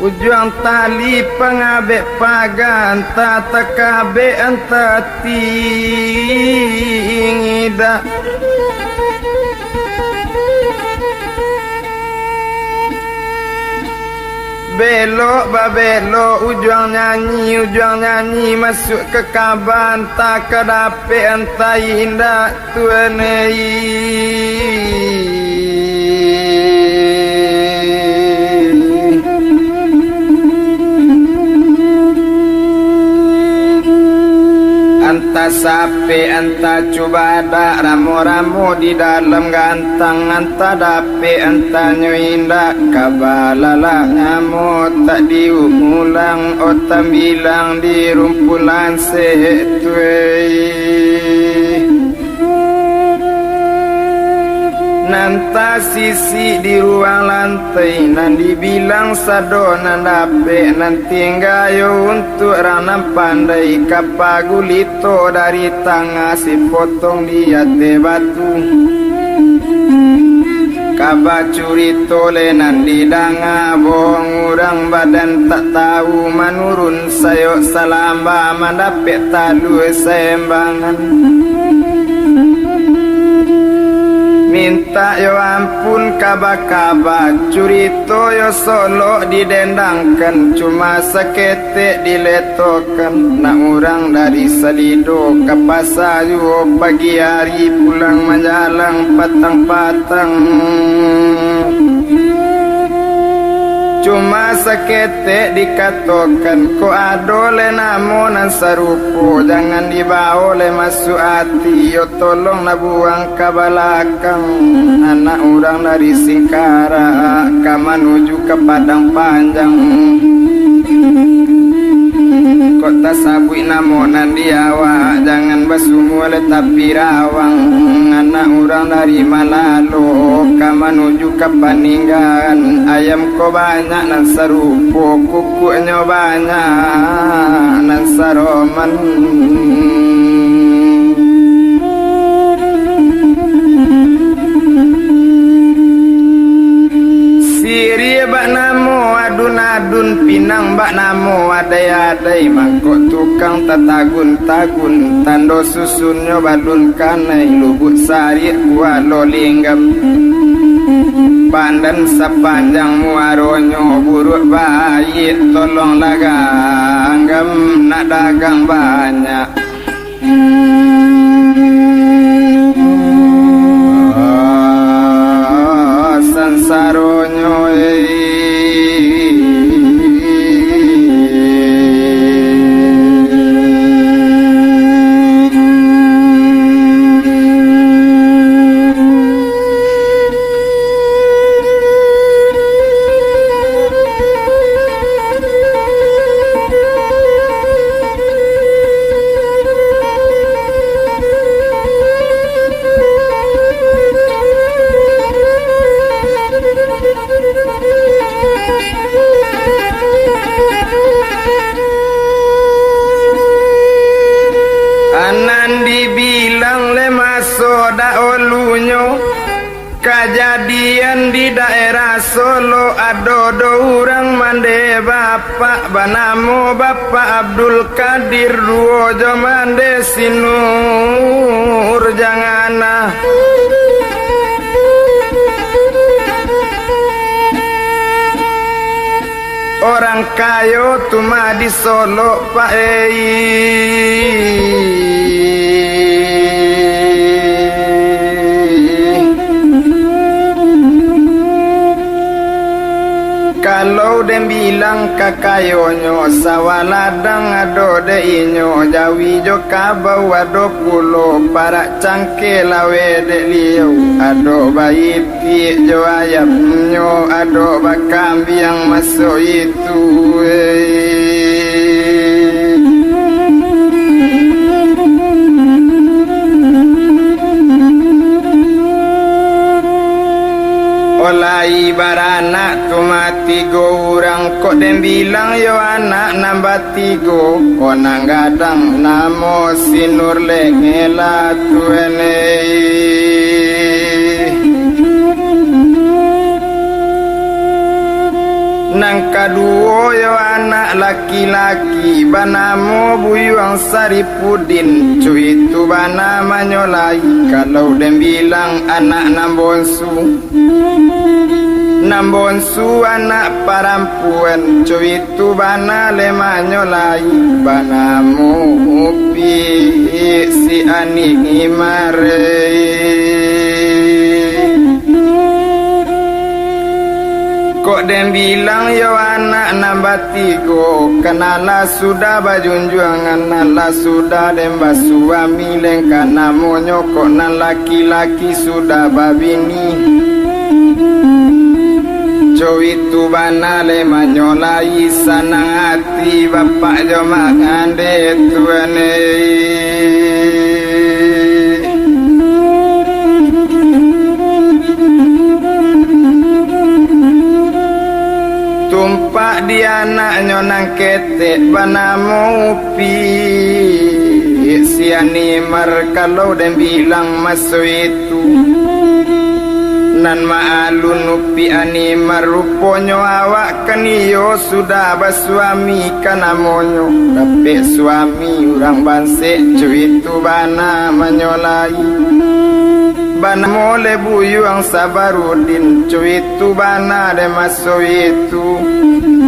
ujung tali pengabek pagan takabe anta tingida belok babelo ujung nyanyi masuk ke kaban tak kedape anta indah tuanei anta sape anta coba ada ramu-ramu di dalam gantang anta dape anta nyoinda kabalala ngamut tak diulang otam bilang di rumpulan setuai nanta sisi di ruang lantai nan dibilang sado nan dape nan tinggayo untuk ranam pandai kapagulito dari tangga si potong dia te batu kabacurito lenan di danga bohong urang badan tak tahu manurun sayo salamba mandapet talu sembangan minta yo ampun kaba-kaba curito yo solo didendangkan cuma seketek diletokan nak urang dari Salido ke pasar yo pagi hari pulang menjalang patang-patang cuma seketek dikatakan ko adole namonan sarupo jangan dibawa oleh masuk hati yo tolong na buang ke belakang anak orang dari Singkara ka menuju ke Padang Panjang kota sabui namonan diawa jangan basumu oleh tapi rawang anak orang dari Malalo ka menuju ke Paninggan ayam ko banyak nan sarupo kukunya banyak nan saroman siri bak namo adun-adun pinang bak namo adai-adai mangkok tukang tatagun-tagun tando susunnya balun kanai lubuk sari kualo linggam pandan sepanjang muaronyo buruk bayi tolong laganggam nak dagang banyak sansaronyo anan dibilang lemas soda olunyo kejadian di daerah Solo adodo orang mande bapak banamo bapak Abdul Qadir Ruojo mande sinur jangana orang kayo tuma di Solo Pak kalau dem bilang kakayonyo sawaladang ado de inyo jawi jo kabau ado pulo para cangke lawe de liu ado bayi pi jo ayamnyo ado bakambiang masuk itu olai baranak cuma 3 orang kok dem bilang yo anak nambah 3 onang gadang namo sinur lengela tuene Nang kaduo yo anak laki-laki banamo Buyuang Saripudin cuy itu bana manyolai kalau dem bilang anak nambonsu anak parampuan cuy itu bana le manyolai banamo pi si ani ngimare kok dem bilang yo anak nambah tigo kenala sudah bajunjuangan nala sudah dem basuami lengka namonyo kok nan laki-laki sudah babini cowi tu bana le manyolai sanang hati bapak jo mangande tuane tumpak di anaknya nang ketek banamo upi si animar kalau dem bilang masuk itu nan maalun upi animar ruponyo awak kaniyo sudah basuami kanamonyo tapi suami orang bansek cuy itu bana manyolai bana mole Buyuang Sabarudin cuy itu bana de masuk itu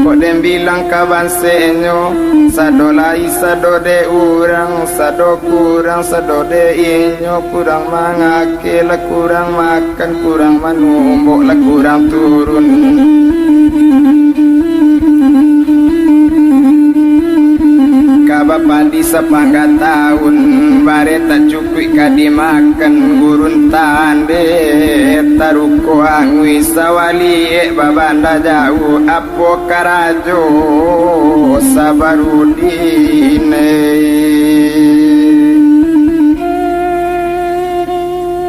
kok dem bilang kaban senyo sadolai sadode urang sado kurang sadode inyo kurang mangake la kurang makan kurang manumbok la kurang turun kabapadi sepangga tahun bare tak cukup kadi makan gurun tande taruko angwi sawali babanda jauh apo karajo Sabarudine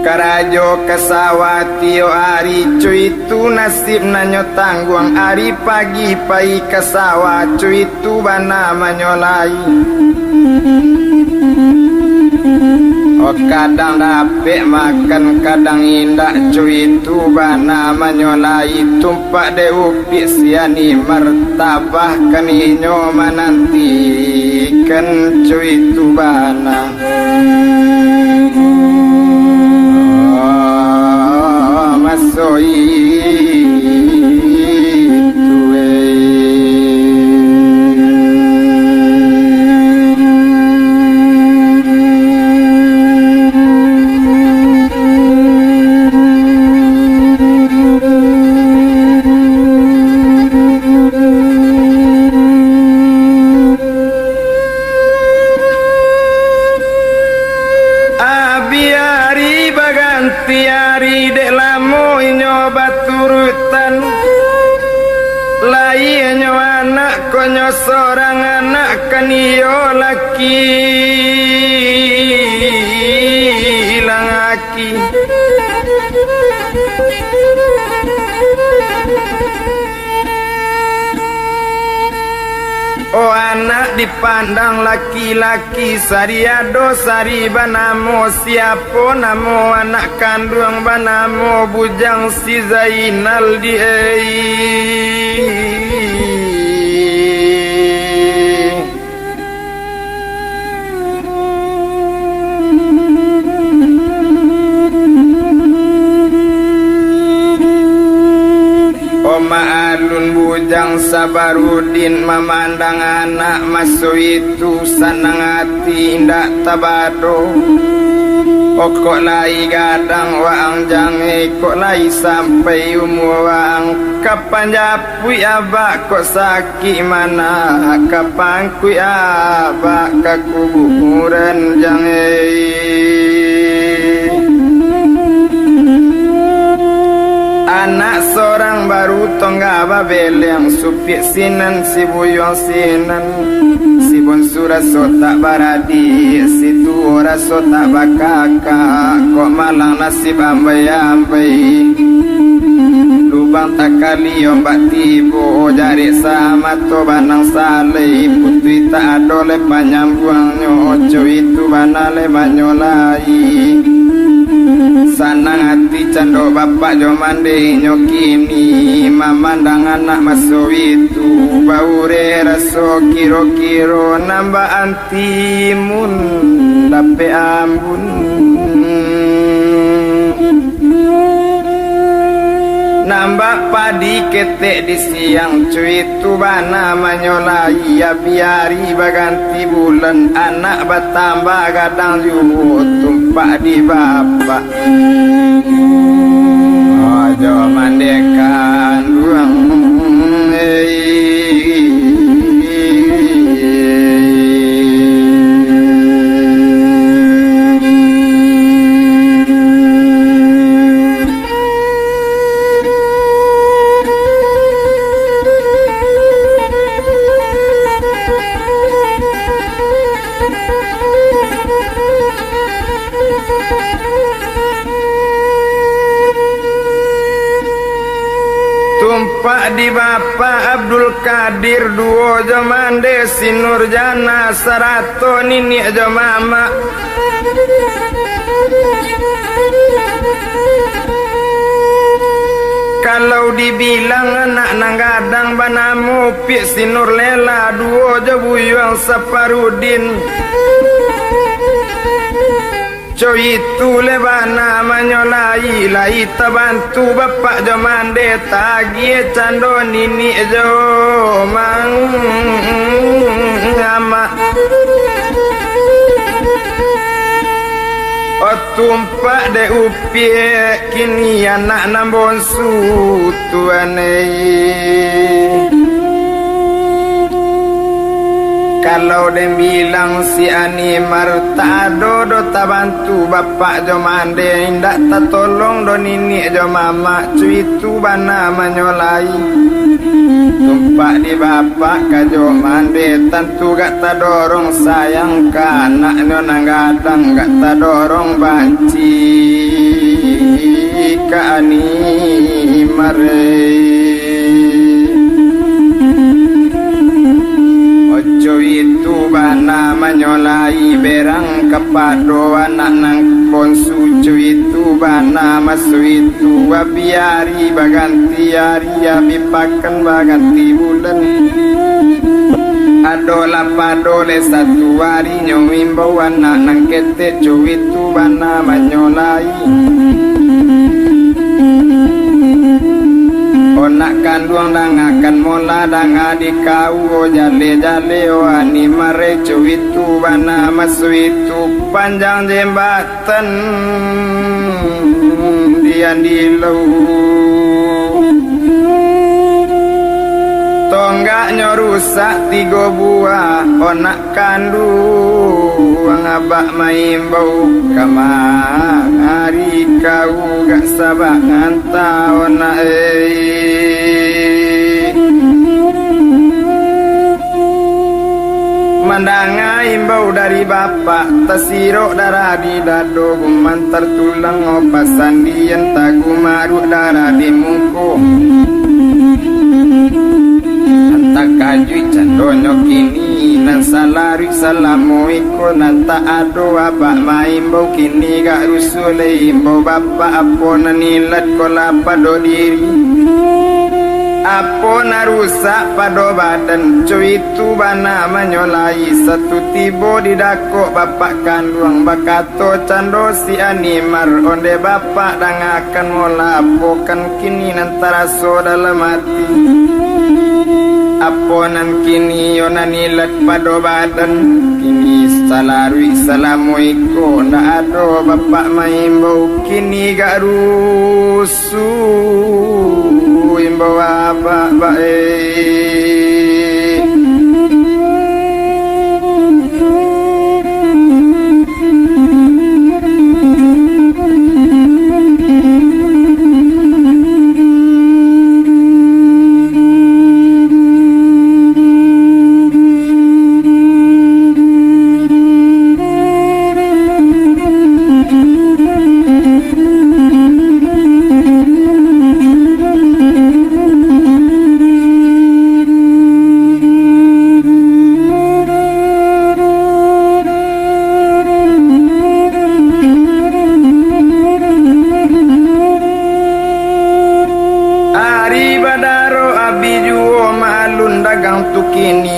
karajo kasawati o ari cuy itu nasib nanyo tangguang ari pagi pai kasawa cuy itu bana manyolai o kadang dapet makan kadang indah cuy itu bana manyolai tumpak de upi siani martabah kaninyo manantikan cuy itu bana masuk itu abiari baganti ari dek lamo inyo baturutan lai inyo anak konyo seorang anak kaniyo laki langaki oh anak dipandang laki-laki sariado sari banamo siapo namo anak kandung banamo bujang si Zainal Maalun bujang Sabarudin memandang anak masuk itu sanang hati indak tabado kok lai gadang waang jange kok lai sampai umur waang kapan japui abak kok sakit mana kapan kui abak kakuburan jange anak seorang baru tongga babel yang supik sinan si Buyuang sinan si bonsu raso tak baradi si tu raso tak bakaka kok malang nasib ambai-ambai lubang tak kali ombak tibo jari sama to banang saleh putui tak adole panyambuangnya ojo itu banale banyolai sanang hati cando bapak jomande nyokini mamandang anak maso itu baure raso kiro-kiro nambah antimun dape ambun nambah padi ketek di siang cuitu bana manyolai ya biari baganti bulan anak bertambah gadang yuhu tumpak di bapak ojo mandekan ruang tumpak di bapak Abdul Qadir duo jomande Sinurjana sarato nini jomama kalau dibilang anak nanggadang banamu pik Sinur Lela duo jabuyang Saparudin coy itu lebana manyolai lai tabantu bapak jomande tagi cando nini jo mang ama otumpak de upie kini anak nambonsu tuanei kalau dem bilang si Animar tak do tabantu bapak jomande indak tak tolong do nini jomama cuitu bana manyolai tumpak di bapak ka jomande tentu gak tak dorong sayang ka anak nona gadang gak tak dorong banci ka Animar ojo itu bana manyolai berang kepado anak nang bonsu itu bana masu itu wabiari baganti hari abipakan baganti bulan adola padole satu hari nyomimbau anak nang kete itu bana manyolai onak kanduang dang akan mola dang adik kau jale-jale o Animare cuitu bana masu itu panjang jembatan dian dilau tonggaknya rusak 3 buah onak kanduang abak maimbau kamari kau gak sabak nganta onak mandanga imbau dari bapak tasirok darah di dado guman tertulang opasan dian tagu maruk darah di muko antak kaju candonyo kini nan salari salamu iko nanta ado abak maimbau kini gak rusule imbau bapak apo nanilat kolapa do diri apo narusak pada badan cuitu bana manyolai satu tibo didako bapak kandung bakato cando si Animar onde bapak dangakan mola apokan kini nantara so dalam hati aponan kini yonanilat pada badan kini salarui salamu iko nda ado bapak maimbau kini gak rusuh imbau abak baik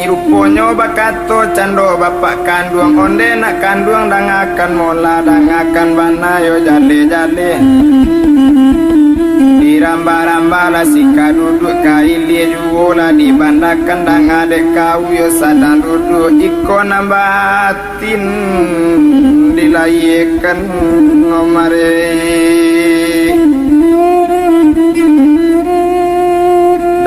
kini ruponyo bakato cando bapak kandung onde nak kandung dangakan mola dangakan banayo jale-jale diramba-ramba lah sika duduk kaili juola dibandakan dangade kau yo sadang duduk iko nambatin dilayekan nomare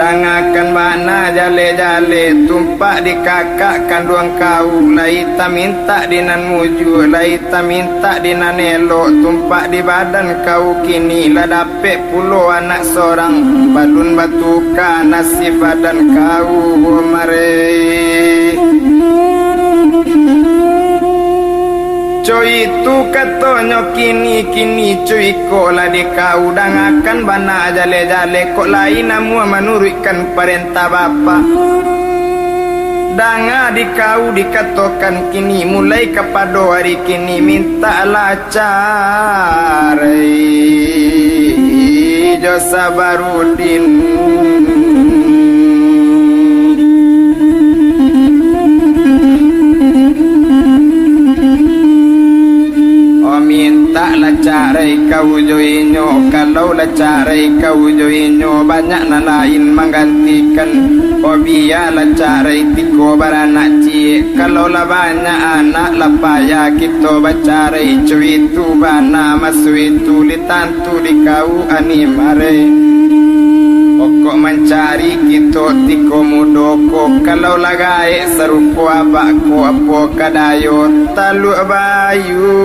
dangakan bana jale-jale tumpak di kakak kandung kau laita minta dinan muju laita minta dinan elok tumpak di badan kau kini lah dapet puluh anak seorang balun batuka nasib badan kau mare cuy itu katonyo kini cuy ko lah di kau dangakan bana jale-jale kok lain namu menurutkan perintah bapa danga di kau dikatokan kini mulai kepada hari kini minta lacare jo sabarudin minta lacarai kau joinyo kalau lacarai kau joinyo banyak na lain menggantikan biar lacarai tiko baranak cie kalau lah banyak anak lah payah kita bacarai cuy itu bana masu itu litantu di kau animare pokok mencari kita tiko mudoko kalau lagai serupo abakku apa kadayo talu bayu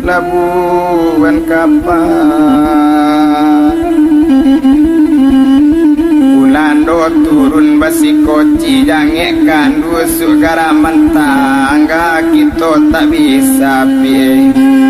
labuan kapal ulando turun basi koci jange kandu sugaraman tangga kita tak bisa pilih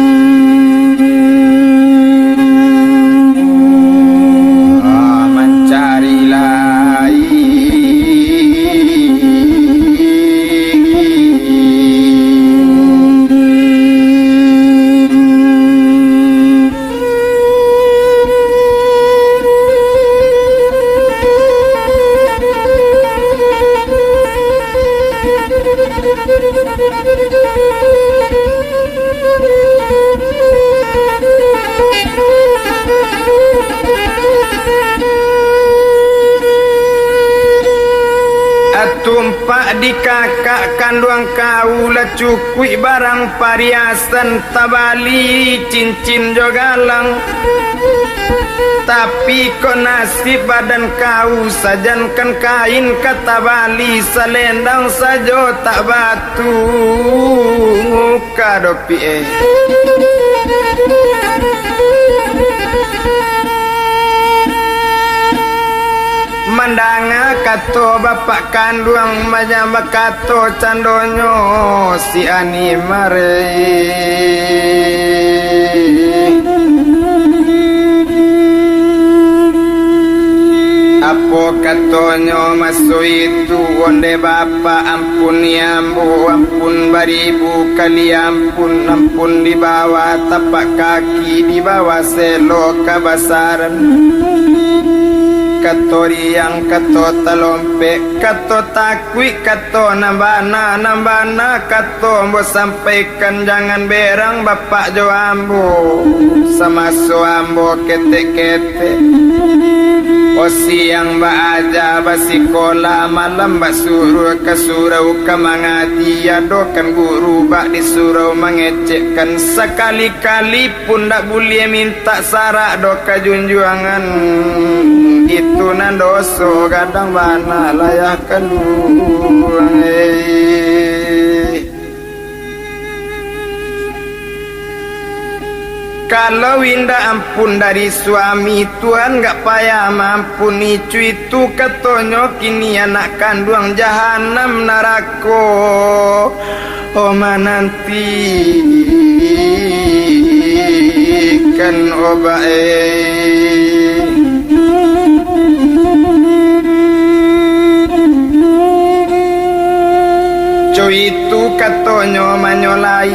tumpak di kakak kandung kau lah cukui barang pariasan tabali cincin jogalang tapi kok nasib badan kau sajankan kain kata bali selendang sajo tak batu kadopi mandanga kato bapak kandung majamba kato candonyo si animare apo katonyo masu itu onde bapak ampun yambu ampun baribu kali ampun di bawah tapak kaki di bawah selo kabasaran kato riang, kato talompe, kato takwi, kato nambana, kato ambo sampaikan jangan berang bapak jo ambo sama so ambo kete-kete o siang ba aja basikola malam basuruh ke surau ke mangati adokan guru bak disuruh mengecekkan sekali-kali pun tak boleh minta sarak doka junjuangan itu nandoso kadang bana layak keluar kalau winda ampun dari suami Tuhan gak payah mampuni cuitu ketonyo kini anak kandung jahanam narako oma nanti kan obae itu katonyo manyolai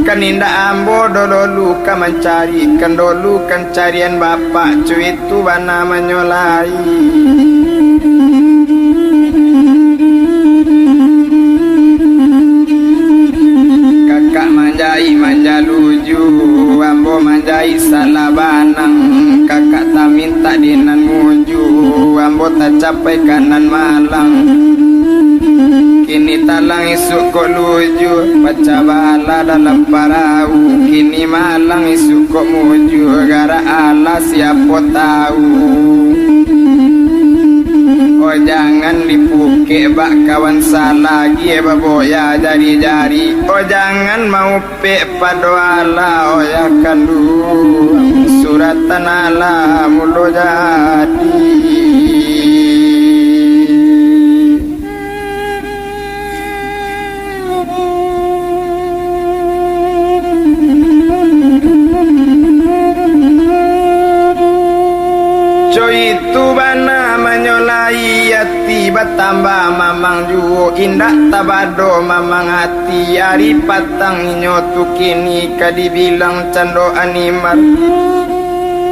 kaninda ambo dolu ka mencari kan dolu kan carian bapak cu itu bana manyolai Kakak manjai manjaluju ambo manjai salabanang kakak tak minta dinan muju ambo tak capai kanan malang kini talang isuk kok luju baca bala dalam parau kini malang isuk kok muju gara ala siapa tahu. Oh jangan dipuke bak kawan salagi baboya jari-jari. Oh jangan mau pe padoala oh ya kandu suratan ala mulo jadi. Coy itu bana menyolai hati bertambah mamang juo indah tabado mamang hati hari patang nyotu kini kadibilang cando animar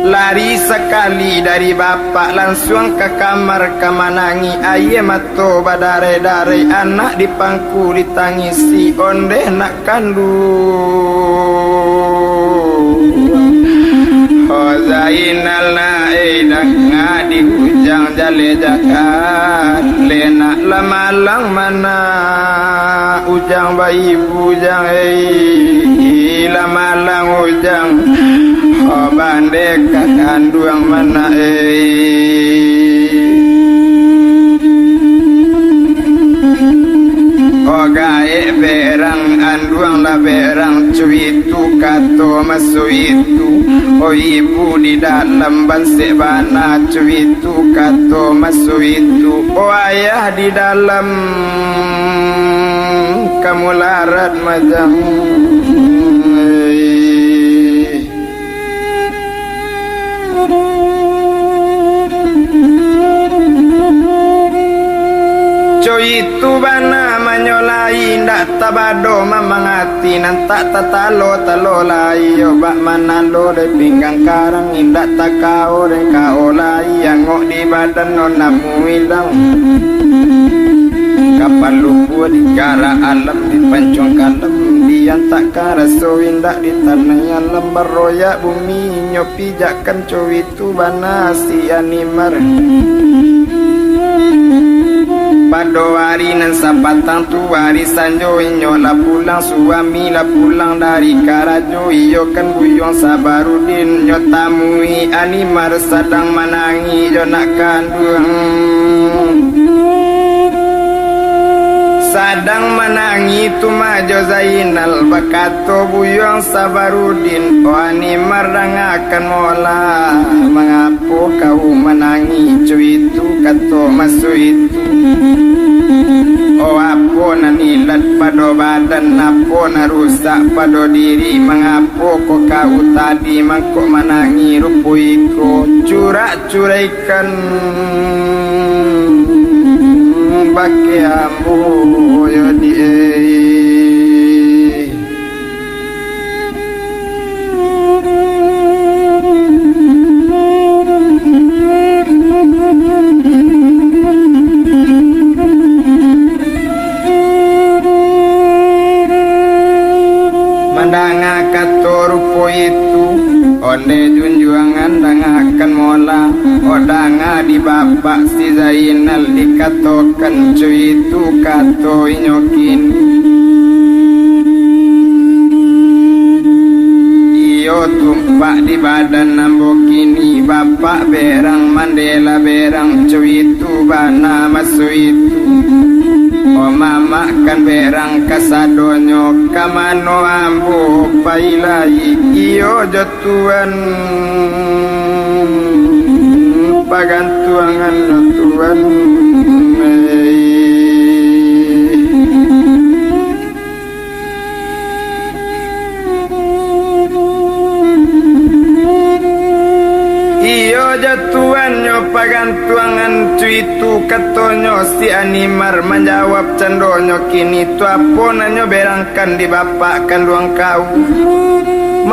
lari sekali dari bapak langsung ke kamar kemanangi aye mato badare-dare anak dipangku ditangisi onde nak kandung. Oh Zainal naedak ngadi hujang jale jakat lena lamalang mana ujang bayi bujang lamalang ujang oh bandek kanduang mana oh gae berang anduang la berang cuitu kato masu itu oh ibu di dalam banse bana cuitu kato masu itu oh ayah di dalam kamu larat majang. Itu bana menyolai ndak tabado mamang hati nantak tatalo talolai obak manalo de pinggang karang indak takao de kaolai yang ngok di badan nona muilang kapal lupu di kara alam di pancong kalem dian tak kara so indak di tanah yang lembar royak bumi nyopi jakan itu bana si animar. Pado hari nan sapatang tu hari sanjo inyo la pulang suami la pulang dari Karajo iyo kan buyong Sabarudin nyo tamui animar sadang manangi yo nak kandung sadang menangi tu majo Zainal bakato buyong Sabarudin oh animar akan mola mengapo kau menangi cuitu kato masu itu oh apo nanilat pado badan apo narusak pado diri mengapo kok kau tadi mangkok menangi rupuiko curak-curaikan bake ambo yo di mandanga katorupo itu onde junjuangan dangakan mola odanga di bapak si Zainal dikatokan cuitu kato inyokin iyo tumpak di badan nambokini bapak berang mandela berang cuitu bana masu itu oh mama kan berang kasadonyo kamano ambo pailai iyo jotuan pagantuangan jotuan iyo jatuan nyo pagantuangan cuitu katonyo si animar menjawab cendonyo kini tu apo nanyo berangkan di bapak kanduang kau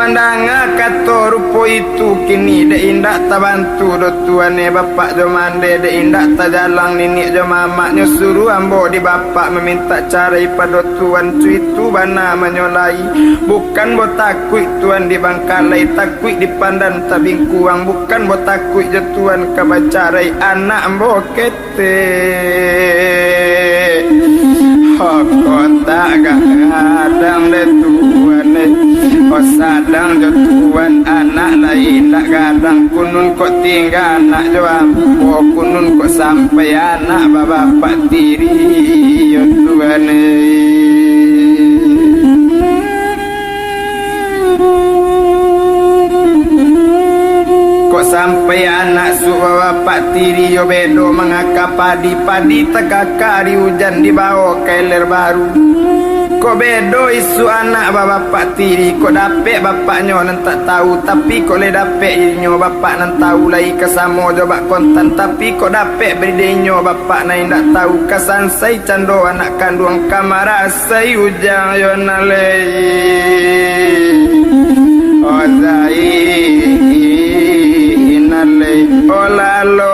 Mandanga kato rupo itu kini de indah tabantu do tuane bapak jo mande de indah tajalang nini jo mamaknya suruh ambo di bapak meminta carai pada tuan itu bana menyolai bukan bo takui tuan di bangkalai takui di pandan tabing kuang bukan bo takui jo tuan kabacarai anak ambo kete kota kadang de tuan sadang jo tuan anak lain tak kadang kunun kok tinggal anak jo ambo kunun kok sampai anak bapak tiri yo tuan kok sampai anak su bapak tiri yo bedo mengaka padi tegakari hujan di bawah keler baru kok bedo isu anak bapak tiri kok dapet bapaknya nan tak tahu tapi kok le dapet inyo bapak nan tahu lai kesamo coba kontan tapi kok dapet berdinyo bapak nan tak tahu kesan sai cando anak kandung kamara sai ujang yo nalei ozai nalei olalo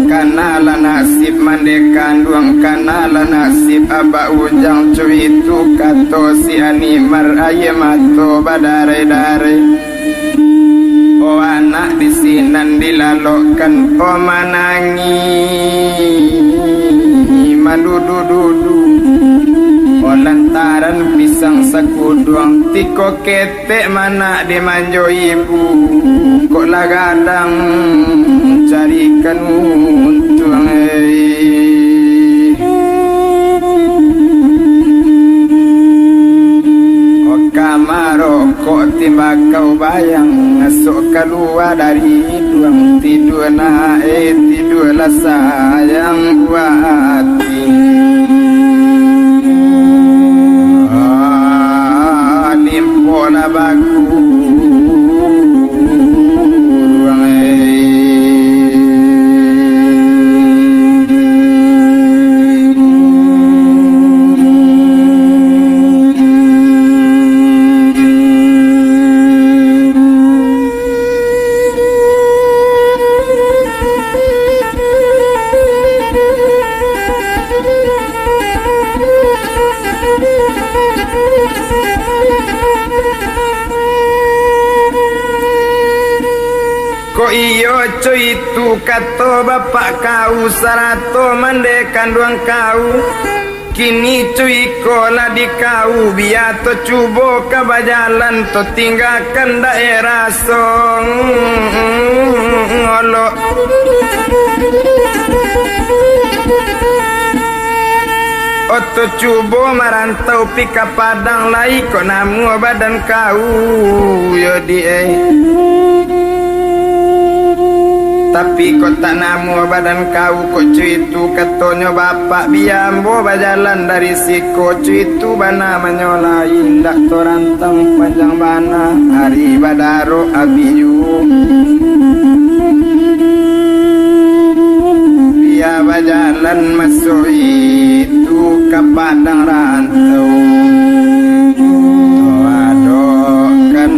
kanala nasib mandekan duang kanala nasib aba ujang cuy itu kato si animar ayemato badare-dare o anak disinan dilalokan o manangi mandudu-dudu o lantaran pisang sakuduang tiko ketek mana dimanjo ibu kok lagadang carikan untung oh kamaro kok timbakau bayang ngasuk keluar dari duang tidur tidurlah sayang buat limpola bagus iyo cuy itu kato bapak kau sarato mandekan duang kau kini cuy kola di kau biato cubo kabajalan to tinggalkan daerah song ngolo oto cubo marantau pika padang lai kok namu badan kau yodi tapi kok tak namu badan kau kok cuy itu katonyo bapak biambo bajalan dari siko cuy itu bana menyolai ndak torantang panjang bana hari badaro abiyu dia bajalan masuk itu ke padang rantau adokan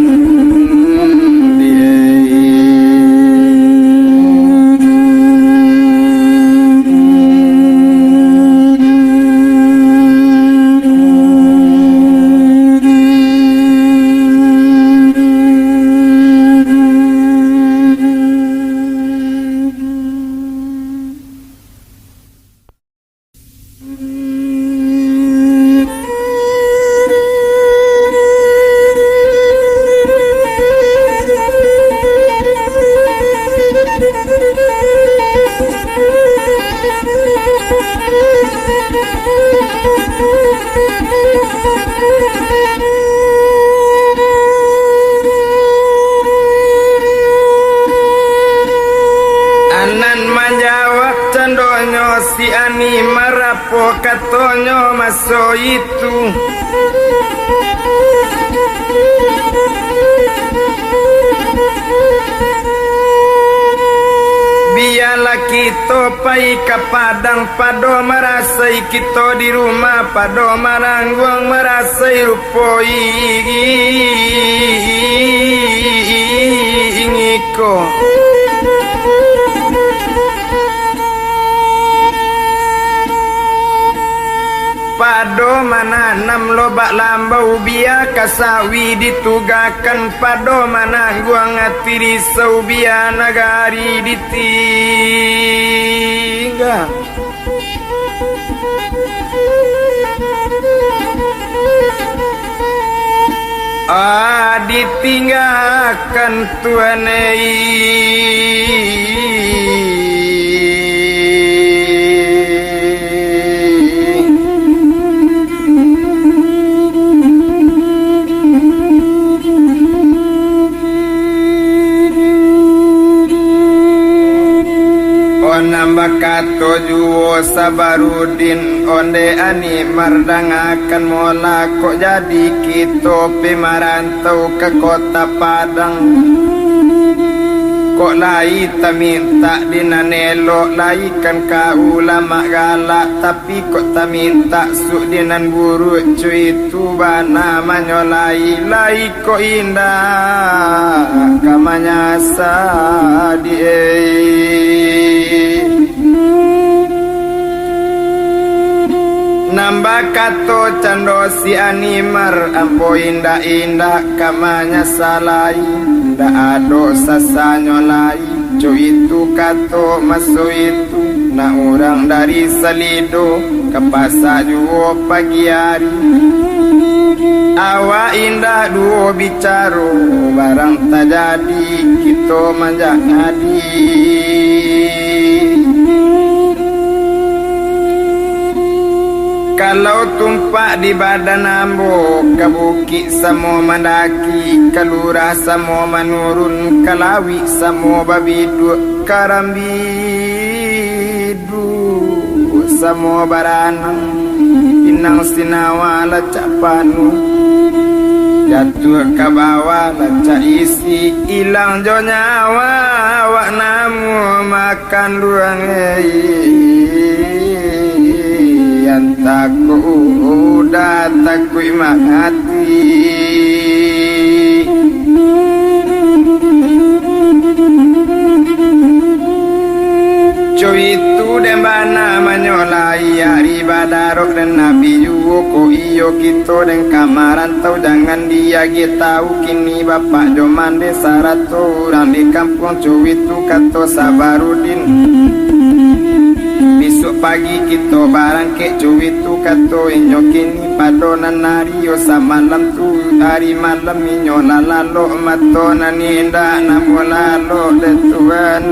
Anan menjawab cendonyo si ani marap apo katonyo maso itu biarlah kita pai ke padang pado merasai kita di rumah pado marangguang merasai rupoi ingiko pado mana nam lobak lambau biar kasawi ditugakan pado mana guang ati risau biar nagari ditinggal ditinggalkan tuanai nambah kato juwo sabarudin onde ani mardangakan mola kok jadi kita pemarantau ke kota Padang kok lai tak minta dinanelo lai kan ka ulama galak tapi kok tak minta suk dinan buru cuy itu bana manyolai lai kok indah kamanya nambah kato cando si animar ampo indah-indah kamanya salai ndak ado sasanyo lai cuy itu kato maso itu na orang dari Salido ke pasar juo pagi hari awa indah duo bicaro barang tak jadi kita manjak ngadi kalau tumpak di badan ambo kabuki samo mandaki kalura samo manurun kalawi samo babidu karambidu samo baranang inang sinawala capanu jatuh ke bawah laca isi ilang jo nyawa wak namu makan luang yang takut udah takut mati cuy itu dembana menyolai hari badarok dan nabi juwo ko iyo kita dan kamaran tau jangan dia tahu kini bapak joman desa ratu orang di kampung cuy itu kato sabarudin besok pagi kita barang ke cuy itu kato inyo kini padonan nario samalam tu hari malam inyo lalalo mato naninda namo lalo detuan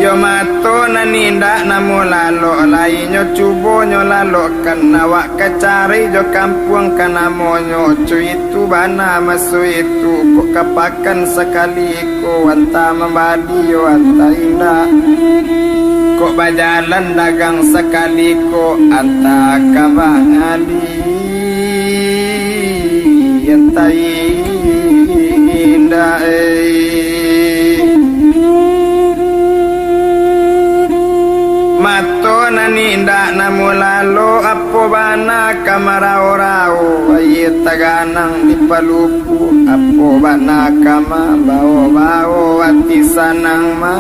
yo mato naninda namo lalo lainyo cubo nyo lalo kanawak kacari jo kampung kanamonyo cuy itu bana masu itu kok kapakan sekali ko anta membadi yo anta indah kok bajalan dagang sekali ko anta kabangali anta indah mato naninda namo lalo apo bana kamarao-rao aye taganang di palupu apo bana kama bao-bao ati sanang ma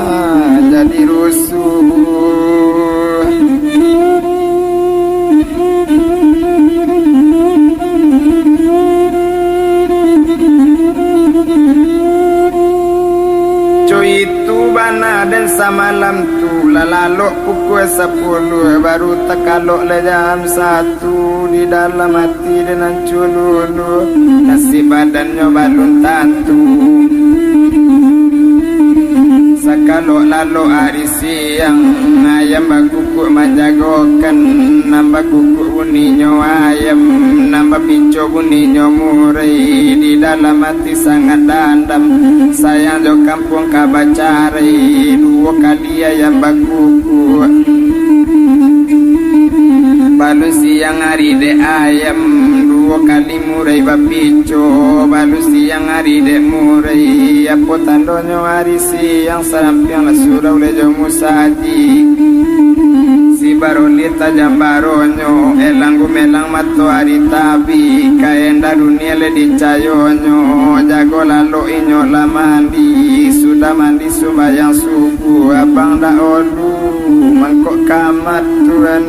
jadi rusuh cuy itu bana dan samalam tu lalalo pukul 10 baru tekalok le jam 1 di dalam hati dengan cululu nasi badannya balun tantu sakalo lalu hari siang ayam bakuku menjagokan nambah kuku bunyinya ayam nambah picu bunyinya murai di dalam hati sangat dandam sayang jo kampung kabacari dua kali ayam bakuku balu siang hari de ayam dua kali murai bapico balu siang hari de murai apa tandonyo hari siang sarampiang la surau lejo musaji si barolita jambaronyo elang gumelang mato hari tabi kaenda dunia le dicayonyo jago lalu inyo la mandi sudah mandi sembahyang subuh abang dah olu mangkok kamat Tuhan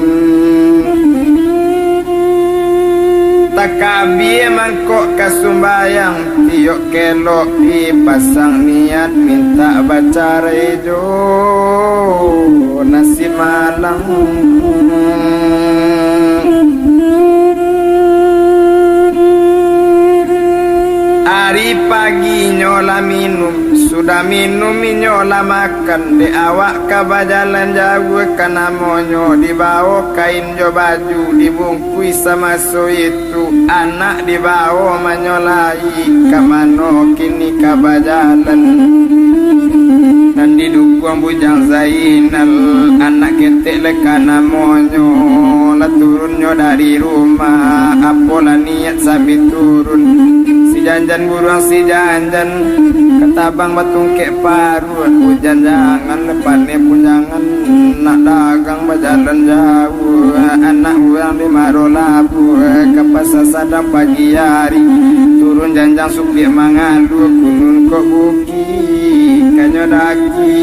takabi mangkok kasumbayang tiok kelok dipasang niat minta baca rejo nasi malang hari pagi nyola minum sudah minum nyola makan di awak kabajalan jauh kana monyo dibawa kain jo baju dibungkui sama so itu anak dibawa menyolai kamano kini kabajalan dan didukung bujang Zainal anak ketek lekana monyo la turunnya dari rumah apola niat sabi turun si janjan buruang si janjan ketabang batung kek parut hujan jangan lepane pun jangan nak dagang berjalan jauh anak uang di marolabu ke pasar sadang pagi hari turun janjang supi mangalu kunun kok buki kanyo daki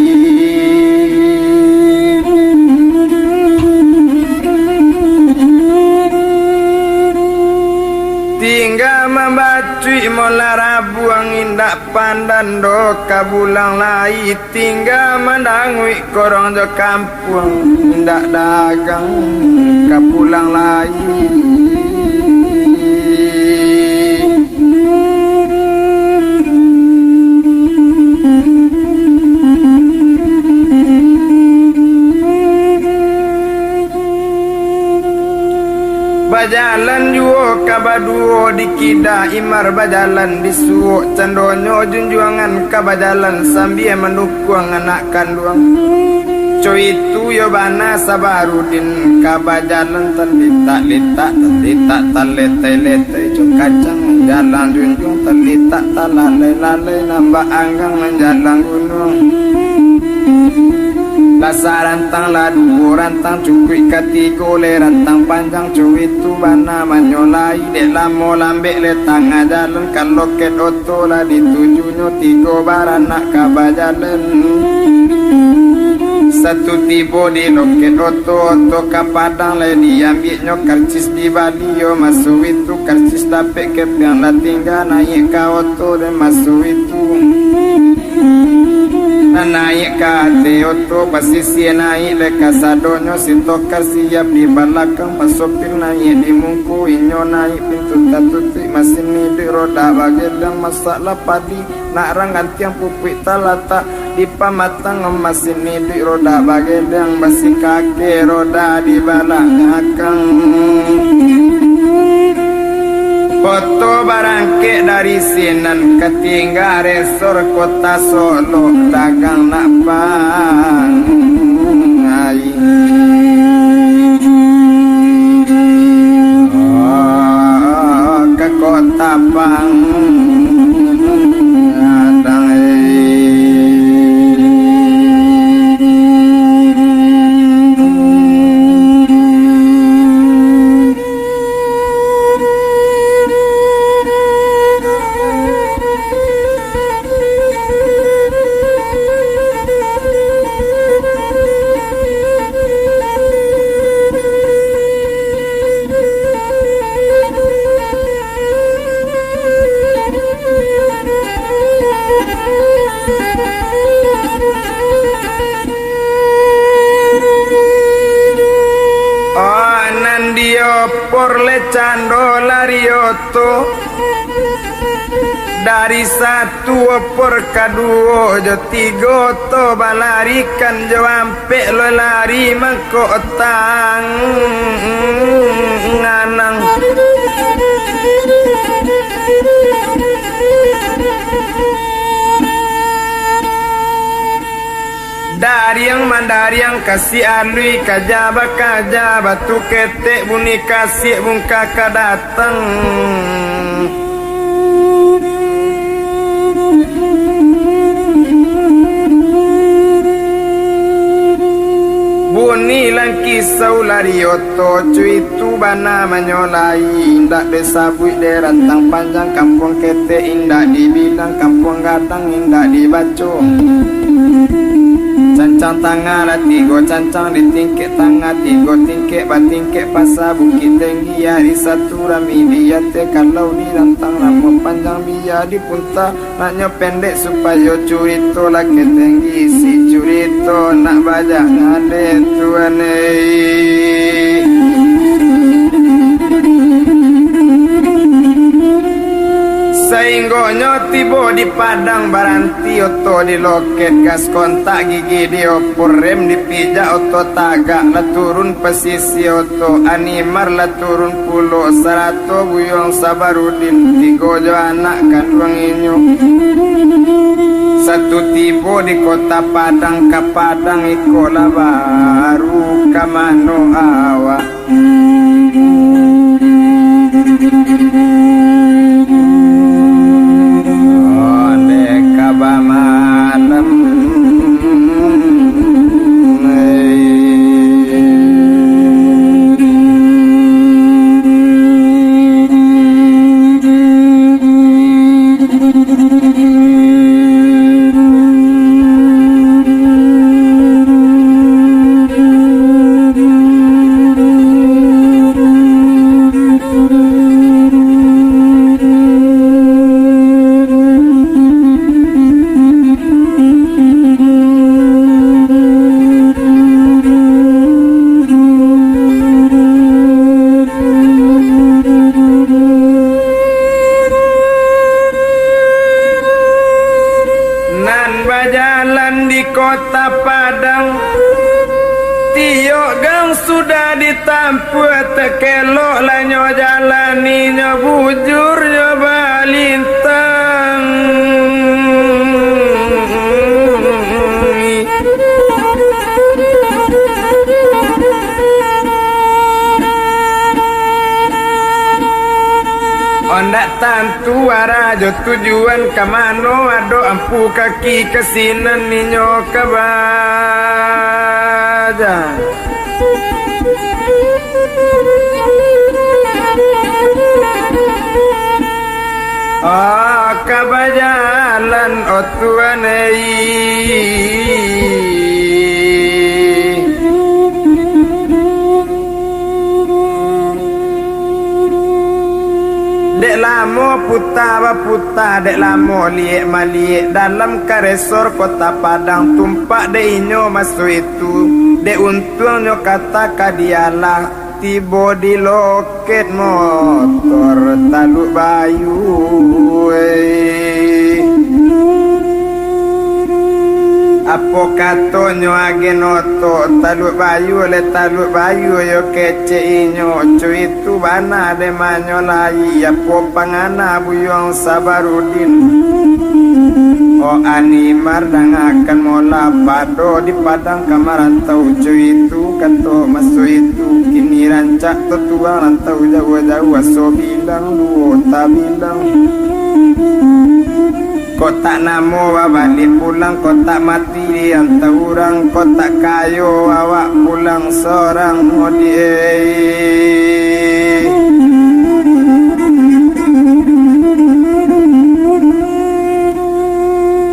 tinggal membacui mola rabu angin dak pandan do kabulang lai tinggal mendangui korong jo kampung ndak dagang kapulang lai bajalan juo kabaduo dikida imar bajalan disuo candonyo junjuangan kabajalan sambil mendukung anak kandung coy itu yo bana sabarudin kabajalan telita talete cok kacang jalan junjung telita talale nambah anggang jalan gunung lasa rantang ladu rantang cukui katigo le rantang panjang cuy itu bana menyolai dek lamo lambek le tangga jalan kalau ket oto lah ditujunyo tigo baranak kabajalan satu tibo di loket oto kapadang le diambil nyo karcis di Bali yo masuk itu karcis dapet kep yang lah tinggal naik ke oto dan masuk itu naik ke hati oto pasisi naik le kasadonyo sintokar siap di belakang pasopir naik di mungku inyo naik pintu tatuti mesin ni di roda bagedang masalah padi nak ranggan tiang pupuk talata di pamatang mesin ni di roda bagedang masih kaki roda di belakang foto barangke dari sinan ketinggal resor kota Solo dagang napang ke kota Pang porle cando larioto dari satu opor kadua jo tiga to balarikan jo ampe lo lari mangko tang nganang dari yang mandari yang kasih alui kajaba tu ketek buni kasih bung kakak datang buni lang kisau lari oto cuy tu bana menyolai indak desa buik de rantang panjang kampung ketek indak dibilang kampung gadang indak dibaco cancang tangga lah tiga cancang di tingkek tangga tiga tingkek batingkek pasar bukit tinggi hari satu rami dia te kalau di rantang rambut panjang biar di punta naknya pendek supaya curito lagi tinggi si curito nak bajak ngade tuane Sainggonyo tibo di padang baranti oto di loket gas kontak gigi di opor rem dipijak oto tagak la turun pesisi oto animar la turun pulau sarato buyong sabarudin tigo jo anak kandung inyo satu tibo di kota Padang ke Padang ikola baru kamano awa malam kota Padang tiok gang sudah ditampu tekelok lah nyo jalani nyo bujur nyo balintang ondak tantu arajo tujuan kamano ado ampu kaki kesinan ninyo kabaja oh kabajalan otuanei dek lamo puta dek lamo liek maliek dalam karesor kota Padang tumpak dek inyo masuk itu dek untungnya kata kadialah tibo di loket motor taluk bayu Apo katonyo agen oto taluk bayu le taluk bayu yo kece inyo cuy itu bana de manyolai apo pangana buyong sabarudin o animar dang akan mola pado di padang kamarantau cuy itu kanto masu itu kini rancak tetua rantau jauh-jauh aso bilang duo tak bilang kotak namo balik pulang kotak mati antah orang kotak kayo awak pulang seorang modie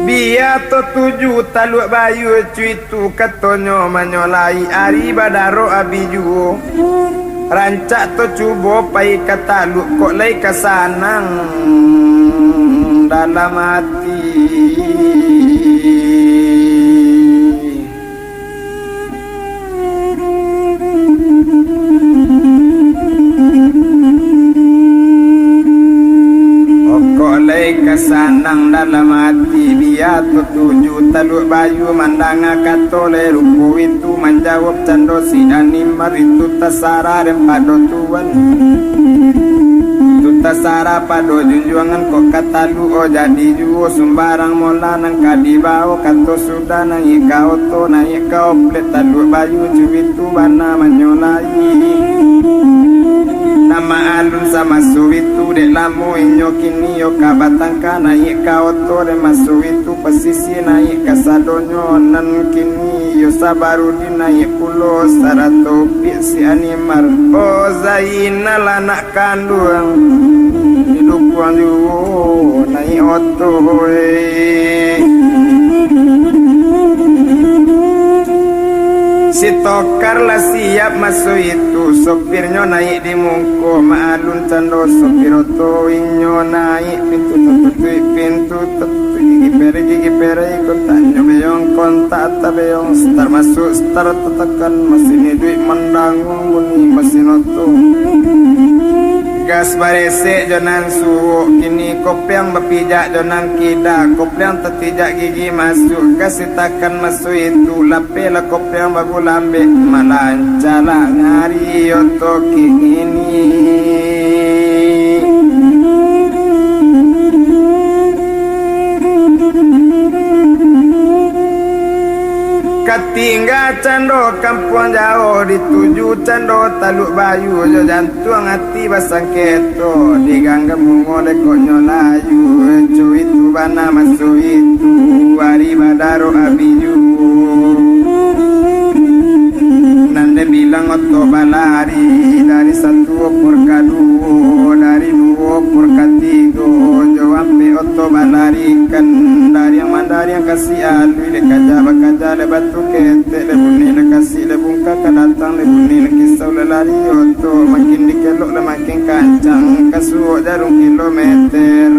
biar to tuju taluk bayu cuitu katonyo manyolai ari badaro abiju rancak to cubo pai kataluk kok lay kasanang dalam hati Oko lay kasanang ngakatole rupo itu menjawab cando sidani maritu tasara dan pado tuan tu tasara pado junjuangan kok katalu o jadi juo sembarang mola nang kadibao kato sudah nang ikao to nang ikao plet talu bayu cuitu bana menyolai nama alun sama suwitu de lamu inyo kini yo kabatangka naik ka oto de masuwitu pesisi naik kasadonyo nan kini yo sabaru di naik pulo sarato si animar o zaina lanak kandung hidup wanju naik oto si tokar lah siap masuk itu sopirnya naik di mungko maalun cando sopir oto inyo naik pintu tutup gigi pere ikut tanya beyong kontak tabeyong star masuk star tetekan mesin duit mendangung bunyi mesin oto gas barese jonan suwo kini kopiang bepijak jonan kida kopiang tetijak gigi masuk gas itakan masuk itu lapela kopiang bagu lambe malancala ngari oto kini katingga cando kampung jauh dituju cando taluk bayu jo jantung hati basang keto digangga mungole konyo layu cuit tu bana masu itu wari badaro abiju nande bilang oto balari dari satu opor kadu dari dua opor katigo jawampe oto balarikan dari yang mandari yang kasih alui le kaja bakaja le batu kete le bunyi le kasih le bungka datang le bunyi le kisau le lari oto makin dikelok le makin kancang kasuo jarum kilometer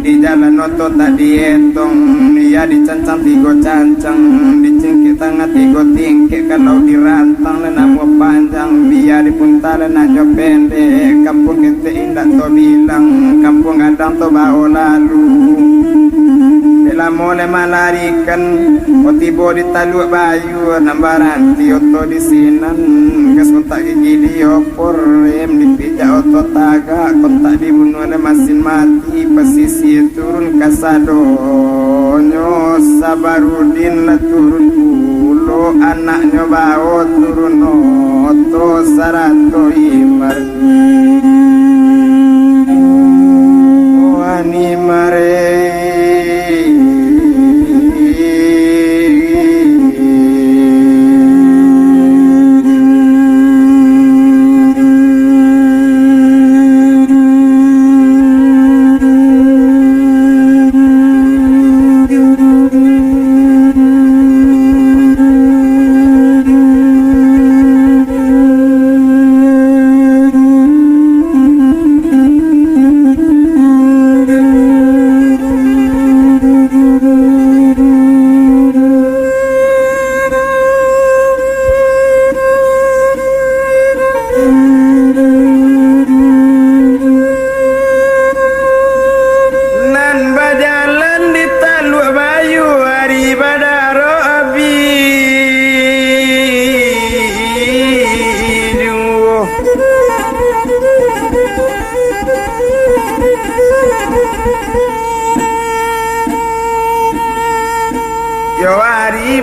di jalan oto tak dihitung dia dicancang tigo cancang dicingkik tengah tigo tingkik kalau dirantang le nama panjang biar dipunta le najo pendek kampung kita indah to bilang kampung adang to bau lalu bila mole malarikan otibo di taluk bayu nambaran oto di sinan gas kontak gigi diopor em dipijak oto taga kontak dibunuh le masin mati pesisi turun kasadonyo sabarudin la turun pulo anaknya bawa turun oto sarato imar wani mare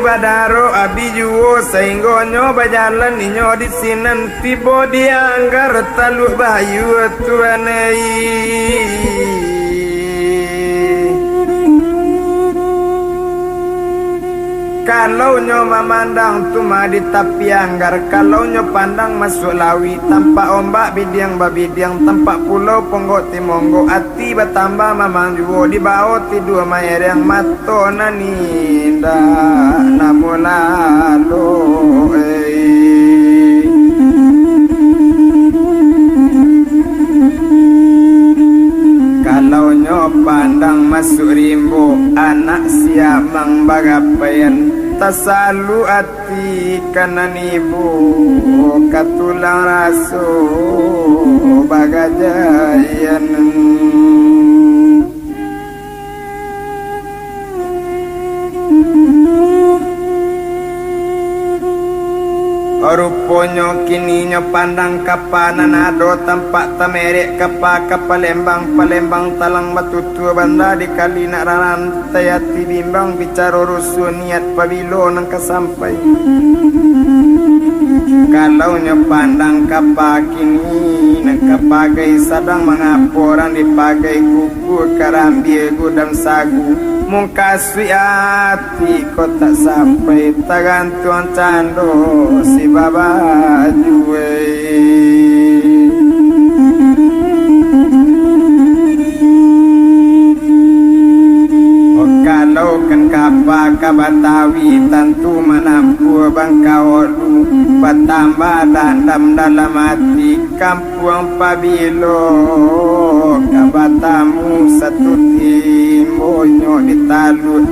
badaro abijuo sainggonyo bajalan ninyo di sinan tibo dianggar taluk bayu tuanai kalau nyo memandang tuma di tapi anggar kalau nyo pandang masuk lawi tampak ombak bidiang babidiang tampak pulau ponggok timonggo ati bertambah mamang juo di bawah tidur mayer yang mato naninda namulalo kalau nyo pandang masuk rimbo anak siamang bagapayan tasalu ati kanan ibu katulang raso bagajayan Ruponyo kini nyo pandang kapanan ado tempat tamerek kapalembang palembang talang matutu banda di kali nak raran tayati bimbang bicara rusun niat pabilo nang kasampai. Kalau nyo pandang kapakini nang kapagai sadang mengaporan dipagai kuku karambil gudang sagu mungkaswi hati kau tak sampai tagantuan cando si baba juwe. Kalau kan kapa kabatawi tentu menampu bangkaolu patambah dandam dalam hati kampung pabilo kabatamu satu timbonyo ditalut.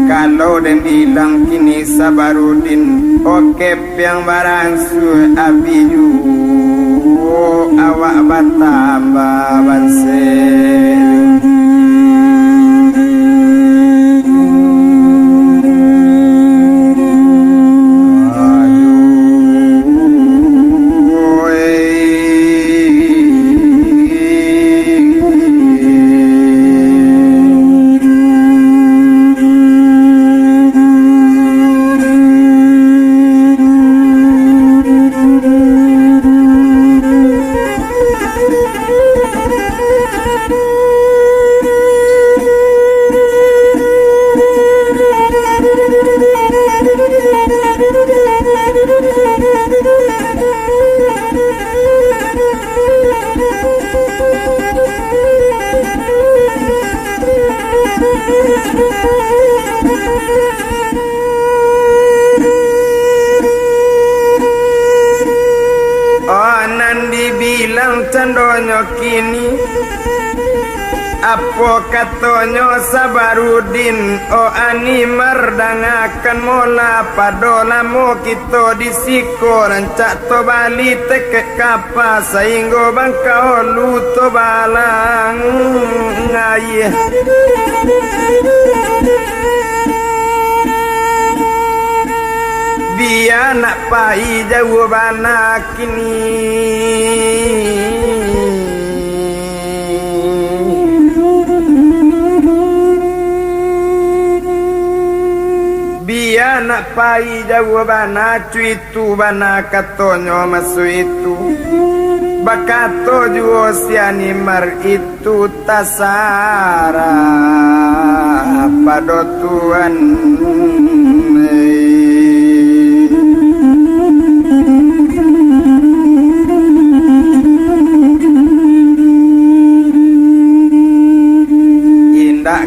Kalau dan bilang kini sabarudin okep yang barangsu abiju awak batambah bansel. Candonyo kini apa katonyo sabarudin o ani mardangakan mola padolamo kita disiko rancak to bali teke kapa sainggo bangka lu to balang ngayeh dia nak pai jauh bana kini dia nak pai jauh bana cuitu bana katonyo masu itu bakato juo siani mar itu tasara padotuan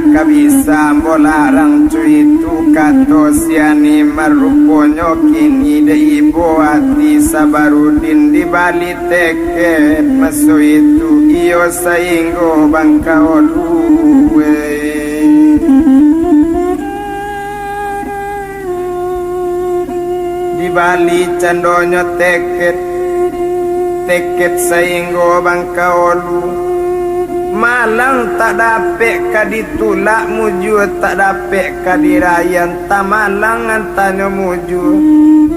kabisa bolarang cuitu kato siani maruponyo kini de ibu hati sabarudin di bali teket masu itu iyo sainggo bangka oluwe di bali candonyo teket sainggo bangka olu malang tak dapet kaditulak muju tak dapet kadirayan tamalang antanyo muju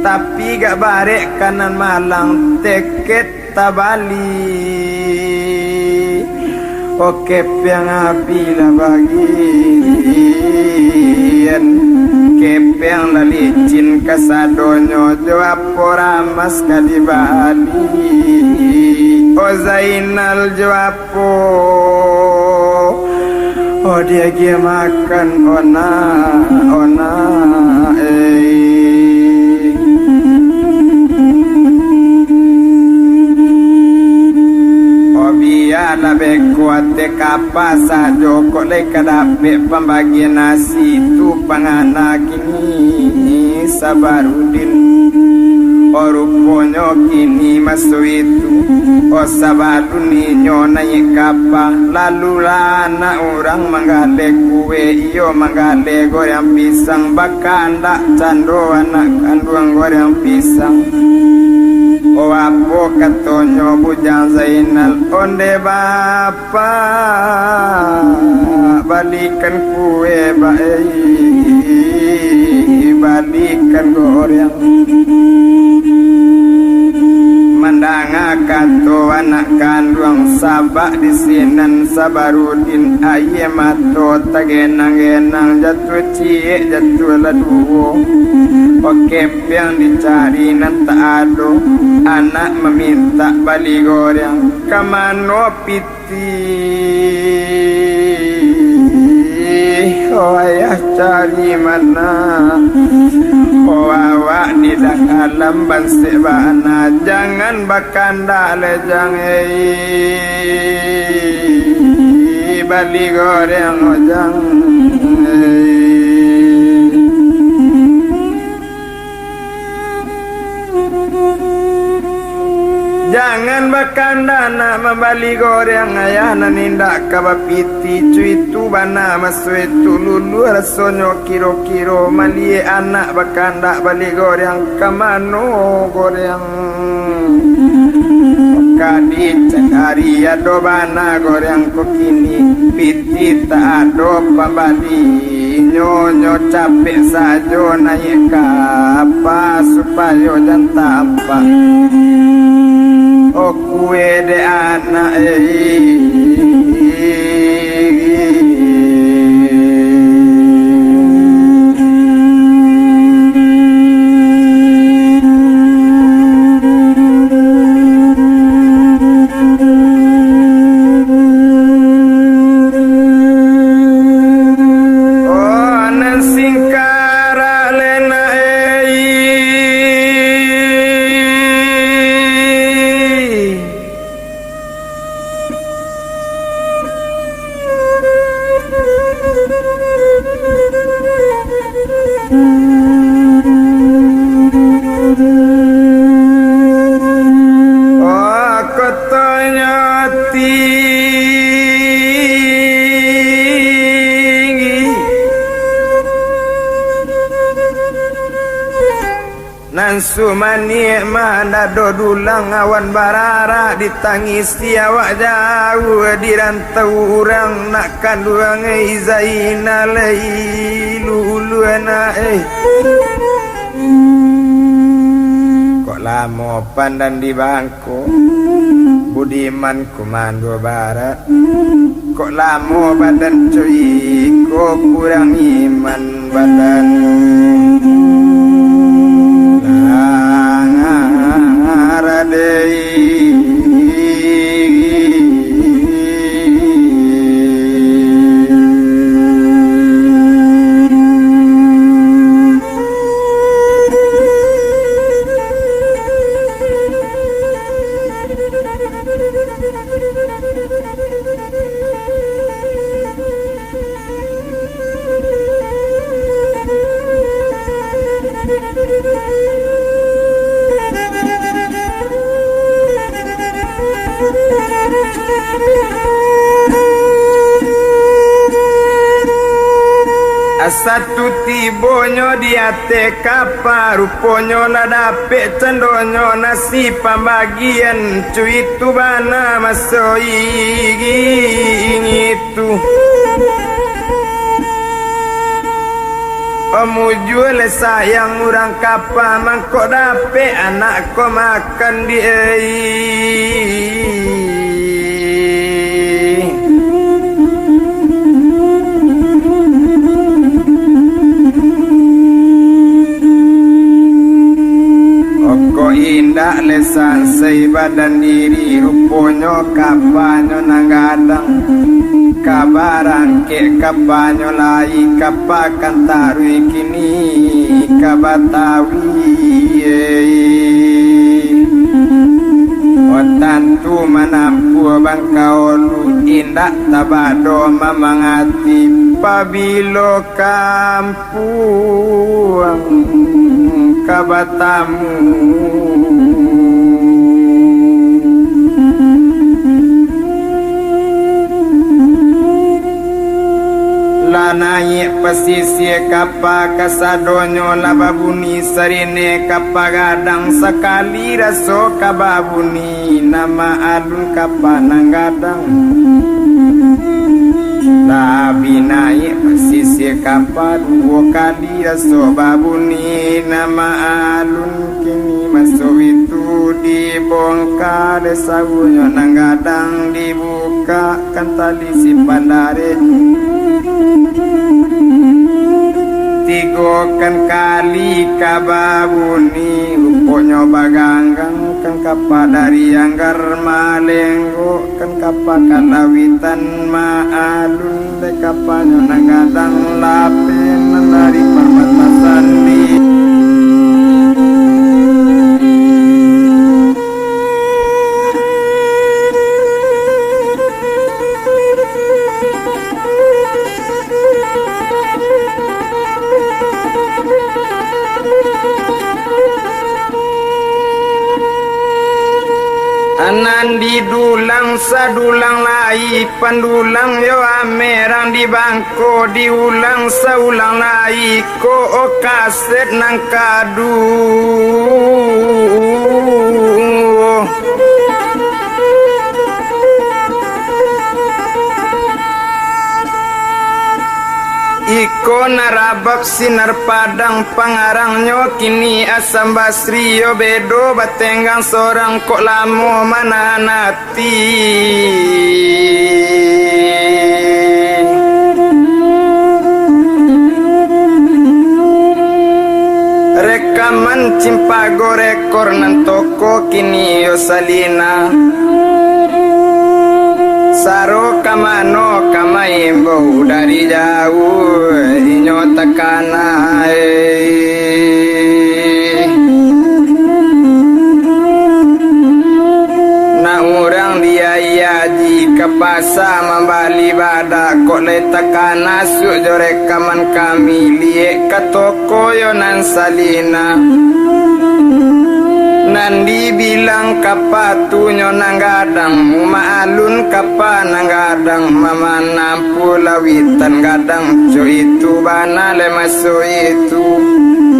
tapi gak barek kanan malang teket tabali oke yang apila bagian kepeng lalicin kasadonyo jawab poramas kadibali o Zainal jawapo o dia gia makan ona o biala bekuate kapasa joko le kadape pembagian nasi tu panganak ini sabarudin Oruponyo kini masu itu o sabalu ninyo naik kapa lalu lana orang manggale kue iyo manggale goreng pisang bakanda cando anak kandung goreng pisang o apo katonyo bujang Zainal onde bapa balikan kue baik balikan goreng asinan sabarudin ayemato tagenang-genang jatuh cie jatuh laduo. Okep yang dicari nan tak ada. Anak meminta bali goreng kamano piti. Oh ayah cari mana. Oh awak di dalam bansik bana. Jangan bakanda lejang bali goreng ojang. Jangan bakanda nak membali goreng ayah nanindak kabapiti cuitu bana masuitu lulu rasonyo kiro-kiro malie anak bakanda bali goreng kamano goreng kadi cakari ado bana goreng kokini piti tak ado pambali nyonyo capek sajo naik apa supaya jantan apa. Oh kue de anak sumani mana dodulang awan barara ditangisi awak jauh di rantau orang nak kanduang izaina lulu anak kok lama pandan di bangku budiman kumando barat kok lama badan cuy kok kurang iman badan satu tibonyo diate kapa ruponyo la dapet cendonyo nasi pembagian cuitu bana masoi itu omujul sayang urang kapa mangkok dapet anak ko makan dia indah lesan sei badan diri ruponyo kapanyo nanggadang kabaran ke kapanyo lai kapakan tarui kini kabatawi otantu manampu bangkaolu indah tabado mamangati pabilo kampuang kabatamu lanai pesisir kapa kasadonyo lababuni sarine kapagadang sekali raso kababuni nama alun kapa nanggadang Labi naik pesisir kapal dua kali asobabuni nama alun kini masuk itu dibongkar desawunya nanggadang dibuka kan tali si pandare tigokan kali kababuni rupanya baganggang kan kapa dari anggar malenggo kan kapa kalawitan maalun de kapanya nanggadang lapen dari perbatasan di Anandi dulang sadulang lai pandulang yo amerang di bangko diulang saulang lai ko kaset nang kadu Iko narabab sinar padang pangarangnya kini asam basri yo bedo batenggang sorang kok lamo mana nati rekaman cimpago rekor nan toko kini yo salina Saro kamano kamaimbo dari jauh inyo takana na orang dia yaji kapasa membali badak kok le takana sujore kaman kami liek katoko yo nan salina Nandi bilang kapatunya nanggadang maalun kapa nanggadang mama nampu lawitan gadang jo itu bana le maso itu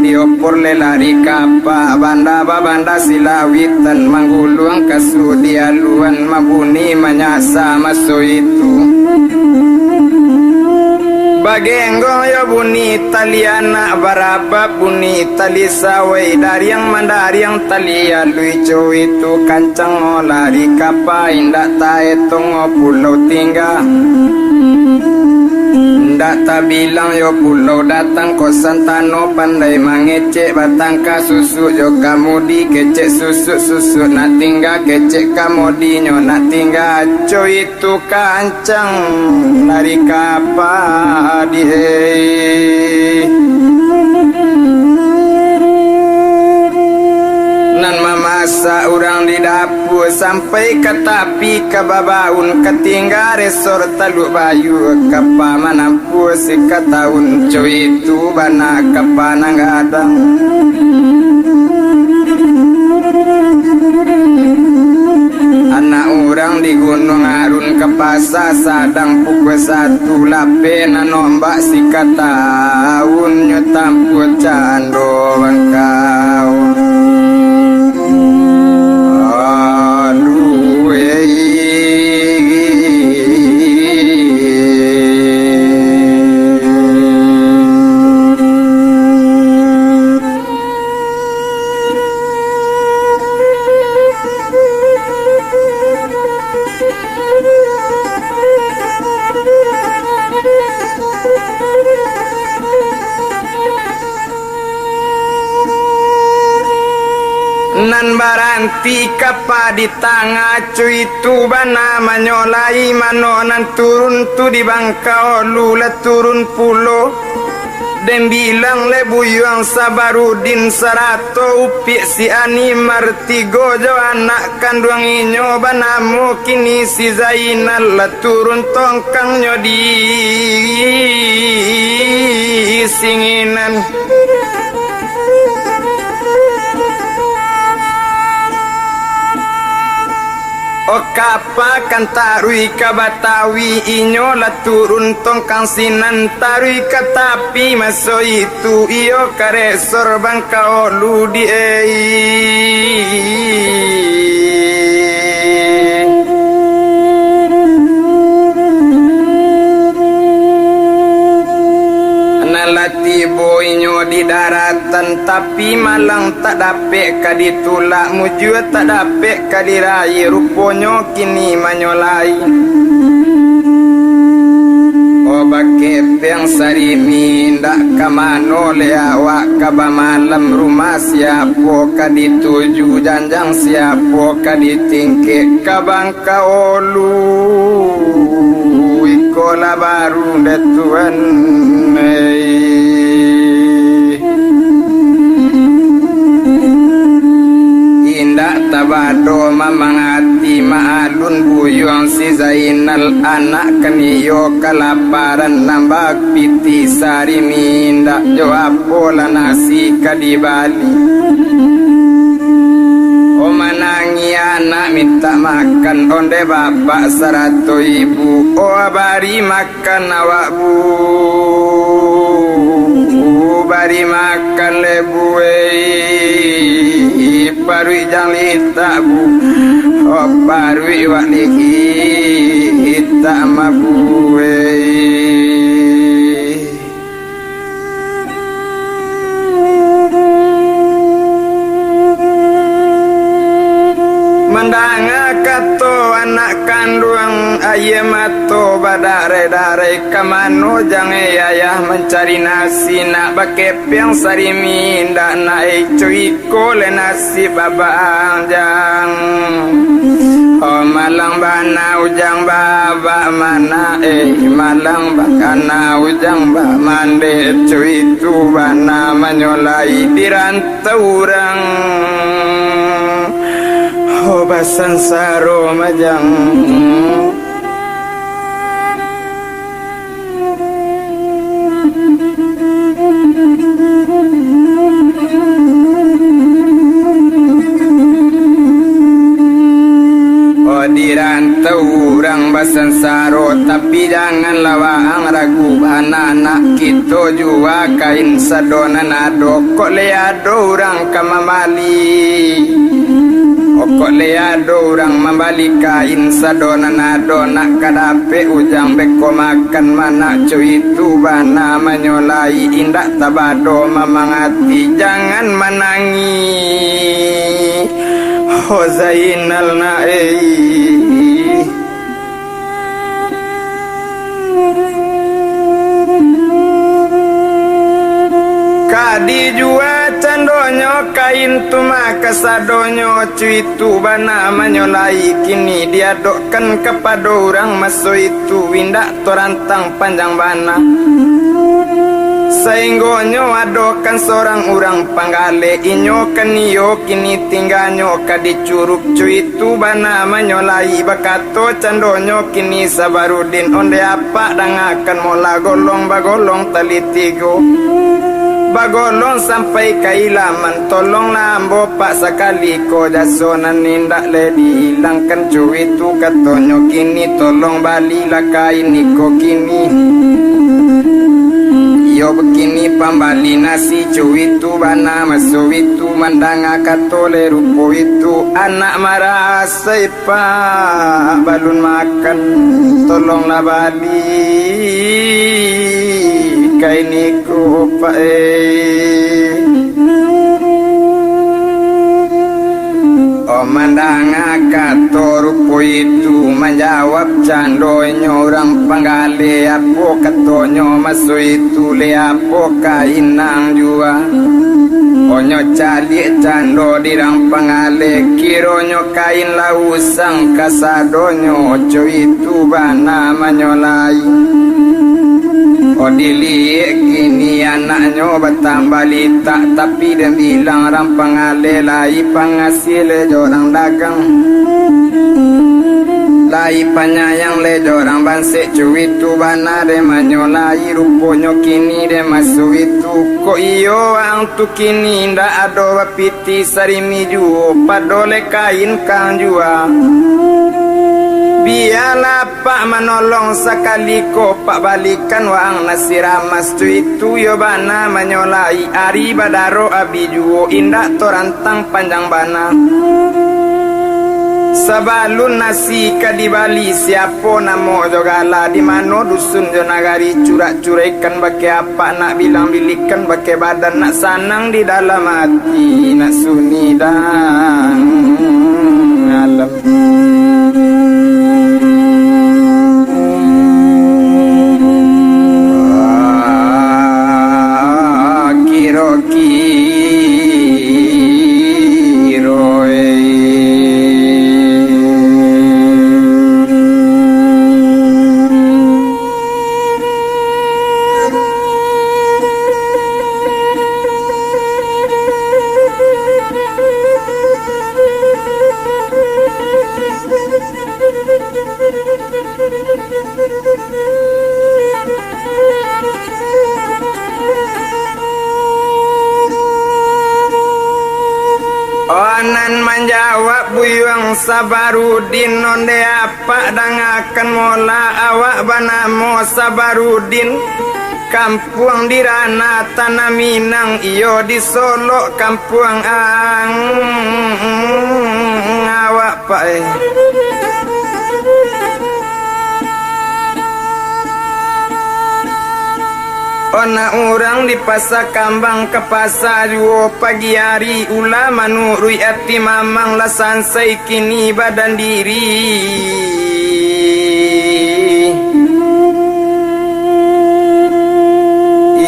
diopor le lari kapa banda silawitan mangguluang kasu dialuan mabuni manyasa maso itu Bagenggo ya buni taliana baraba buni tali sawai dari yang mandari yang talia luico itu kancang lari kapa indak tae tongo pulau tinggal ndak tak bilang yo pulau datang kosan tano pandai mangecek batang kasusu yo kamu di kecek susu nak tinggal kecek kamu di nyo nak tinggal co itu kancang lari kapa di nan mamasa orang di dapur sampai ke tapi ke babaun ketinggal resor Teluk Bayu kapa manampu sekatahun co itu bana kapa nanggadang anak orang di Gunung Arun ke pasar sadang pukul 1 lapen nombak sikatahun nyotampu cando bangkau nan baranti kapa di tangah cuy tu bana manyolai manonan turun tu di bangkau lula turun pulo dan bilang le buyuang Sabarudin sarato upi si ani martigo jo anak kandung inyo banamu kini si Zainal la turun tongkang nyo di singinan O kapa kan tarui ka Batawi inyo la turun tongkang sinan tarui ka tapi maso itu iyo karesor bangkao ludi daratan tapi malang tak dapet kaditulak mujud tak dapet kadirai ruponyo kini manyolai bake yang sarimi ndak kamano le awak kaba malam rumah siapo kadituju janjang siapo kaditingke kabang kaolu ikola baru detuan indak tabado mamangati maalun buyong si Zainal anak keniyo kalaparan nambak piti sari minda jawab pola nasi kadibali o manangi anak minta makan onde bapak 100 ibu o bari makan awak bu bari makan lebue parui jalita bu oh parui waliki ita mabue mendanga kato anak kandung ayemato badare-dare kamano jange ayah mencari nasi nak bakep yang sarimi ndak naik cuy kole nasi babang jang oh malang bana ujang baba mana malang bakana ujang ba mande cuy tu bana menyolai dirantau orang oh basan saro majang dirantau orang basensaro tapi jangan lawang ragu anak-anak kita jua kain sadona nado kok leado orang kamamali kok leado orang membali kain sadona nado nak kadape ujang beko makan mana cuy itu bana menyolai indak tabado mamangati jangan menangi oh Zainal kadi jua candonyo kain tuma kasadonyo cuitu bana menyolai kini diadokkan kepada orang maso itu windak torantang panjang bana sainggonyo adokan seorang orang panggale inyo keniyo kini tingganyo kadi curug cuitu bana menyolai bakato candonyo kini sabarudin onde apa dangakan mola golong bagolong talitigo bagolong sampai kailaman tolong lambo pak sekali ko jasonan nindak le dihilangkan cuitu katonyo kini tolong bali lakai niko kini yo begini pambali nasi cuitu bana maso itu mandanga katole rupo itu anak marah seipa balun makan tolonglah bali kainiku oh mandanga kato rupo itu menjawab candonyo orang panggale apo katonyo maso itu le apo kainang jua onyo cali cando dirang panggale kironyo kain lausang kasadonyo ojo itu bana menyolai odili kini anaknya bertambah litak tapi dia bilang orang pangale lai pangasil jorang dagang lai panyayang le jorang bansek cuit tu bana de manyolai ruponyo kini de masuk itu ko iyo ang tu kini ndak ado piti sarimi juo padole kain kang jua biarlah pak menolong sekali ko pak balikan wang nasiramas tu itu yo bana menyolai ari badaro abi juo indak torantang panjang bana Sabalun nasi kadibali siapa namo jogala di mano dusun jo nagari curak-curaikan bake apa nak bilang bilikan bake badan nak sanang di dalam hati nak sunyi dan alam. Onan menjawab buyuang Sabarudin onde apa dangakan mola awak banamo Sabarudin kampung di Rana Tanah Minang iyo di Solo kampung ang awak pak Ona orang di pasar kambang ke pasar juo pagi hari ulama nurui ati mamang la sansai kini badan diri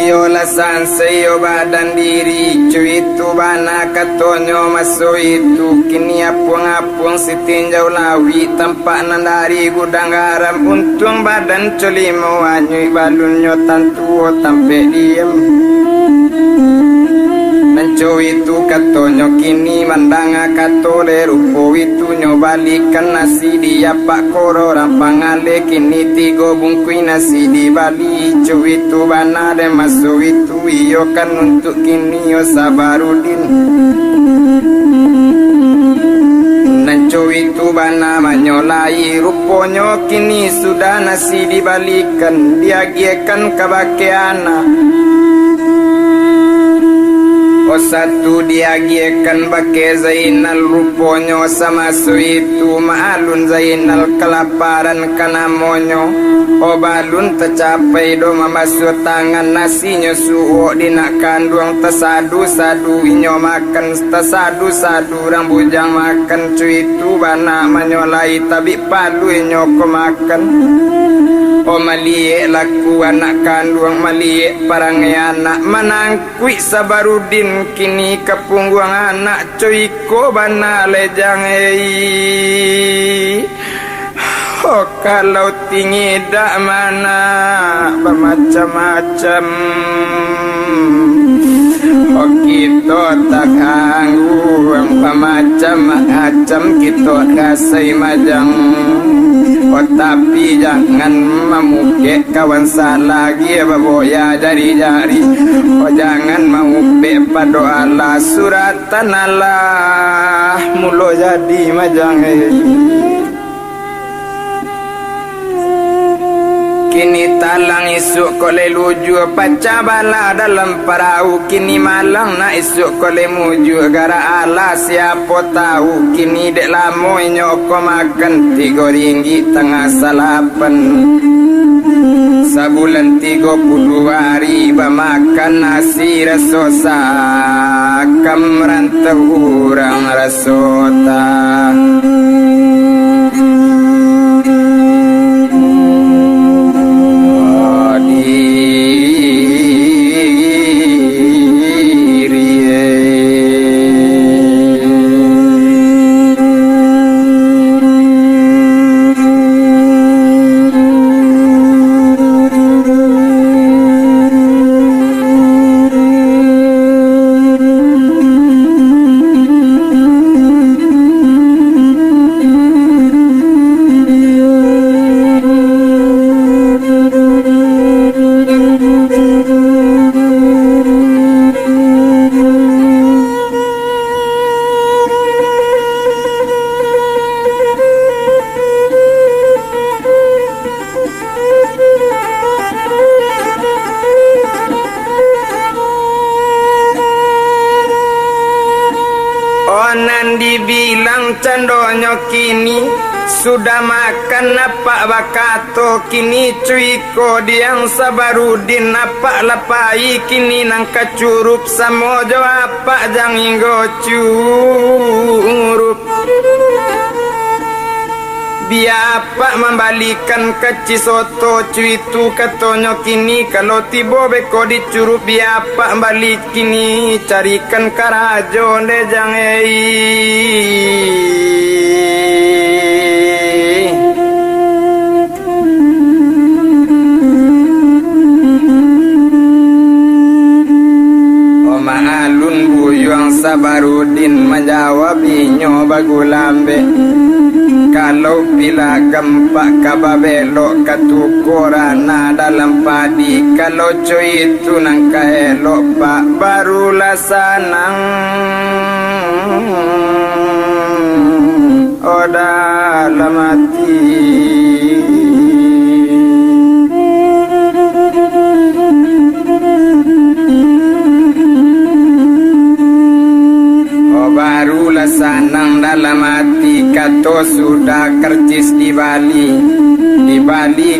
iyo la sansai yo badan diri cuitu bana katonyo maso itu kini apung-apung si tinjau lawi tampak nandari gudang garam untung badan coli mewanyui balunyo tantuo tampe diem Nanco itu katonyo kini mandanga katole rupo itu nyobalikan nasi dia pak koro rampangale kini tigo bungkui nasi di Bali cu itu bana dan masuk itu iyo kan untuk kini yo Sabarudin Nanco itu bana manyolai ruponyo kini sudah nasi dibalikan diagiekan kabake anak O satu diagiekan bake Zainal ruponyo sama itu maalun Zainal kelaparan kanamonyo O balun tercapai do memasuk tangan nasinya suho dinak kandung tersadu-sadu inyo makan tersadu-sadu orang bujang makan cuitu bana menyolai tapi palu inyo ko makan O maliek laku anak kandung maliek parangai anak menangkui Sabarudin kini kepungguang anak cuiko bana lejang Oh kalau tinggi dak mana bermacam-macam Oh kita tak ganggu macam-macam kita kasih majang Oh tapi jangan memukik kawan lagi baboya dari jari Oh jangan memukik pada Allah suratan Allah mulo jadi majang Kini talang isuk kole luju paca bala dalam perahu Kini malang na isuk kole muju gara ala siapa tahu Kini dek lamo nyoko makan 3 ringgit tengah salapan Sabulan 30 hari bamakan nasi rasosa Kamrantau urang rasota Dibilang bilang candonyo kini sudah makan apa bakato kini cuiko diang Sabarudin apa lapai kini nang kacurup samojo apa jang hinggo curup biapa membalikan ke Cisoto cuitu katonyo kini kalau tibo beko dicurup biapa balik kini carikan karajo dejang Oma alun buyuang Sabarudin menjawab inyo bagulambe kalau bila gempak kababelok katukorana dalam padi kalau cuy itu nangka elok pak barulah sanang oh dalam hati barulah sanang dalam hati kato sudah kercis di Bali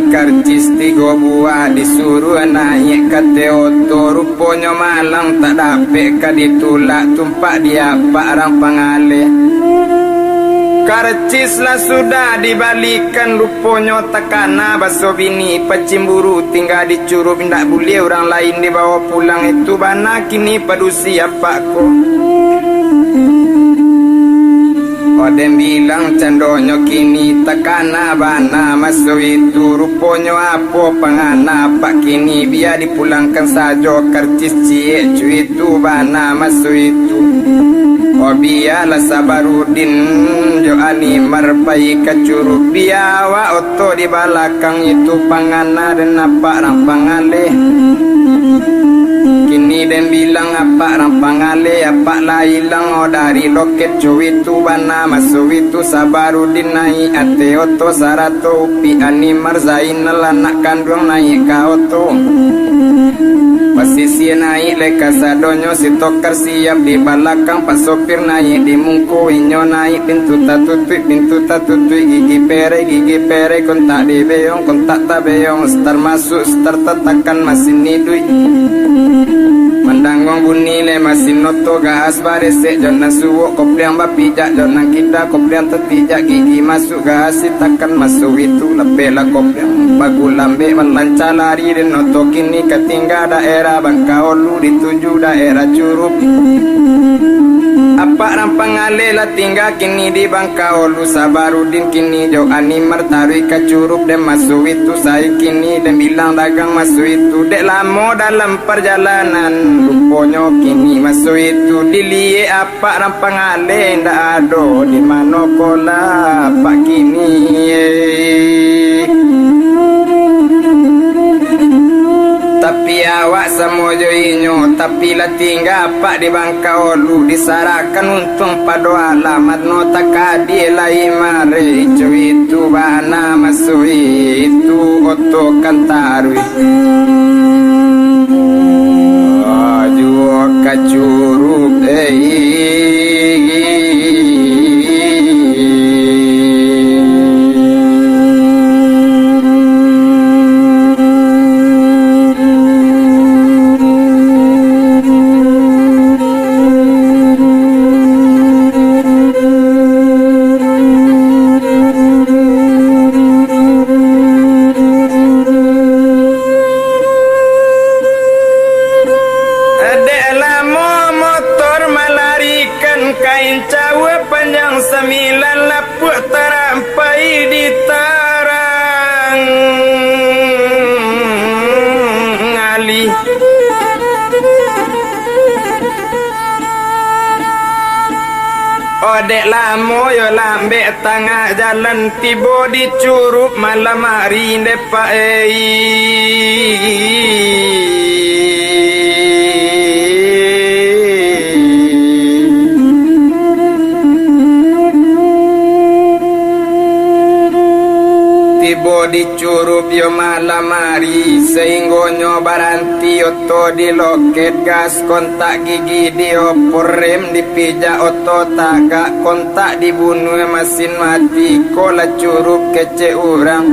kercis 3 buah disuruh naik ke Teoto rupanya malang tak dapet ke ditulak tumpak dia pak orang pengalih kercis lah sudah dibalikan rupanya takana baso bini pecimburu tinggal dicurup ndak boleh orang lain dibawa pulang itu bana kini padusi apa ko Odem bilang candonyo kini takana bana masuk itu ruponyo apa pengana pak kini biar dipulangkan saja kercis cie itu bana masuk itu oh biarlah Sabarudin jo ani marpai kacuruk biawa oto di belakang itu pangana dan apa orang pangaleh kini dan bilang apa orang pangale apa lah hilang oh dari loket cuit tu bana masuk itu Sabarudin naik ate oto sarato upi ani marzain anak kandung naik ka oto posisi naik leka sadonyo si tokar siap di belakang pas sopir naik di mungku inyo naik pintu tatutui gigi pere kontak di beong kontak tak beong star masuk star tatakan mesin nidui mandangong bunyi le masin noto gas barese jona suwo kopliang bapijak jona kita kopliang tetijak gigi masuk gas takkan masuk itu lepela kopliang bagulambe melancar lari dan noto kini ketinggal daerah Bangkaolu dituju daerah Curup apa rampang alela tinggal kini di Bangkaolu Sabarudin kini jauh ani martarui ke Curup dan masuk itu saya kini dan bilang dagang masuk itu dek lama dalam perjalanan rupanya kini masuk itu dilie apa rampang ale ndak ada di mana kola apa kini tapi awak semuanya inyo tapi lah tinggal apa di Bangkaolu disarakan untung pada alamat nota kadi lai mare itu bana masuk itu oto kantarui jua kacurup kain cawe panjang 9 lapuk terampai di tarang ngali odek lamo yo lambe tengah jalan tibo di Curup malam hari depa tibo di Curup yo malam hari sehingga nyo baranti mati oto di loket gas kontak gigi diopor rem dipijak oto tagak kontak dibunuh mesin mati kola curup kece urang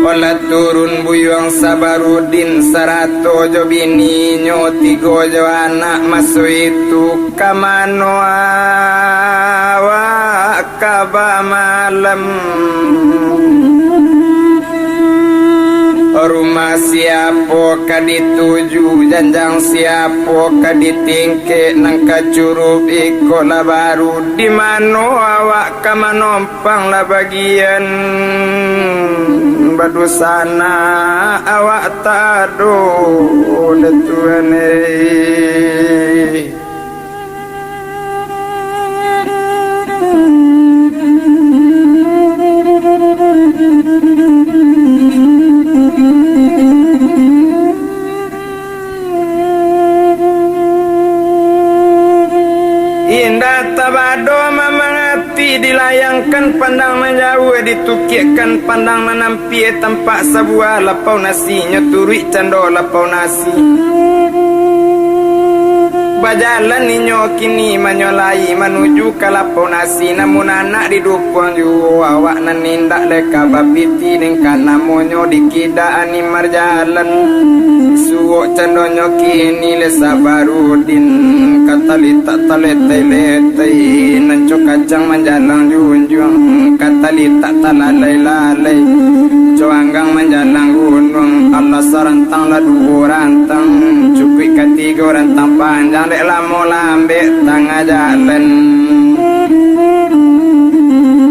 olah turun buyuang Sabarudin sarato jo bini nyoti gojo anak masu itu kamano awak kaba malam rumah siapo kadituju janjang siapo kaditingke nangka curup ikola baru di mano awak kamanompang la bagian badusana awak tado detuane indah tabado mamangati dilayangkan pandang menjauh ditukikkan pandang menampi tampak sebuah lapau nasi nyoturi cando lapau nasi bajalan ninyo kini menyolai menuju ke lapau nasi namun anak didukung ju awak nanindak leka babiti ningkan namonyo dikidaan marjalan suwok candonyo kini le Sabarudin katalita talete letei nancok kacang menjalang junjung katalita talalai lalai coanggang menjalang gunung Allah sarantang la dua rantang cupik ketiga rantang panjang dek lamo lambe tengah jalan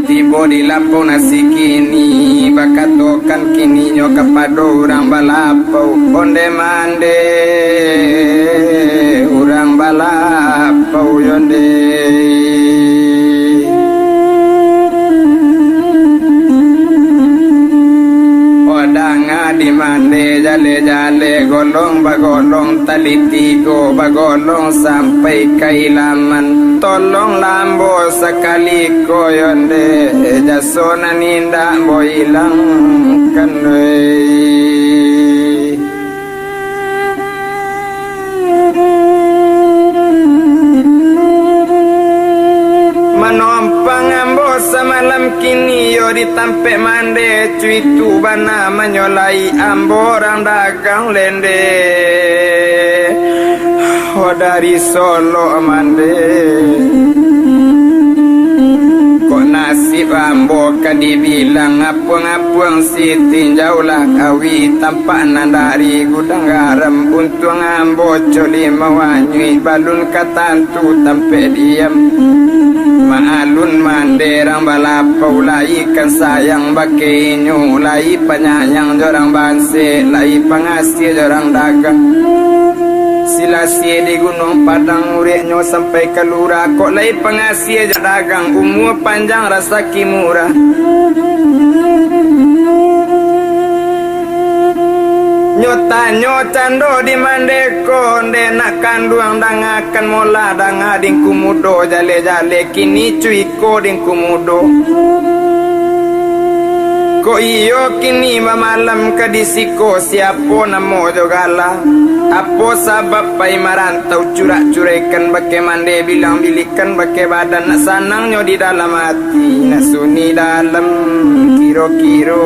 tiba di lapau nasi kini bakatokan kini nyo kepada orang balapau onde mande orang balapau yonde odanga di mande jale-jale golong bagolong talitigo bagolong sampai kailaman tolong lambo sekali koyonde jasona ninda boilang kanwe manompang ambo semalam kini yo ditampe mande cuitu bana menyolai ambo orang dagang lende dari Solo mande kok nasib ambo kan dibilang apuang-apuang siti jauhlah kawi tampak dari gudang garam untung ambo coli mawanyui balun katantu tampe diam maalun manderang balapau lai kan sayang bakenyo lai penyayang jorang banse lai pengasih jorang dagang sila sie di gunung padang ureknyo sampai ke lurah kok lai pengasih dagang umur panjang rasa kimurah nyotanyo cando di mandeko nak kanduang dangakan mola danga dingku mudo jale-jale kini cuiko dingku mudo ko iyo kini malam kadisiko siapo namo jogala apo sabab pai marantau curak-curekan bake mande bilang bilikan bake badan nak sanangnya di dalam hati nak suni dalam kiro-kiro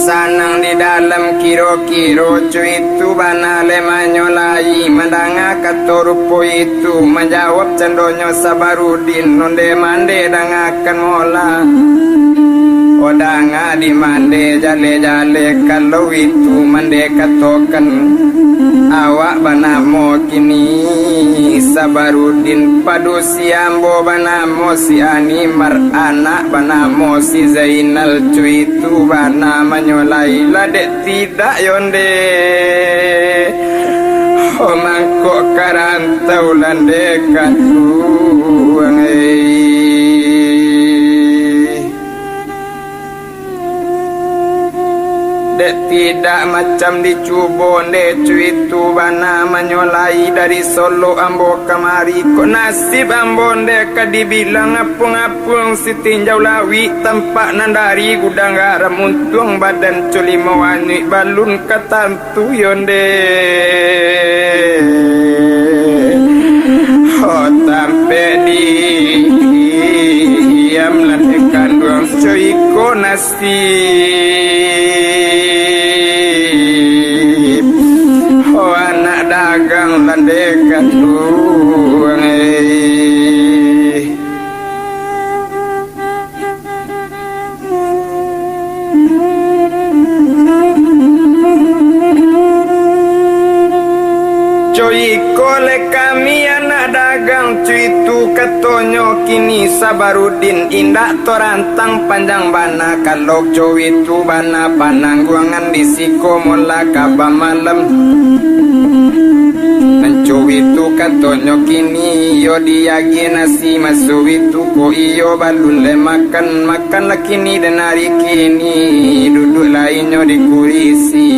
sanang di dalam kiro-kiro itu banale manyolai mendanga katorupo itu menjawab cendonyo Sabarudin nonde mande dangakan mola odanga di mande jale-jale kalau itu mande katokan awak banamo kini Sabarudin padu siambo banamo si Animar anak banamo si Zainal cuitu bana menyolai ladek tidak yonde omangko karantau landekan uang Dek tidak macam dicubo Dek cuitu bana menyolai dari Solo ambo kemari. Kok nasib ambo Dek dibilang apung-apung si tinjau lawi tempat nandari gudang garam untung badan culi mawani balun katantu yonde. Oh tampe di diam lantikan duang coiko nasib. Oh anak dagang landekan duang coiko le kami anak dagang cuitu ketonyo kini Sabarudin indak torantang panjang bana kalau cuitu bana panangguangan di siko mola kaba malam mencuitu ketonyo kini yo diagi nasi masu itu ko iyo balun le makan lah kini dan hari kini duduk lainnya di kurisi.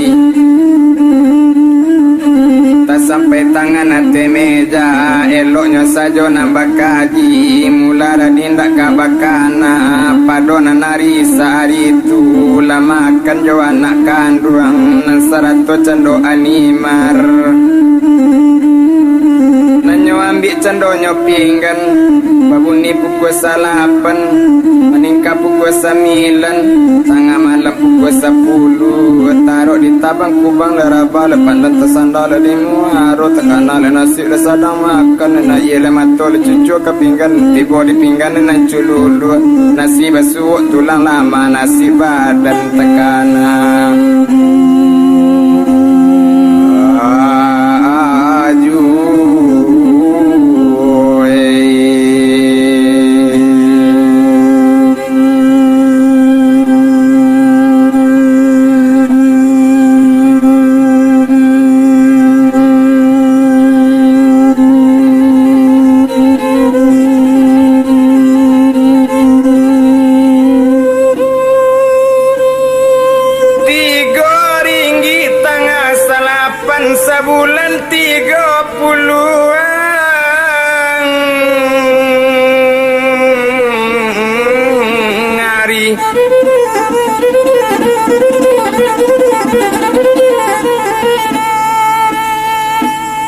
Tak sampai tangan ate meja eloknya saja nambah kaji mula dindak kabakana padona nari sehari itu lah makan jo anak kandung nan sarato cando animar nanyo ambil candonyo pinggan babuni pukul 8 meningkat pukul 9 tengah malam pukul 10 taruh di tabang kubang leraba lepan dan tersandal di muaro tekanan nasi sedang makan na iya matol cucu ke pinggan tiba di pinggan nan cululu nasi basuh tulang lama nasi badan tekanan sebulan 30 hari.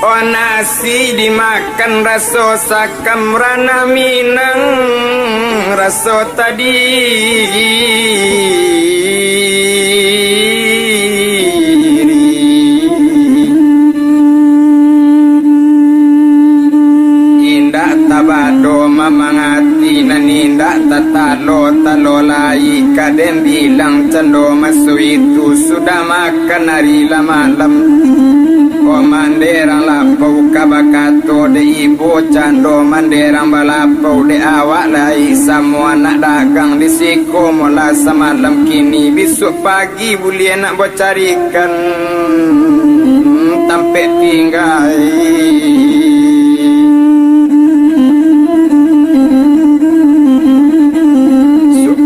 Oh nasi dimakan raso sakam rana minang raso tadi tabado mamangati naninda tatalo talolai kadem bilang cendo masu itu sudah makan hari malam. O manderang lapau kabakato de ibu cando manderang balapau de awak lai semua anak dagang di siko mola semalam kini besok pagi boleh nak bocarikan tampe tinggal.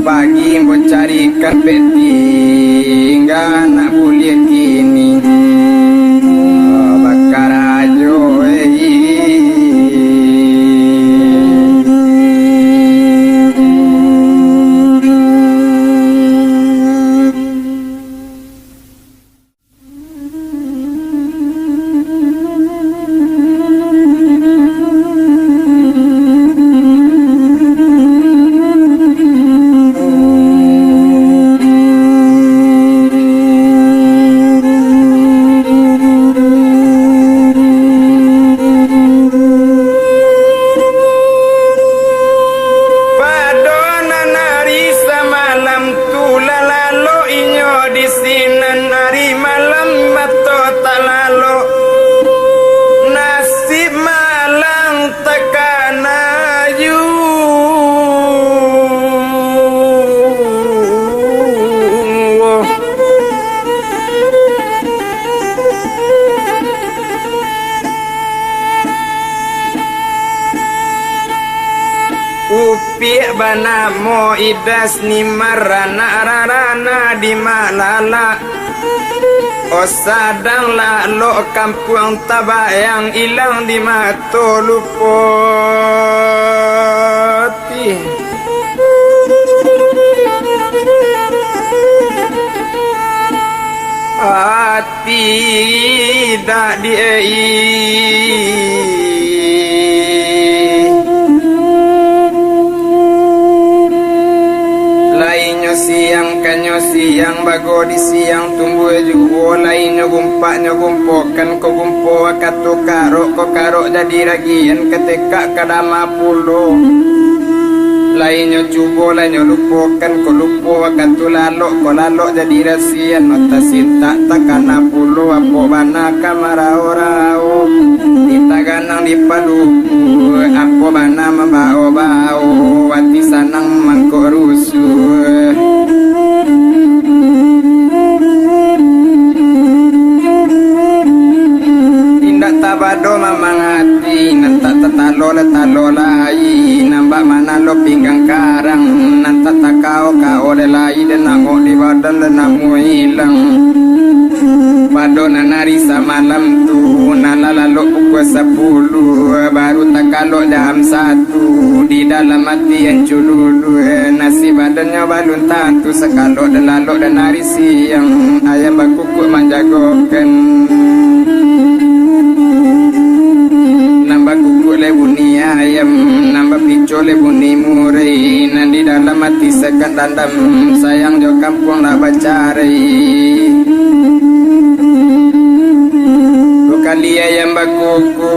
Pagi mau carikan peti enggak nak boleh kini bakar ajo Upiak bana mo idas ni marana rarana di malala Oh sadang lalu kampung tabayang ilang di mato lupoti tidak lainnya siang kanyo siang bago di siang tumbuh juga lainnya gumpaknya gumpokan ko gumpo katu karo jadi ragian ketika kadama pulo lainnya cubo lainnya lupokan ko lupo katu lalo jadi rasian nota sinta takana pulo apo bana kamara orao ditaganang di palupu apo bana mabao wati sanang mangko rusuh tindak tabado mamangati nantak tatalo lai nambak mana lo pinggang karang nantak takao kao lai dan nangok di badan dan namu hilang pado nanari samalam tu nalalalo pukul 10 baru takalo jam 1 di dalam hati yang cululu nasi badannya balun tantu sekalo dan lalu dan hari siang ayam bakukuk menjagokan nambah kuku le bunyi ayam nambah pico le bunyi murai nanti dalam hati sekat dandam sayang jo kampung nak bacari dua kali ayam bakuku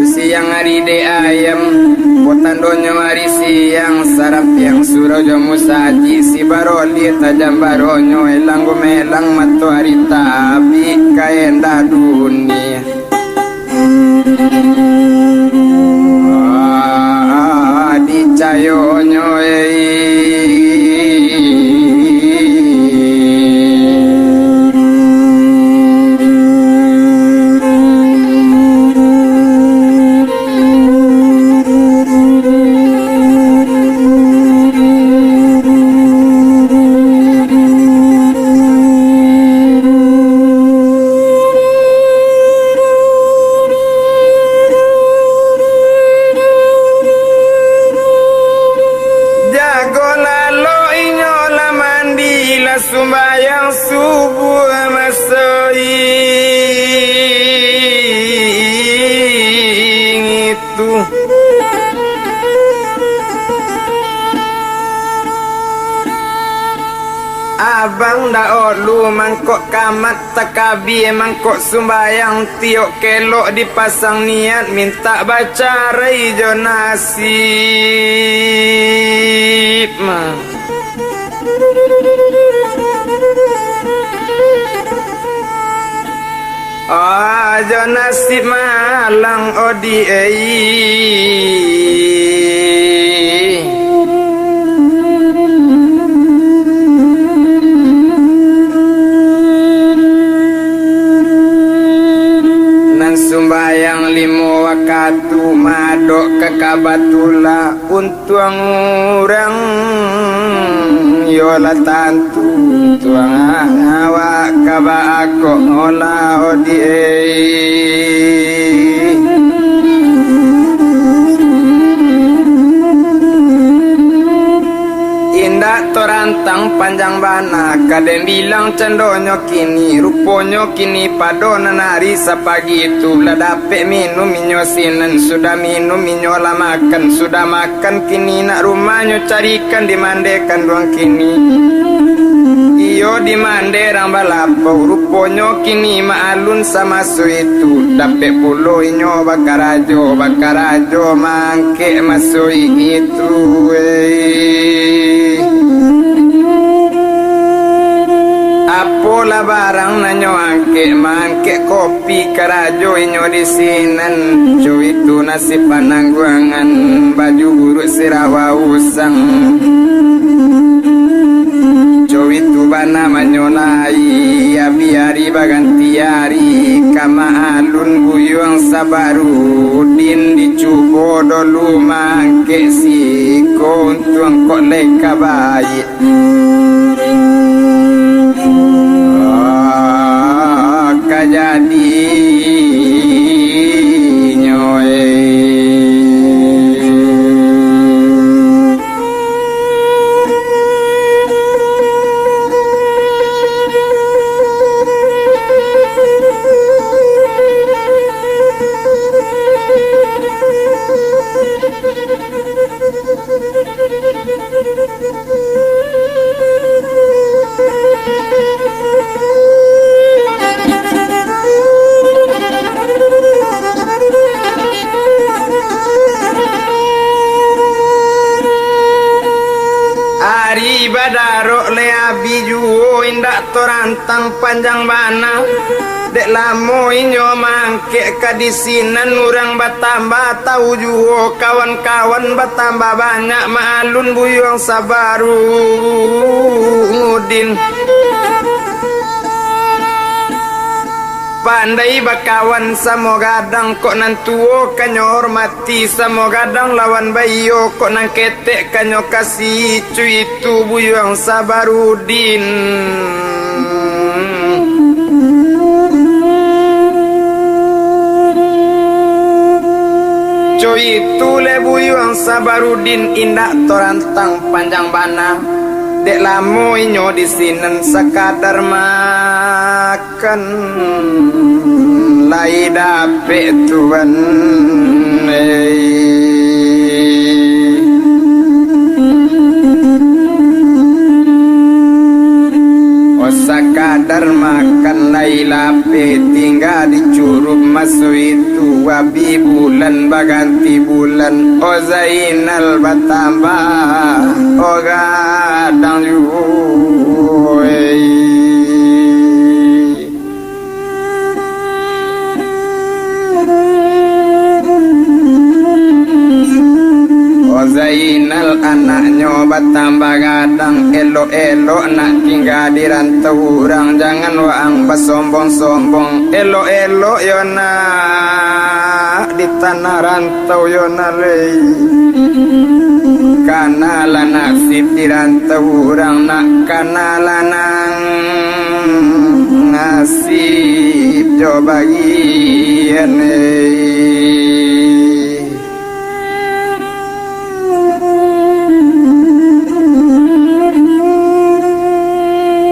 siang hari de ayam potandonyo hari siang sarap yang surau jo musaji si baroli tajam baronyo elang gumelang matu hari tabi kaenda dunia di cayonyo sumbayang subuh masoing itu abang daot lu mangkok kamat takabi mangkok sumbayang tiok kelok dipasang niat minta baca rejo nasib mah aja nasib malang odi nan sumbayang limo wakatu madok kekabatula untuang orang yola tantu tuang awak kaba ako ola odi indah torantang panjang bana kaden bilang cendonyo kini ruponyo kini padona nari sapagi itu ladape minum minyosinan sudah minum minyola makan sudah makan kini nak rumahnya carikan dimandekan doang kini iyo dimande rang balapau ruponyo kini maalun sama su itu dapet pulo inyo bakarajo mangke masui itu apola barang nanyo angke mangke kopi karajo inyo disinan jo itu nasi panangguangan baju buruk sirawa usang jo itu bana manyolai abiari bagantiari kama alun buyuang sabaru din dicubo dolu mangke si kontuang kok leka bayi bijuo indak torantang panjang bana dek lamo inyo mangke kadisinan urang batambah tahu juo kawan-kawan batambah banyak maalun buyong sabaru ngudin pandai bakawan samo gadang kok nan tuo kanyo hormati samo gadang lawan bayo kok nan ketek kanyo kasih cuy itu buyong sabarudin cuy itu le buyong sabarudin indak torantang panjang bana dek lamo inyo disinen sekadar makan lai dapet tuan sekadar makan lai lape tinggal dicurup masuk itu wabi bulan baganti bulan o Zainal batambah o gadang Zainal anaknya batambah gadang elo-elo nak tinggal di rantau orang jangan waang basombong-sombong elo-elo yo nak di tanah rantau yo nalei karena lah nasib di rantau orang nak karena lah nang nasib jo bagian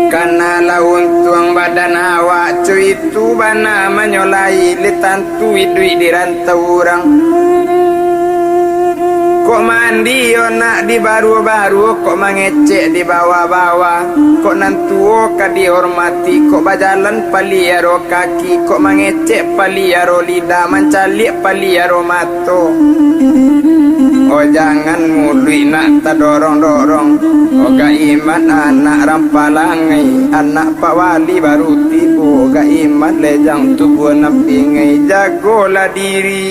karena laun tuang badan awak cuy itu bana menyolai litantu idui di rantau orang kok mandi yo nak di baru-baru kok mengecek di bawah-bawah kok nantuo ka dihormati kok bajalan paliaro kaki kok mengecek paliaro lidah mencalik paliaro mato oh jangan mului nak tak dorong-dorong oh ga iman anak rampalangai anak pak wali baru tibu ga iman lejang tubuh napingai jagolah diri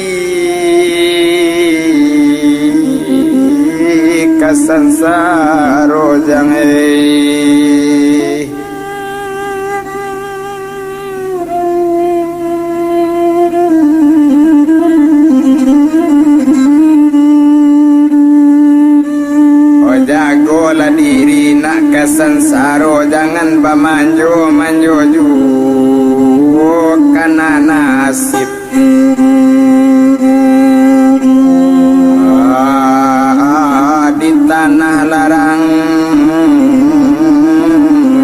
kasansaro jangai jagolah diri nak kasansaro jangan bamanjo manjoju karena nasib di tanah larang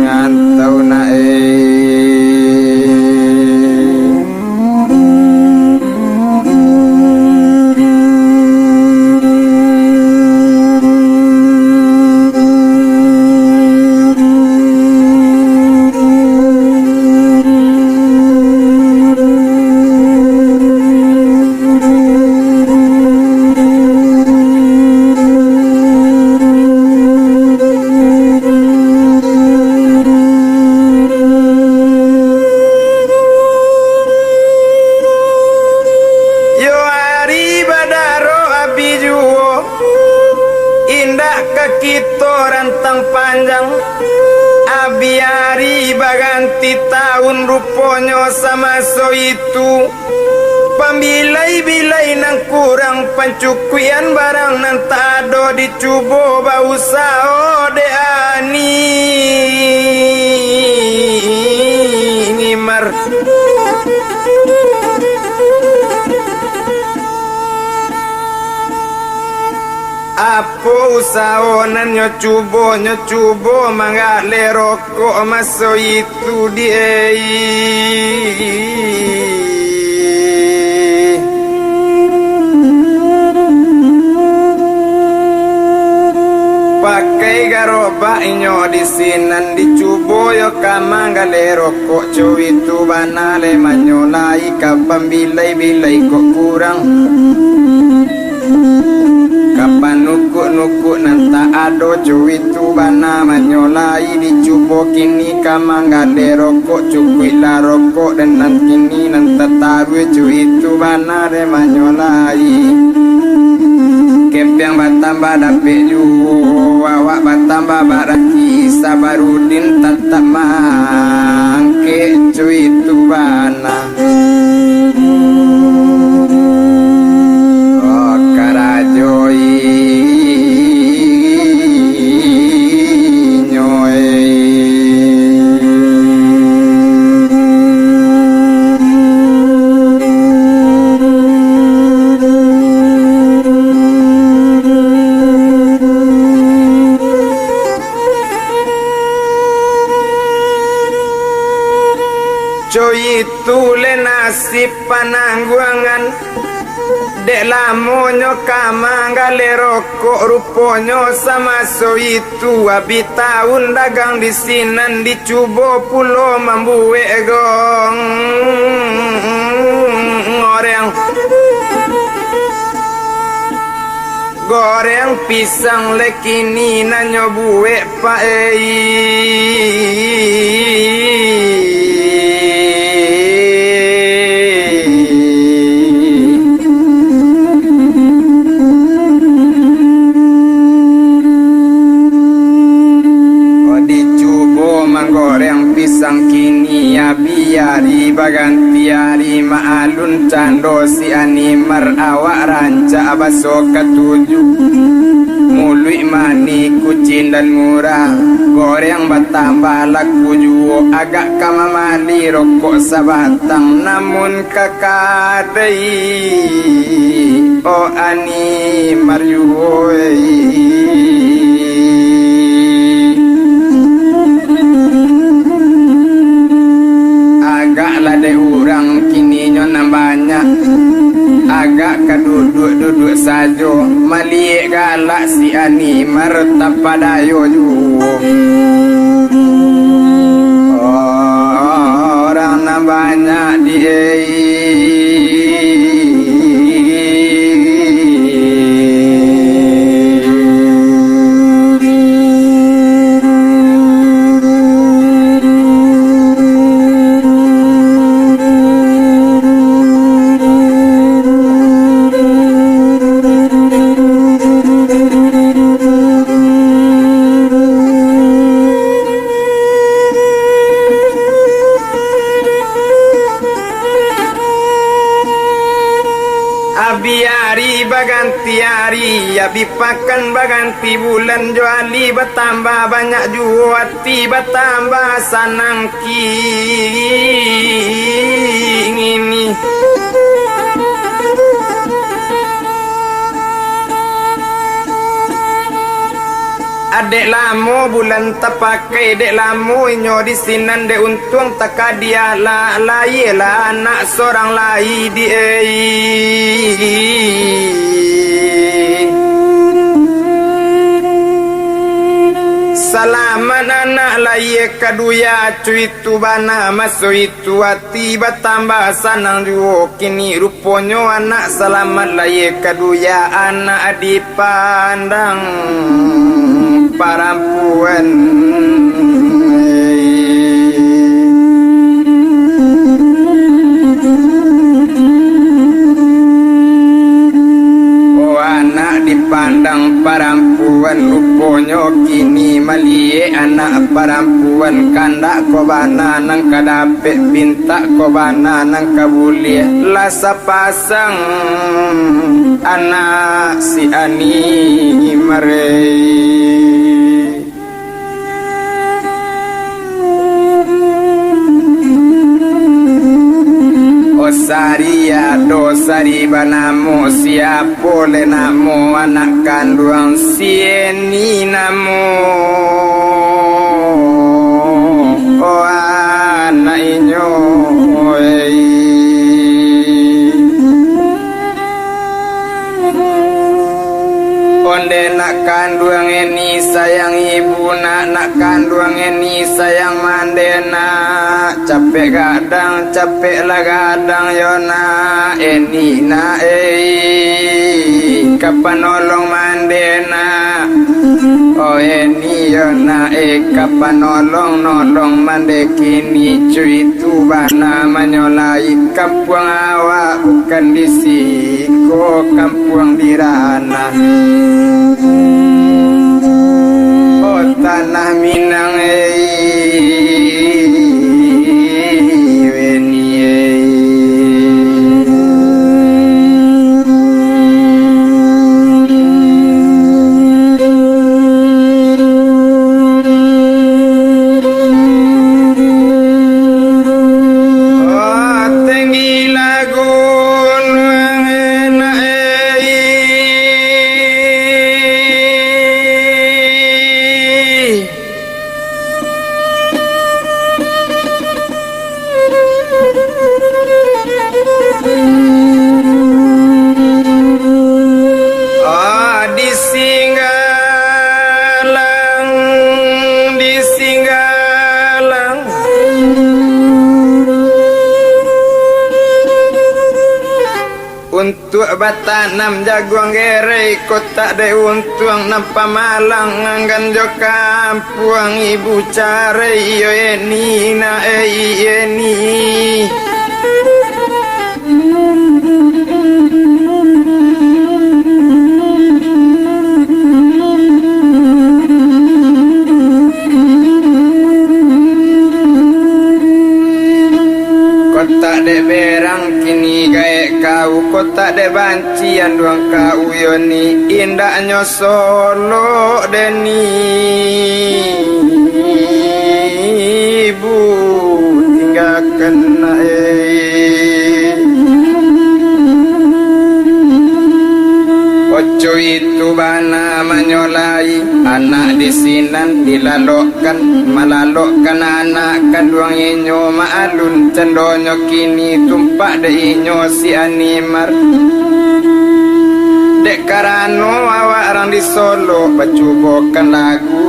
ngantau nae abiari baganti tahun ruponyo sama so itu pambilai-bilai nang kurang pancukuyan barang nang tado dicubo bau sao de ani ngimar apo usahonan nyocubo manggale rokok maso itu pakai garoba inyo disinan dicubo yo kamanggale rokok cuy itu banale manyolai kapambilai-bilai kok kurang kapan nuku nanta ado cuit tu bana manyolai dicubo kini kamanggale rokok cukui la rokok dan kini nanta tabu cuit tu bana de manyolai kepeng batambah dapet ju awak batambah baraki sabarudin tetap mangke cuit tu bana itu le nasib panangguangan dek lamonyo kamanggale rokok ruponyo sama so itu abi tahun dagang di sinan dicubo pulo mambuwe gong goreng pisang lekini nanyo buwe pisang kini ya biari baganti hari maalun cando si animar awak ranca abaso ketujuh mului mani kucing dan murah goreng batambah laku juo agak kamamali rokok sabatang namun kakadai oh ani marjuhoi lade urang kini nyona banyak agak keduduk-duduk sajo maliek galak si ani martab padayo ju orang na banyak di biari baganti hari ya bipakan baganti bulan juali bertambah banyak juati bertambah sanang ini adek lamo bulan tak pakai dek lamo inyo di sinan dek untung tak dia la lah anak seorang lai di salaman anak lai kaduya cuitu bana maso itu hati bertambah sanang juo kini ruponyo anak selamat lai kaduya anak dipandang parampuan oh anak dipandang parampuan luponyo kini malie anak parampuan kandak kobana nang kadapet pinta kobana nang kabulie lasa pasang anak si ani marei Osaria dosari banamo siapo le namo anak kandung sieni namo oh anak inyo onde nak kandung ini sayang ibu nak kandung ini sayang mandena capek lah gadang yona ini na kapanolong mandena oh eni na kapanolong mande kini cuy tu bana menyolai kampung awak bukan di siko kampung di ranah oh tanah Minang untuk batanam jaguang gerei kota de untuang nampa malang nganggan jo kampuang ibu care iyo eni na eni kota de berang kini gae kau kota de bancian duang kau yoni indahnya Solo deni ibu tinggalkan ojo itu bana menyolai anak disinan dilalokkan malalokkan anak kanduang inyo maalun cendonyo kini tumpak de inyo si animar dek karano awak orang di Solo bacubokan lagu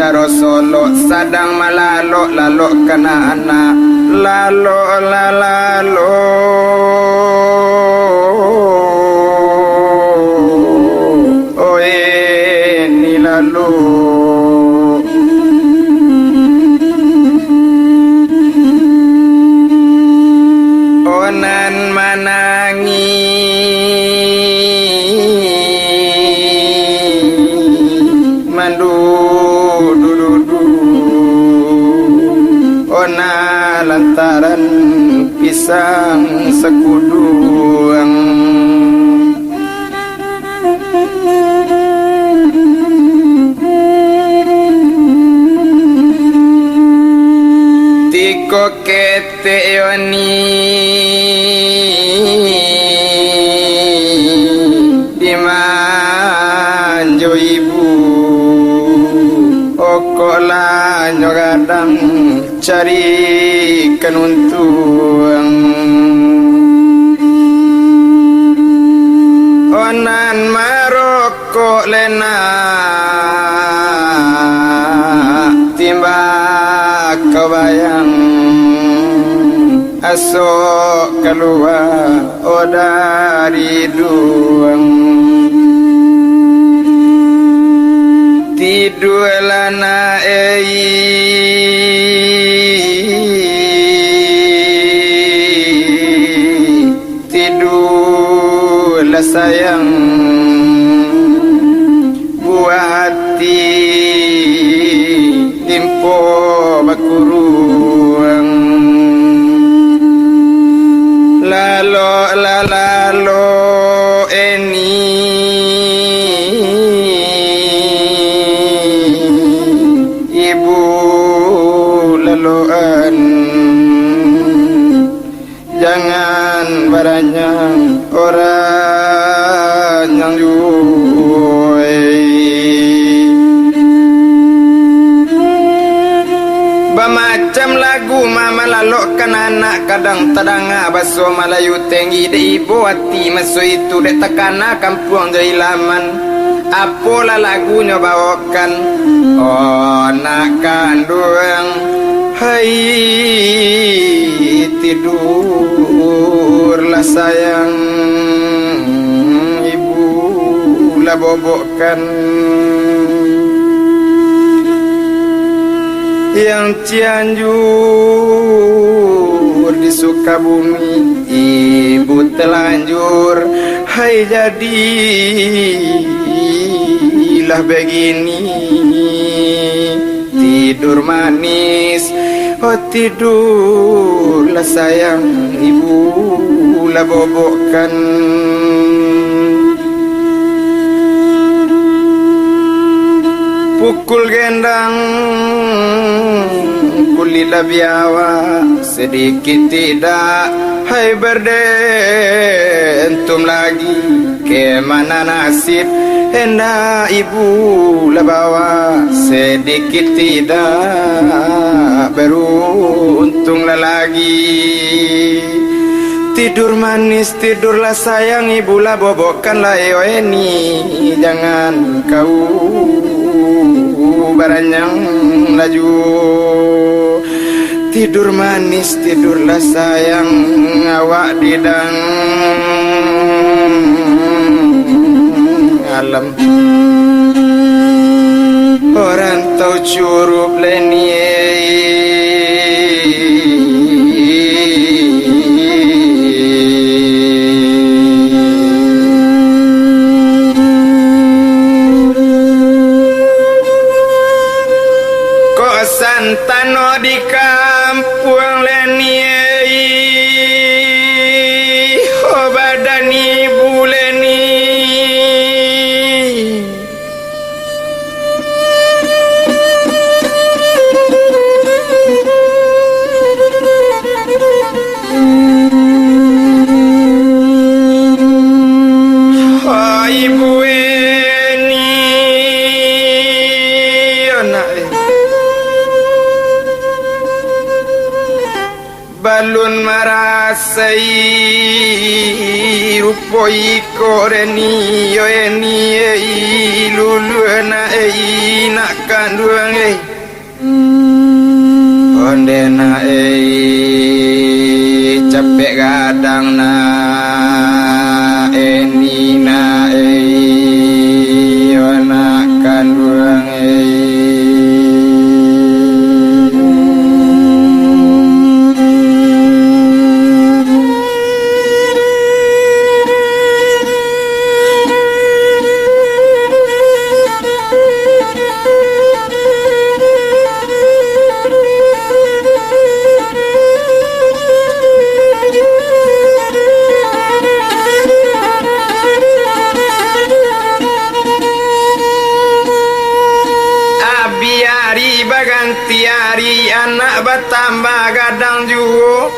caro Solo sadang malalok lalokkan anak lalok onan manangi mandu dudu ona lantaran pisang sekuduang tiko kete yoni dimanjo ibu okola nyogadang cari kenuntuang onan maroko lena timba kebayang asok keluar dari duang tidur lana tidur lah sayang buah hati limpo bakuruang lalo eni ibu laloan jangan baranyang orang yang macam lagu mama lalokkan anak kadang tadanga baso Melayu tinggi de ibu hati maso itu dek tekana kampung jailaman apola lagunya bawakan oh nak kandung hai tidurlah sayang ibu bobokkan yang Cianjur di Sukabumi ibu telanjur hai jadilah begini tidur manis oh tidurlah sayang ibu lah bobokkan pukul gendang kulila biawa sedikit tidak hai berdentum lagi kemana nasib hendak ibu lah bawa sedikit tidak beruntung lah lagi tidur manis tidurlah sayang ibu lah bobokkanlah ini jangan kau baranyang laju tidur manis tidurlah sayang awak didang alam orang tahu curup lenie Santano di kampung leni oh badan ibu leni oh ibu ini oh nak balun marasai rupoi koreni yo eni lulu na nak kanduang onde na capek gadang na eni na yo nak kanduang tiari anak bertambah gadang juo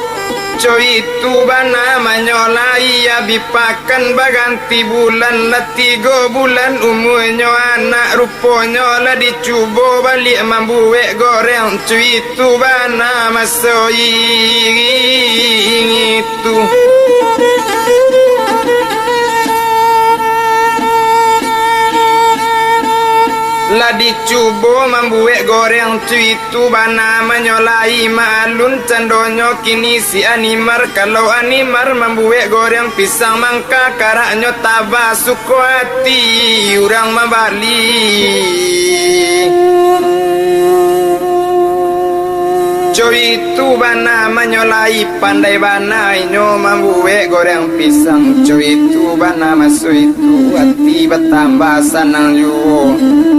coy itu bana menyolai ya bipakan baganti bulan lah 3 bulan umurnya anak rupanya lah dicuba balik mambuek goreng coy itu bana masoi itu lah dicubo membuat goreng itu bana menyolai malun candonyo kini si animar kalau animar membuat goreng pisang mangka karaknya tabah suku hati orang membali coy itu bana menyolai pandai bana inyo membuat goreng pisang coy itu bana masuk itu hati bertambah senang juga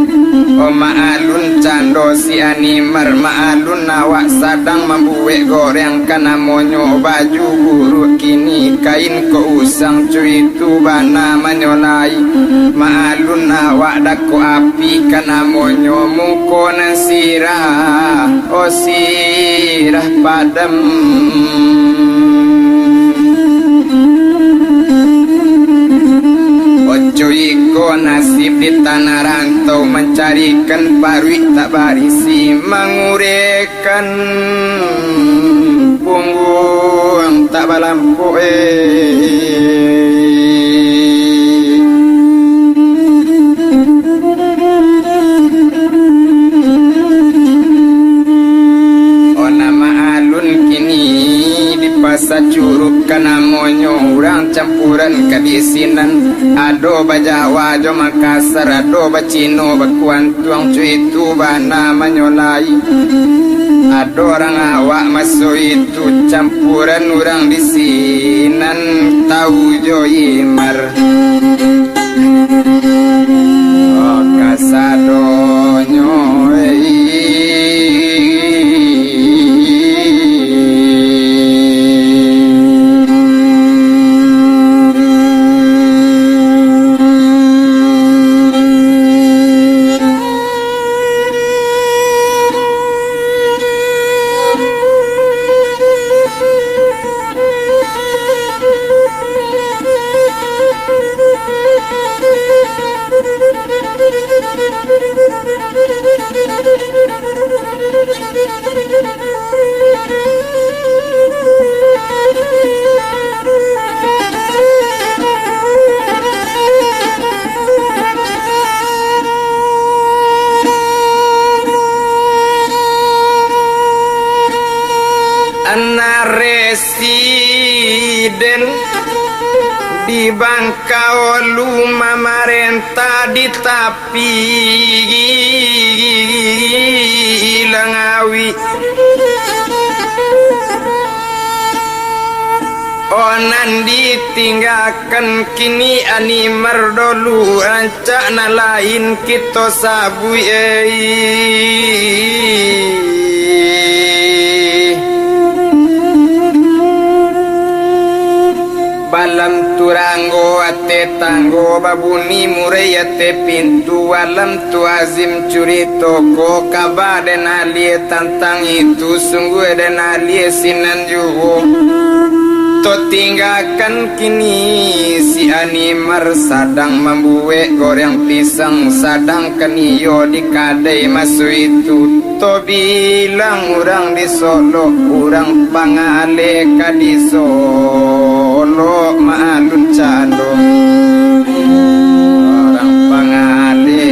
oh maalun cando si animar maalun awak sadang membuat goreng kana monyo baju buruk kini kain ko usang cuy itu bana menyolai maalun awak dako api kana monyo mungkonan sirah oh sirah padam Cuy ko nasib di tanah rantau mencarikan parwi tak barisi mengurekan punggung tak balampu curug kana monyo urang campuran kadisinan ado bajawa jo Makassar ado bacino bakuan tuang cuitu bana manyolai ado orang awak masuk itu campuran urang disinan tahu jo imar kasadonyo residen di Bangkaolu mamarenta di tapi Langawi onan ditinggalkan kini ani merdolu ancak na lain kita sabui balam turanggo ate tanggo babuni murai ate pintu alam tu azim curi toko kaba dan alie tantang itu sungguh dan alie sinan juho to tinggalkan kini si animar sadang membuat goreng pisang sadang keniyo di kadai masuk itu to bilang orang di Solo orang pangale di Solo maalun calo orang pangale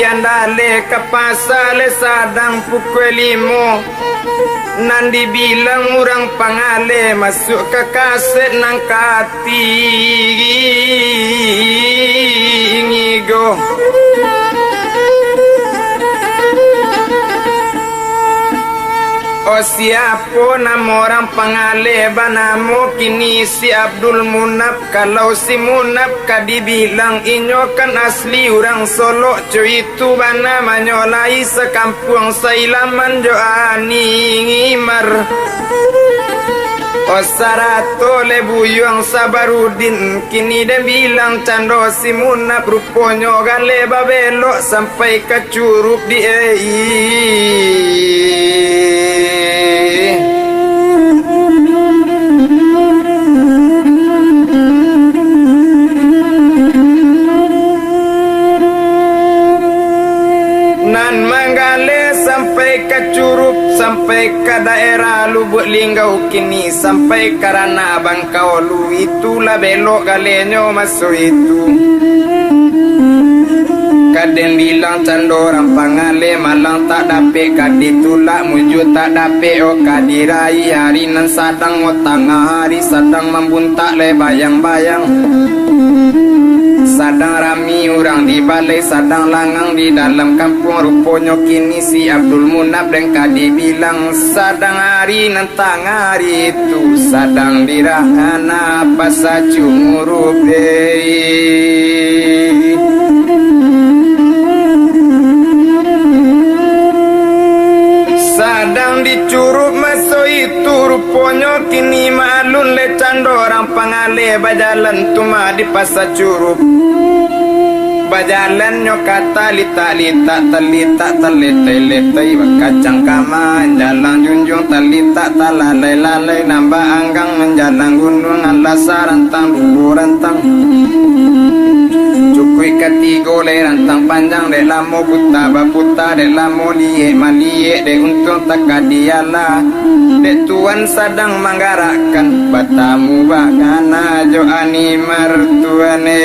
Andale ke pasar sadang pukul 5 nan dibilang orang pangale masuk ke kaset nang kati ngigo oh siapa nama orang pangale banamu kini si Abdul Munab kalau si Munab kadibilang inyo kan asli orang Solo cuy itu bana manyolai sekampung sailaman jo ani ngimar oh sarato lebuyang Sabarudin kini dia bilang cando si Munab ruponyo gale babelok sampai ke curug di nan manggale sampai ke Curup, sampai ke daerah Lubuk Linggau kini, sampai ke Ranah Bangkaulu. Itulah belok galenyo masuk itu. Kaden bilang candorang pangale malang tak dape, kadi tulak muju tak dape. Oh kadirai hari nan sadang o tengah hari sadang membuntak le bayang-bayang. Sadang rami orang di balai, sadang langang di dalam kampung. Rupanya kini si Abdul Munab dan kadi bilang sadang hari nan tengah hari itu sadang dirahana pasal cumurup sadang dicurup masuk itu. Rupanya kini malun le candorang pangale bajalan tuma di pasar Curup. Bajalan nyo kata lita-lita telita telite-lite kacang kaman jalan junjung telita talalai-lalai nambah anggang menjalan gunung alasa rantang dulu rantang cukui ketigo le rantang panjang dek lamo buta baputa dek lamo liye maliye dek untung takadiala dek tuan sadang manggarakan batamu bagana jo ani martuane.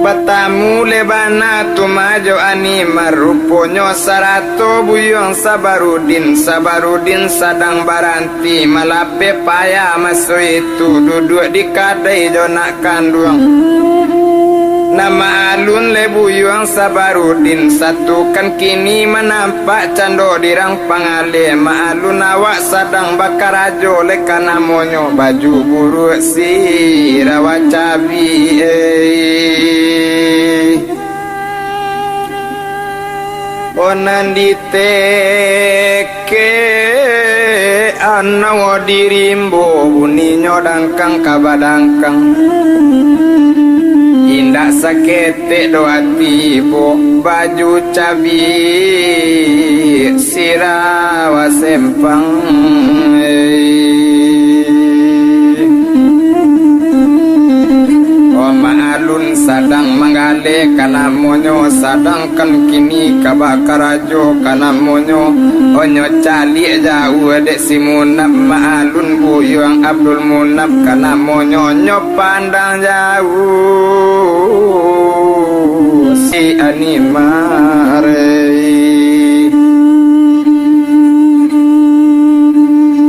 Batamu lebana tumajo ani maruponyo sarato buyong Sabarudin. Sabarudin sadang baranti malape paya masuk itu duduk di kadai jonak kanduang. Nama alun le buyong Sabarudin satukan kini menampak cando dirang pangale. Maalun awak sadang bakar ajo le kanamonyo baju buruk si rawat cabi onan diteke anawo dirimbo buninyo dangkang kabadangkang indak sakete doa tibo baju cabi sirawa sempang alun sadang manggale kana monyo sadang kan kini kabakarajo kana monyo onyo cali jauh dek si Munab maalun buyang Abdul Munab kana monyo nyo pandang jauh si animare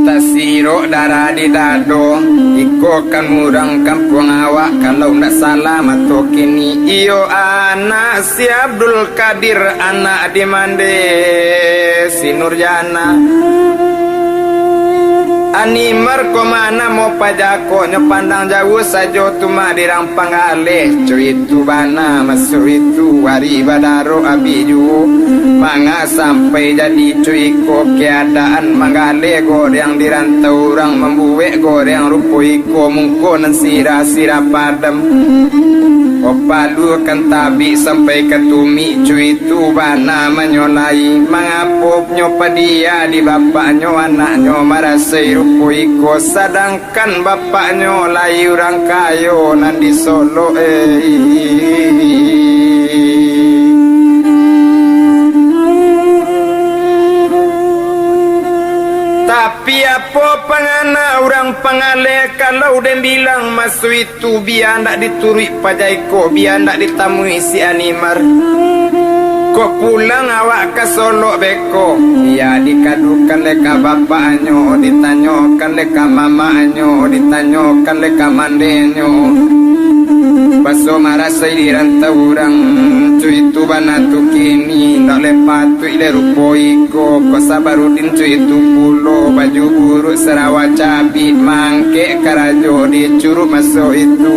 tasiro darah di dado iko kan murang kampung awak kalau ndak salah mato kini iyo anak si Abdul Qadir anak di mande si Nurjana ani merko mana mau pajako nyo pandang jauh sajo tuma dirang pangaleh cuy itu bana masuk itu hari badaro abiju manga sampai jadi cuy ko keadaan mangale goreng dirantau orang membuek goreng rupo iko mungko nan sira-sira padam opalu kan tabi sampai ketumi cuy itu bana menyolai mangapop nyo padia di bapaknyo anaknyo marasai rupo iko sadangkan bapaknyo lai orang kayo nan di Solo Tapi apa pangana orang pangale kalau dem bilang masuk itu biar ndak diturui pajaiko biar ndak ditamui si Animar. Kok pulang awak ke Solo beko ya dikadukan leka bapaknyo ditanyokan leka mamaknyo ditanyokan leka mandenyo baso marasai di rantau orang cuy itu banatu kini ndak lepatu ile rupoiko ko Sabarudin cuy itu pulo baju buruk Sarawak cabi mangke karajo dicuruk masuk itu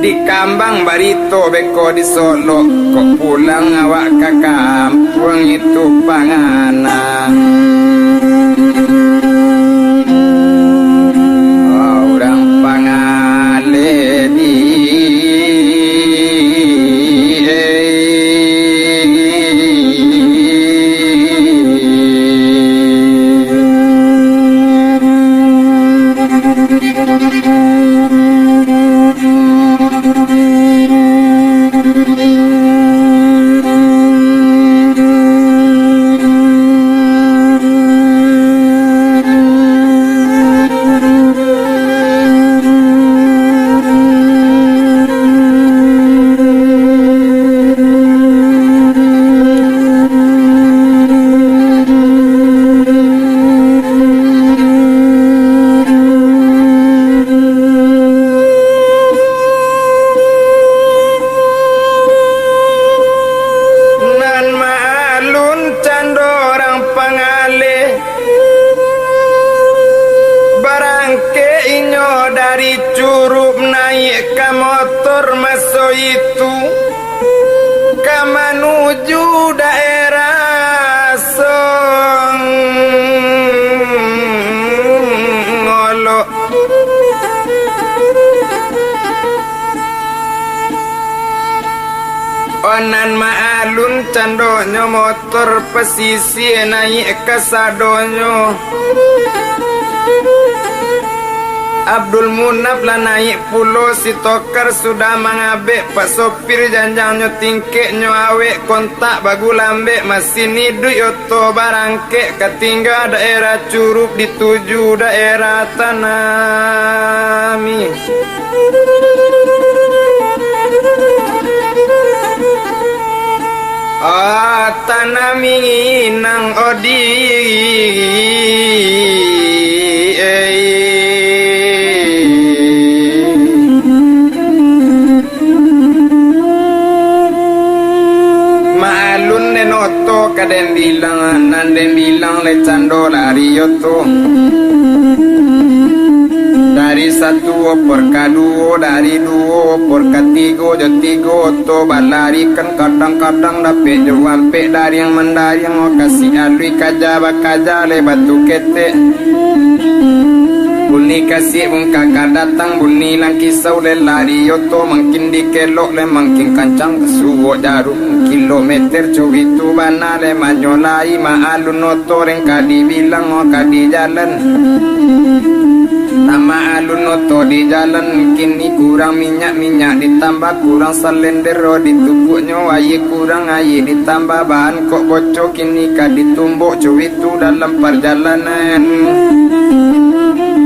di Kambang Barito beko di Solo kok pulang awak ke kampung itu pangana orang pangale di maso itu menuju daerah Songgolo. Onan maalun candonyo motor pesisir naik ke sadonyo. Abdul Munaf lah naik pulau si tokar sudah mengabek pak sopir janjangnya tingkek nyo awek kontak bagu lambek mesin hidup yoto barangkek ketinggal daerah Curug dituju daerah Tanami. Tanami nang odi kaden bilang nanden bilang le cando lari yoto dari satu opor kaduo dari duo opor ketigo jotigo to balari kan kadang-kadang dapet jo ampe dari yang mendari yang kasih alui kaja bakaja le batu kete bunyi kasih bung kakak datang bunyi lang kisau le lari yoto makin dikelok le makin kancang kesuwo jarum kilometer cuwi tu bana le manyolai maalun noto reng kadi bilang o kadi jalan nama alun noto di jalan kini kurang minyak ditambah kurang salendero ditubuknya aye kurang aye ditambah bahan kok bocok kini kadi tumbuk cuwi tu dalam perjalanan.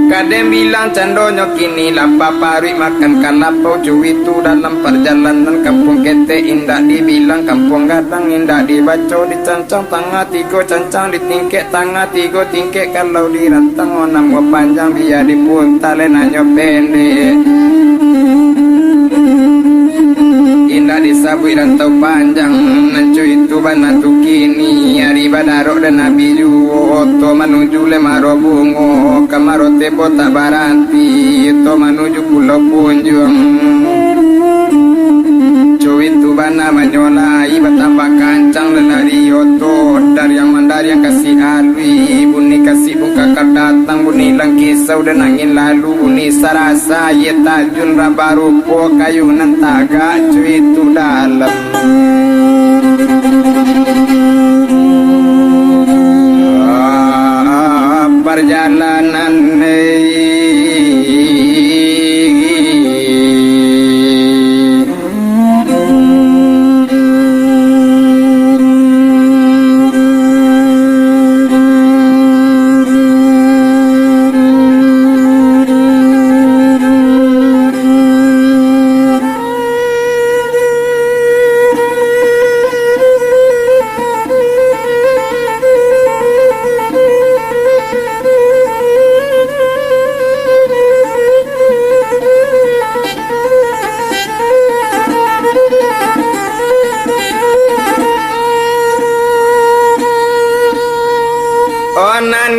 Kadang bilang candonyo kini lapar parui makan kalapau cuwi tu dalam perjalanan kampung kete indah dibilang kampung gadang indah dibaco dicancang tangga tigo cancang ditingkek tangga tigo tingkek kalau dirantang onam go panjang biar dipuntale nanyo pendek indah disabui rantau panjang nancu itu banatu kini hari badarok dan nabi juo to menuju lemaro bungo kamaro tepo tak baranti to menuju pulau punjung cuy itu bana manyolai betapa kancang lelari yoto dari yang mandari yang kasih alwi buni kasih buka datang buni lang kisau dan angin lalu buni sarasa ye tajun rabarupo kayu nantaga cuy itu dalam perjalanan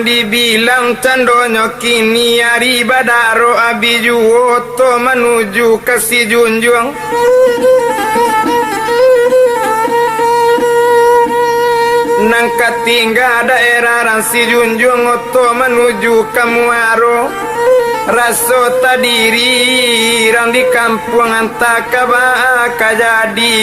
dibilang candonyo kini hari badaro abijuo to menuju ke si junjung nang katingga daerah rasi junjung to menuju ke Muaro raso tadiri rang di kampung antakaba kajadinyo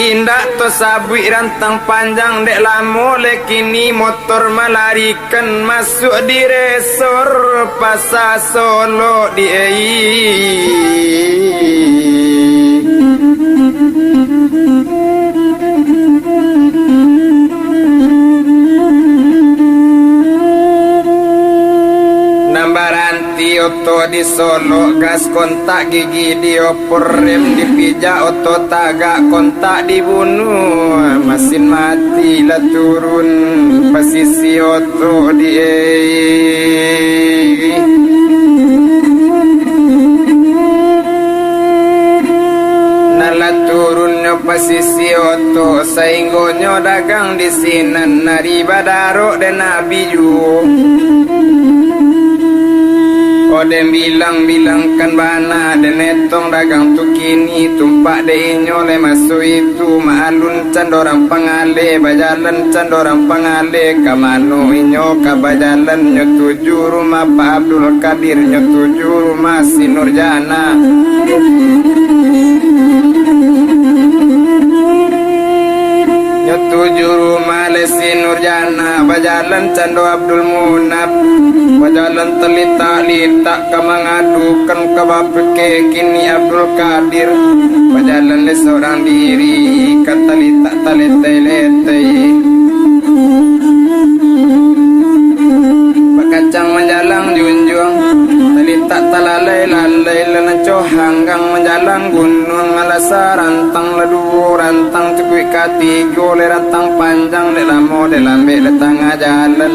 indah to sabui rantang panjang dek lamo le kini motor melarikan masuk di resor pasar Solo di oto di Solo gas kontak gigi diopor rem dipijak oto tagak kontak dibunuh mesin mati lah turun posisi oto di nala turunnya pas sisi oto sainggonyo dagang di sinan nari badaro dan nabi ju. Odem bilang-bilangkan bana dan netong dagang tu kini tumpak deinyo le masu itu maalun candorang pangale bajalan candorang pangale kamano inyo kabajalan nyo tuju rumah Pak Abdul Qadir nyo tuju rumah si Nurjana. Nyo tuju rumah le si Nurjana bajalan cando Abdul Munab. Bajalan telita-lita kemengadukan ke bapake kini Abdul Qadir. Bajalan le seorang diri kata lita talete-lete. Bakacang menjalang junjung telita talalai-lalai lenaco hanggang menjalang gunung alasa rantang ledu rantang cekui kati gole rantang panjang de lamo de lambe de tengah jalan.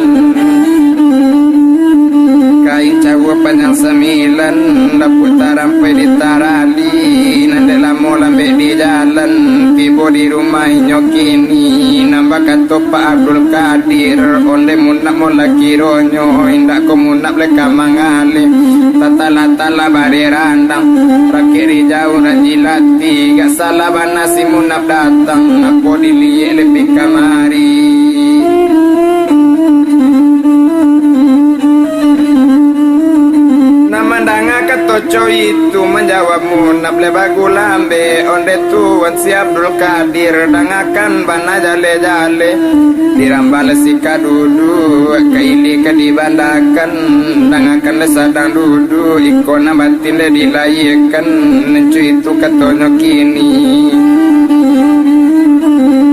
Kain cawa panjang sembilan dapur tarampai di tarali nande lamo lambe di jalan tibo di rumah nyokini nambah kato Pak Abdul Qadir onde munap mola kironyo indak ko munap leka mangale tatala-tala bari randang rakiri jauh rajilati gak salah banasi munap datang aku diliye lebih kamari. Toco itu menjawab munap le bagu lambe onde tuan si Abdul Qadir dangakan bana jale-jale dirambal si kadudu kaili kadibandakan dangakan le sadang dudu ikona batin le dilayekan nencu itu katonyo kini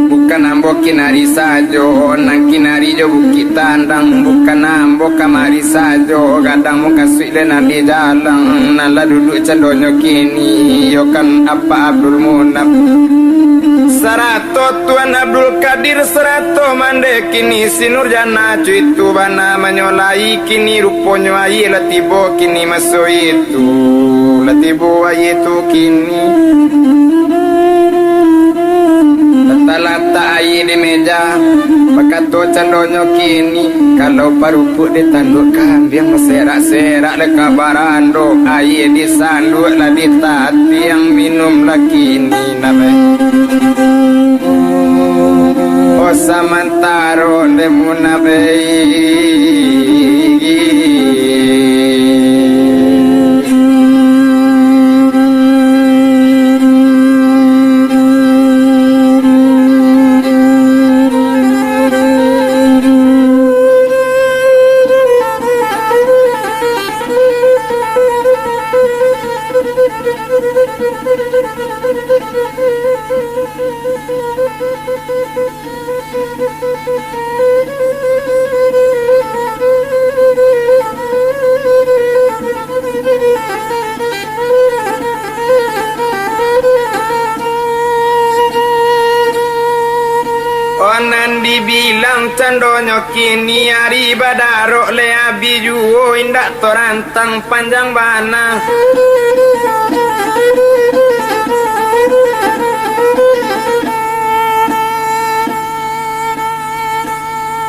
bukan ambo kinari sajo nang kinari jo bukit tandang bukan ambo kamari sajo gadang muka suile nadi jalang nala duduk candonyo kini yo kan apa Abdul Munab serato Tuan Abdul Qadir serato mande kini si Nurjana cuitu bana menyolai kini ruponyo ayi latibo kini maso itu latibo ayi itu kini lata air di meja pakato candonyo kini kalau parupuk ditanduk kambing serak-serak leka barando air disanduk lah di tati yang minum lagi ni nabe oh samantaro demu nabe onan dibilang candonyo kini hari badaro le abi juo indak torantang panjang bana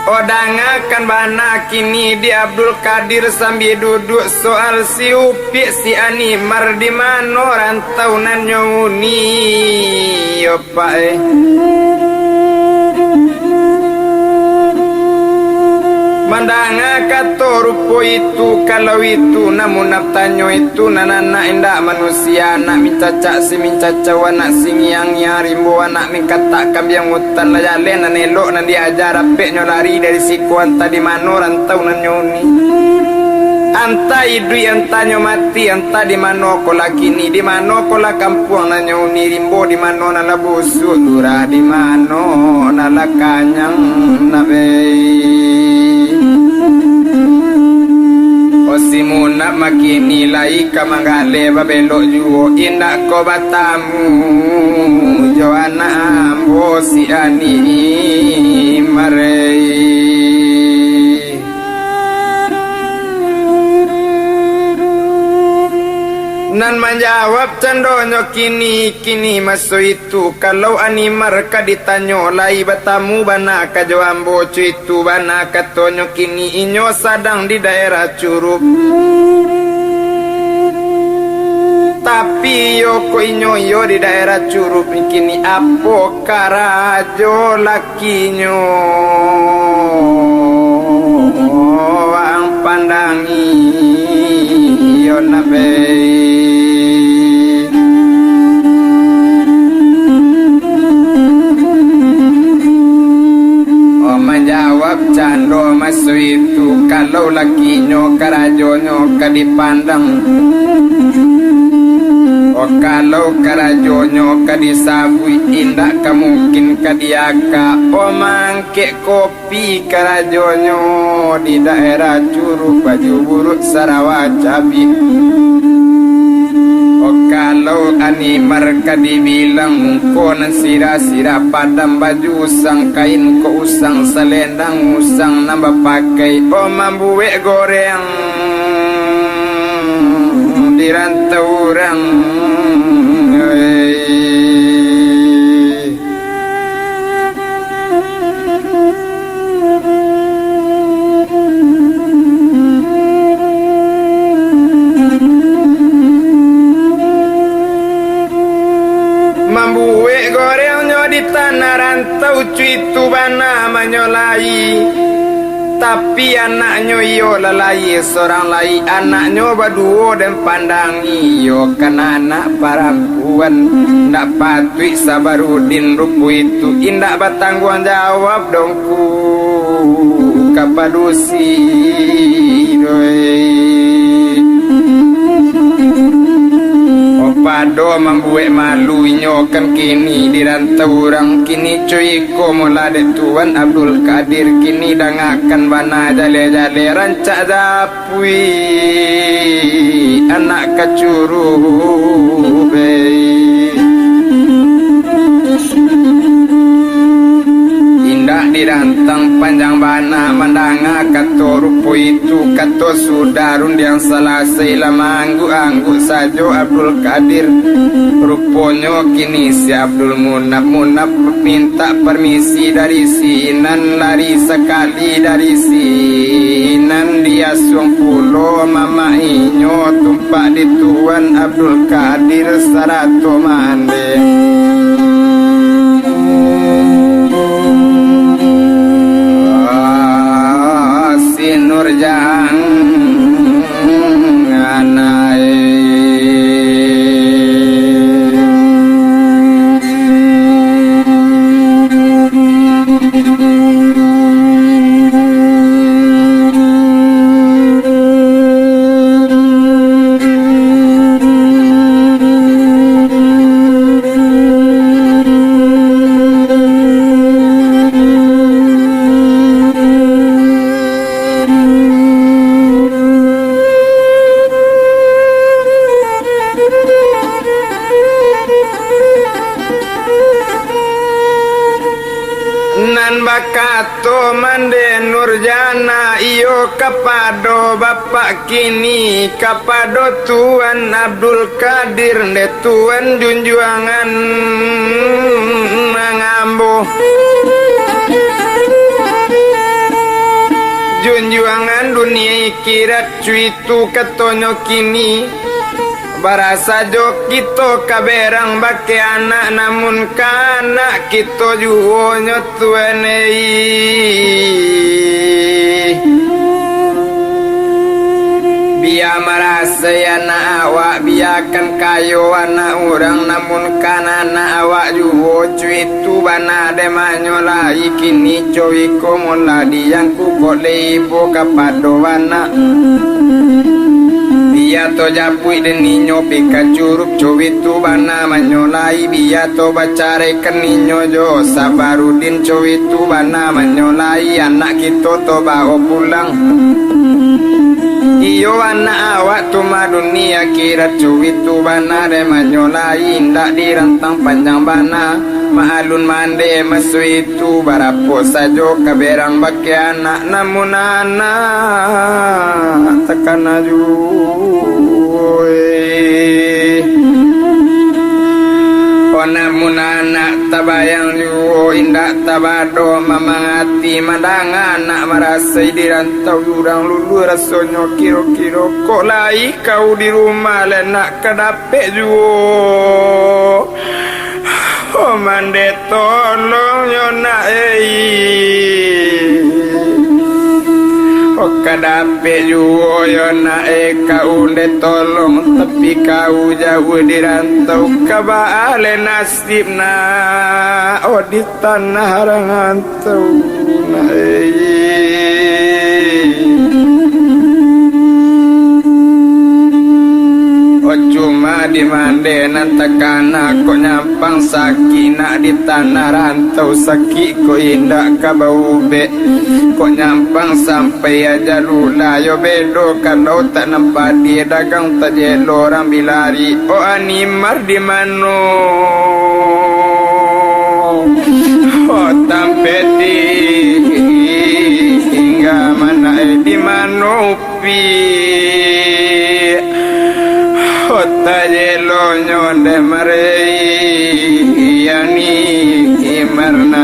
odangakan bana kini di Abdul Qadir sambil duduk soal si Upi si Animar di mano rantau nan nyoni yo pak mandanga kato rupo itu kalau itu namun naptanyo itu nanana indak manusia nak mincaca si mincaca anak singiang rimbo anak mingkata kambiang hutan layale nan elok nan diajar apek nyolari dari siku anta di mano rantau nan nyoni anta idui anta nyomati anta di mano kola kini di mano kola kampung nan nyoni rimbo di mano nala busuk dura di mano nala kanyang nabei Osimuna makini lai kamangale babelo juo indak ko batamu Joana ambo si ani marei Nan menjawab candonyo kini maso itu kalau animar ka ditanyo lai batamu bana ka jawambo itu bana katonyo kini inyo sadang di daerah Curup. Tapi yo inyo di daerah Curup kini apo karajo lakinyo ang pandangi yo nabe. Menjawab cando maso itu kalau lakinyo karajonyo kadipandang. Oh kalau karajonyo kadisabui indak kamungkin kadiaka. Oh mangke kopi karajonyo di daerah Curup baju buruk Sarawak Cabi. Oh kalau animar kadibilang konan sira-sira padam baju usang kain ko usang selendang usang nambah pakai. Oh mambuwe goreng di rantau orang. Mambuwe gorengnya di tanah rantau cuitu bana menyolai. Tapi anaknya iyo lalai seorang lai anaknya baduo dan pandang iyo kan anak perempuan ndak patui Sabarudin rupu itu indak bertanggung jawab dongku kapadusi Pado membuat malu nyokan kini di rantau orang kini cuy ko mulade Tuan Abdul Qadir kini dangakan bana jale-jale rancak zapui anak kacuru indah dirantang panjang bana mandanga kato rupu itu kato sudarun yang selesai lama anggu sajo Abdul Qadir ruponyo kini si Abdul Munab minta permisi dari sinan lari sekali dari sinan dia suang pulo mama inyo tumpak di Tuan Abdul Qadir sarato mande. Nurjang anai bakato mande Nurjana iyo kapado bapak kini kapado Tuan Abdul Qadir de Tuan junjuangan mengambo junjuangan dunia kirat cuitu katonyo kini barasa jo kito kaberang bake anak namun kana kito juonyo tuanei biya merasa anak awak biakan kayo anak orang namun kana anak awak juo cuitu bana de manyolai kini cowi komola diangku kole ibu kapado anak biya to japui den ninyo pika curup cowitu bana manyolai biya to bacare ken ninyo jo Sabarudin cowitu bana manyolai anak kito to bawa pulang iyo anak awak tuma dunia kira cowitu bana de manyolai indak dirantang panjang bana maalun mande masu itu barapo sajo kaberang baki anak namun anak tekan aju Lamunana tabayang yu indak tabado mamangati mandangan nak merasai dirantau urang lulu rasonyo kiro-kiro kok lai kau di rumah le nak kedapek juo oh mande tolong yo nak kadape juo yo na kau de tolong tapi kau jauh di rantau kabaale nasib na oh di tanah rantau na cuma di mande nantakana kok nyampang sakit nak di tanah rantau sakit kok indah kabau be kok nyampang sampai aja lula yo bedo kalau tak nampak dia dagang tak jelo orang bilari oh animar di mano oh tampeti hingga mana di mano pi Kota jelo nyonde marei yani imarna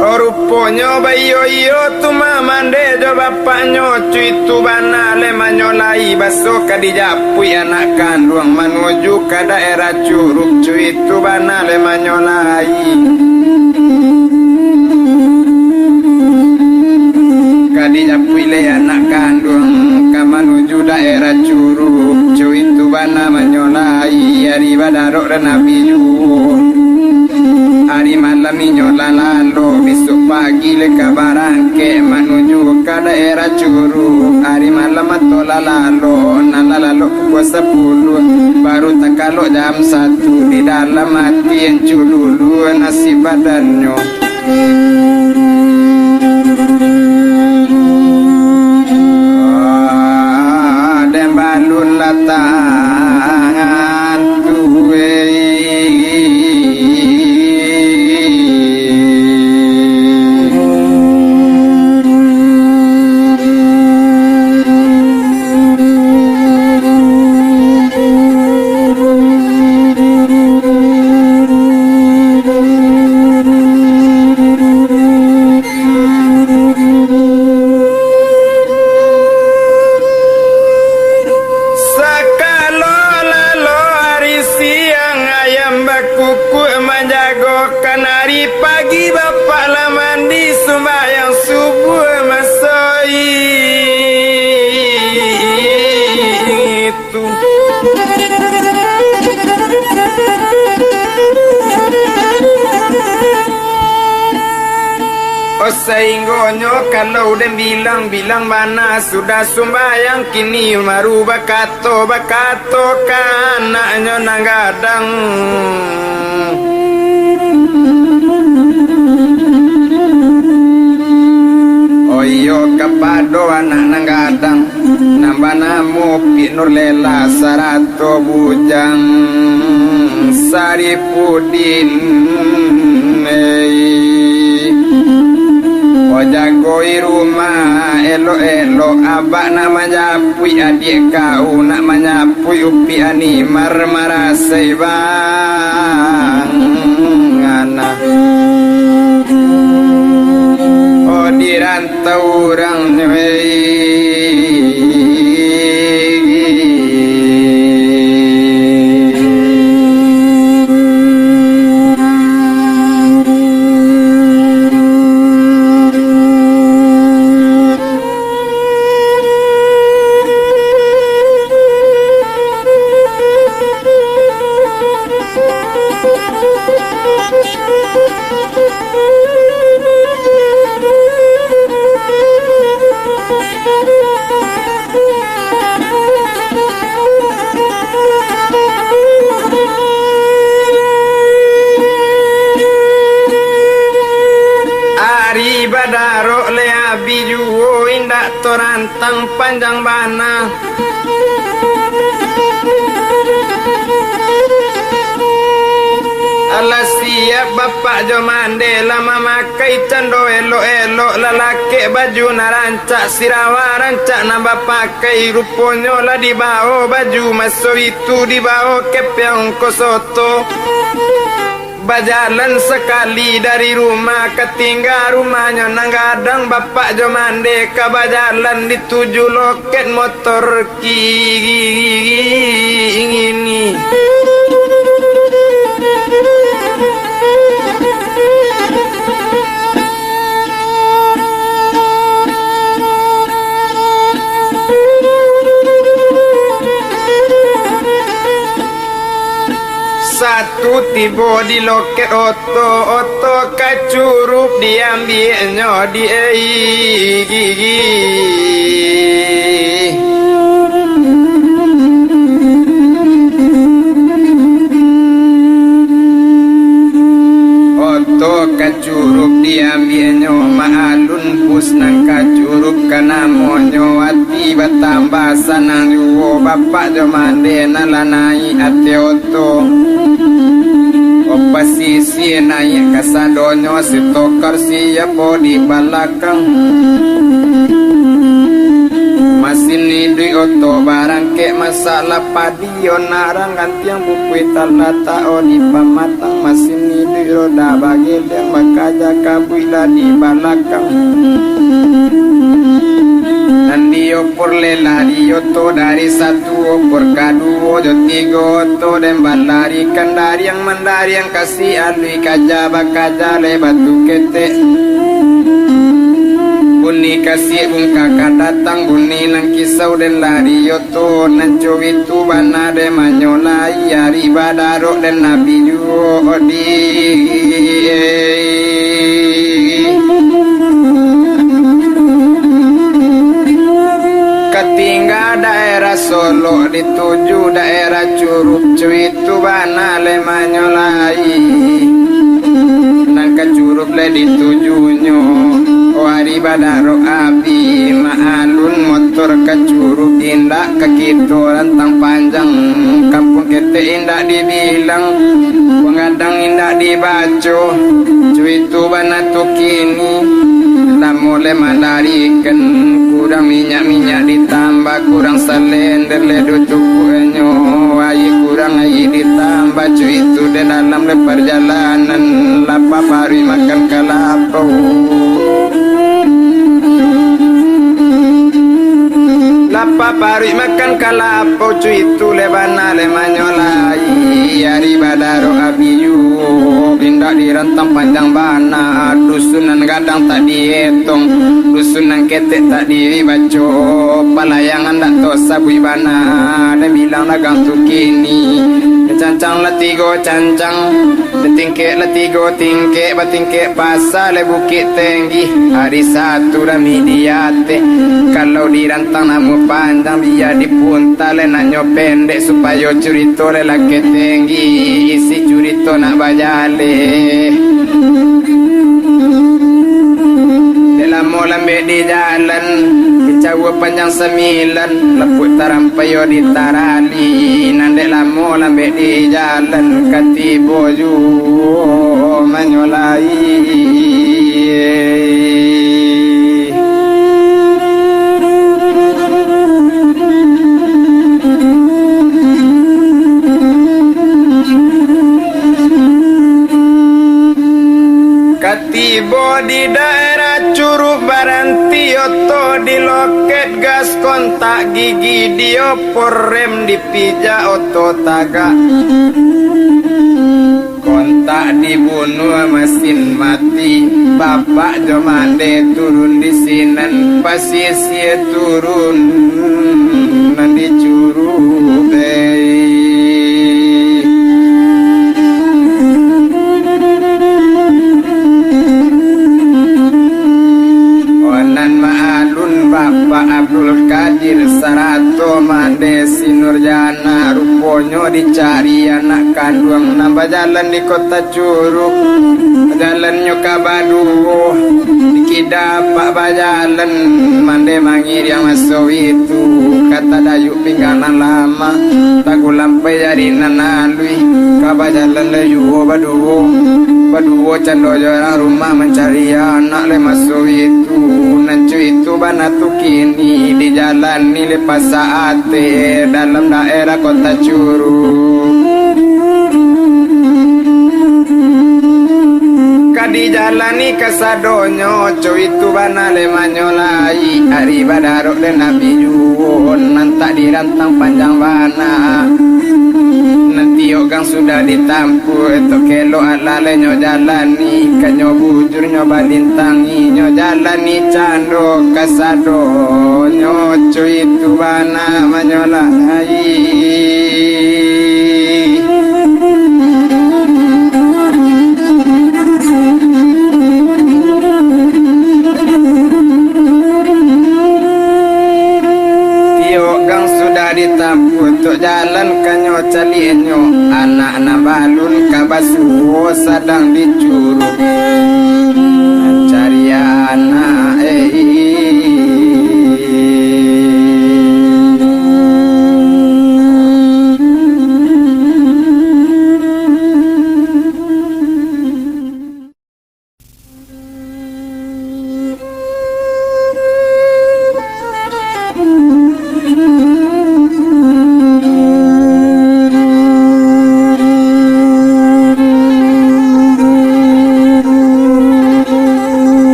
Oruponyo bayo yo tu mamande jo bapaknyo cuy tu bana le manyolai baso kadijapui anak kandung menuju ke daerah Curug cuy tu bana le manyolai kadijapui le anak kandung ke menuju daerah Curug cuy tu bana manyolai hari badarok dan nabi hari malam nyola lalu besok pagi le kabarangke menuju ke daerah Curug hari malam atola lalu nala lalu pukul 10 baru tak kalau jam 1 di dalam hati yang cululu nasi badannya dan balun latangan tuwe Sehinggonyo kalau dan bilang mana sudah sumbayang kini maru bakato kanaknya nanggadang oh iyo kapado anak nanggadang nambah namu pinur lela sarato bujang Saripudin jagoi rumah elo abak namanya pui adik kau namanya pui upi ani marmarasai bang anak oh di rantau orang Badarok le abi juwo indak torantang panjang bana alas siap bapak jo mande lama makai cando elo-elo lalake baju narancak sirawa rancak nambah pakai ruponyo lah di bawah baju maso itu di bawah kepiang kosoto bajalan sekali dari rumah ketinggal rumahnya nang gadang bapak jo mande ke bajalan dituju loket motor ini. Satu tiba di loket oto kacurup diambilnya di gigi. Oto kacurup diambilnya maalun pus nang kacurup kana monyo ati batambah sanang yuwo bapak jo mande nalanai ate oto. Opasisi naik kasadonyo sitokar siya po di balakang masin nidui oto barang ke masalah padiyo narang gantiang bukui talata o di pamatang masin nidui roda bagil yang bakaja kabuila di balakang nandi opor lela di oto dari satu opor kaduo jo tiga oto dan balari kandari yang mandari yang kasih alui kaja bakaja le batu kete buni kasih bungka datang buni nang kisau dan lari oto nanco itu bana de manyolai ari badaro dan nabi juo odi ketinggal daerah Solo dituju daerah Curup cuitu bana le manyolai nang ke Curup le ditujunyo wari badaro abi maalun motor ke Curup indah ke kitu rentang panjang kampung kete indah dibilang pengadang indah dibaco cuitu bana tukini dah mulai mandarikan kurang minyak ditambah kurang selender ledo cukuenyo ayi kurang ayi ditambah cuy itu di dalam le perjalanan lapa pari makan kelapa lapa pari makan kelapa cuy itu le bana le manyolai ari badaro abiyu indah di rentang panjang bana dusunan gadang tak dihitung dusunan ketek tak dibaco palayangan tak tos sabui bana dan bilang lagang tu kini cancang lah tiga cancang tingkek lah tiga tingkek batingkek pasal le bukit tinggi hari satu dah midiate kalau dirantang namu panjang biar dipunta le naknyo pendek supaya curito le laki tinggi isi curito nak bajale dalam lambe di jalan dicawa panjang 9 leput tarampayo di tarali nandek lamo lambe di jalan katibo ju manyolai katibo di daerah Curup baranti oto di loket gas kontak gigi diopor rem dipija oto taga kontak dibunuh mesin mati bapak jomande turun di sinan pasisi turun nanti Curup Bapak Abdul Qadir Sarato Mande Sinurjana Rupo nyo dicari anak kandung. Nambah jalan di kota Curug, jalan nyo ke Baduo, dikidapak bajalan mande mangir yang masuk itu. Kata dayuk pingganan lama tagu lampai jadi nanalui kaba jalan leyu Baduo. Baduo cando orang rumah mencari anak le masuk itu. Nancu itu banatu kini di jalan ni lepas saate dalam daerah kota Curug. Kadi jalani kesadonyo cuy itu bana le manyolai hari badarok dan nabi juon nantak dirantang panjang bana. Nanti ogang sudah ditampu itu kelo alale nyo jalani kanyo bujur nyo balintangi nyo jalani cando kasado nyo cuy itu bana manyolai. Ditampu untuk jalan kanyo calinyo anak nabalun kabasuo sadang dicurug cari anak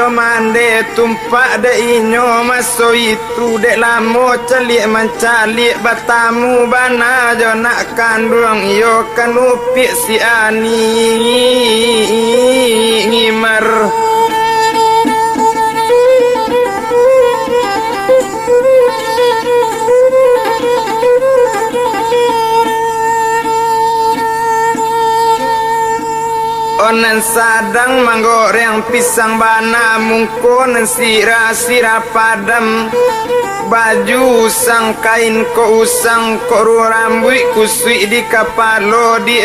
mande tumpak de inyo maso itu dek lamo celik mencalik batamu bana jo nak kandung iyo kan upik si ani ngimar. Onan sadang manggoreng pisang bana mungkon sira-sira padam baju usang kain ko usang ko rambut kusui di kapalo di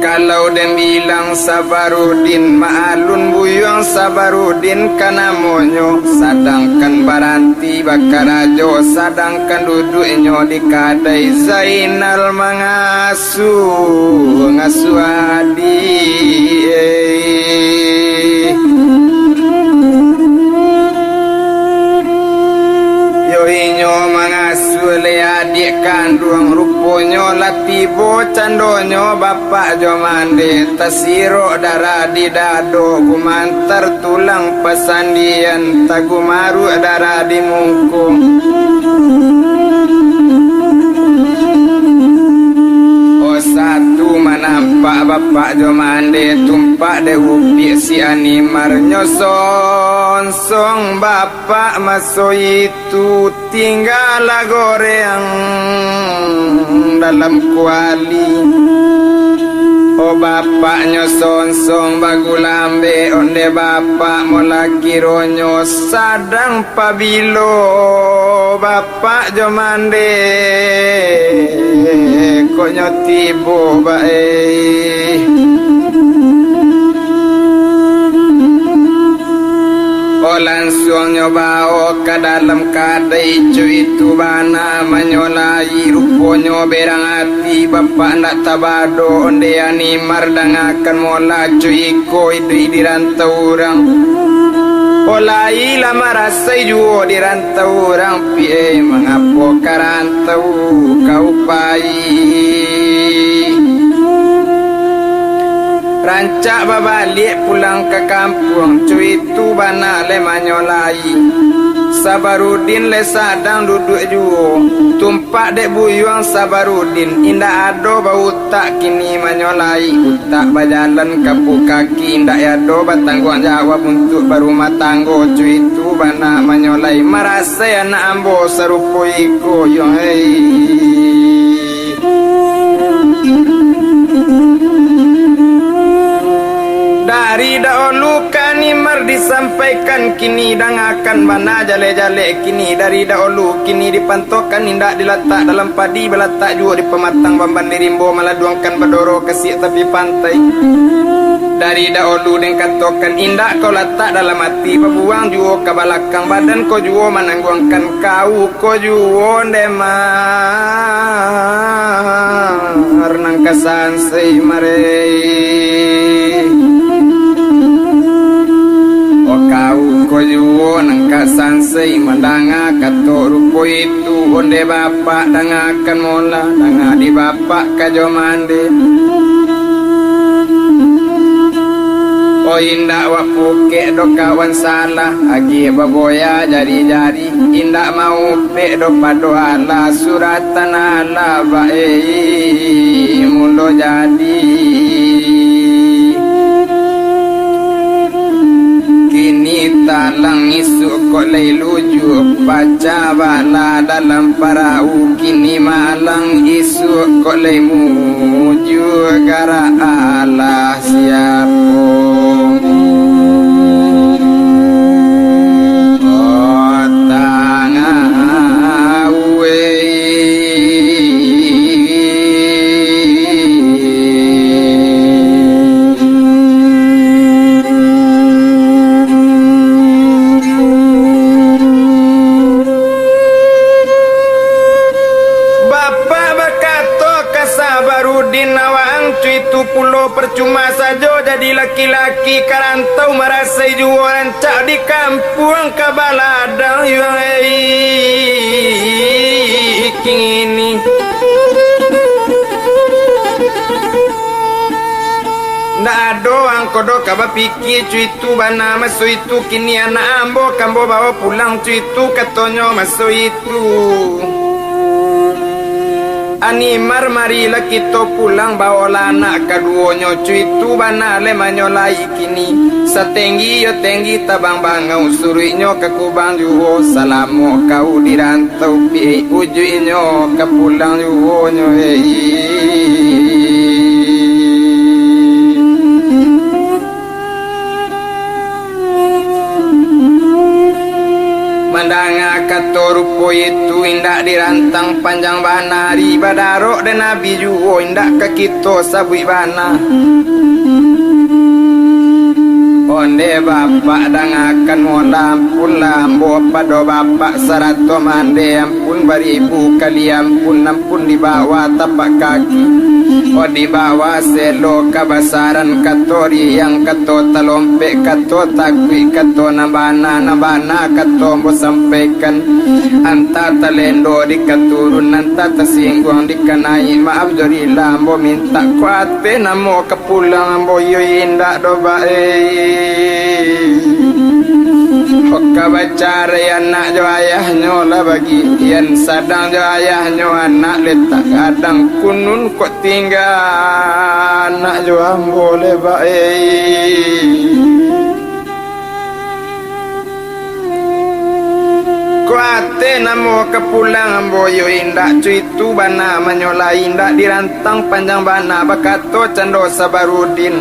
kalau dan bilang Sabarudin maalun buyang Sabarudin kana monyo sadangkan baranti bakarajo sadangkan duduknya di kadai Zainal ngasuh adi yoinyo mangasuh le adik kandung ruponyo latibo candonyo bapak jo mande tasiro darah di dado gumantar tulang pesandian tagumaru darah di mungkung. Oh satu manampak bapak jo mande tumpak de upi si animar nyoson song bapak maso itu tinggal goreng dalam kuali. Oh bapak nyosong bagulambe onde bapak molaki ronyo sadang pabilo bapak jomande konyo tibo bae. Oh langsung nyobao ke dalam kadai cuy itu bana menyolai ruponyo berang hati bapak nak tabado onde animar dangakan mola cuy ko itu di rantau orang. Oh lai lama rasai juo di rantau orang pie mengapo karantau kau pai. Rancak babalik pulang ke kampung cuy itu bana le manyolai Sabarudin le sadang duduk juo tumpak dek buyuang Sabarudin indah ado bau tak kini menyolai utak bajalan kapu kaki indah ado batangguang jawab untuk berumah tanggo cuy itu bana menyolai merasa anak ambo serupo iko yo hei dari dahulu kanimar disampaikan kini dangakan mana jale-jale kini dari dahulu kini dipantokkan indak diletak dalam padi beletak juga di pematang bamban dirimbo maladuangkan bedoro kesik tepi pantai dari dahulu den katokan indak kau letak dalam hati pebuang juga ke belakang badan kau juga menangguangkan kau juga demar nang kasansei marei kau juo nang kasansei mandanga kato rupo itu onde bapak dangakan mola danga di bapak kajo mande oh indak wapuke do kawan salah agi baboya jari-jari indak mau pe do pado ala suratan ala bae mulo jadi kini talang isu kok lay luju baca bala dalam parau kini malang isu kok lay muju gara Allah siapo percuma saja jadi laki-laki karantau merasa jualan cak di kampung kabalada ini ndak ada ang kodo kaba pikir cuitu bana maso itu kini anak ambo kambo bawa pulang cuitu katonyo maso itu animar marilah kita pulang bawa anak kaduonyo cuitu bana le manyolai kini setenggi yo tenggi tabang bangau suruinyo ke kubang juho salamo kau dirantau pi ujuinyo ke pulang juhonyo mandanga katorupo itu indak dirantang panjang bana ribadaro dan nabi juo indak ke kita sabui bana onde bapak dangakan mola ampun lambo pado bapak sarato mande ampun bari ibu kali ampun di bawah tapak kaki oh di bawah selo kabasaran katori yang kato talompe kato takwi kato nabana kato mo sampaikan anta talendo di katurun anta tasingguang di kanai maaf jori lambo minta kuate namo kepulang ambo yo indak doba Oka bacara anak jo ayahnya lah bagi yang sadang jo ayahnya anak letak kadang kunun kok tinggal anak jo boleh baik kuate namo kepulang amboyo indak cuitu bana menyolai indak dirantang panjang bana bakato cando Sabarudin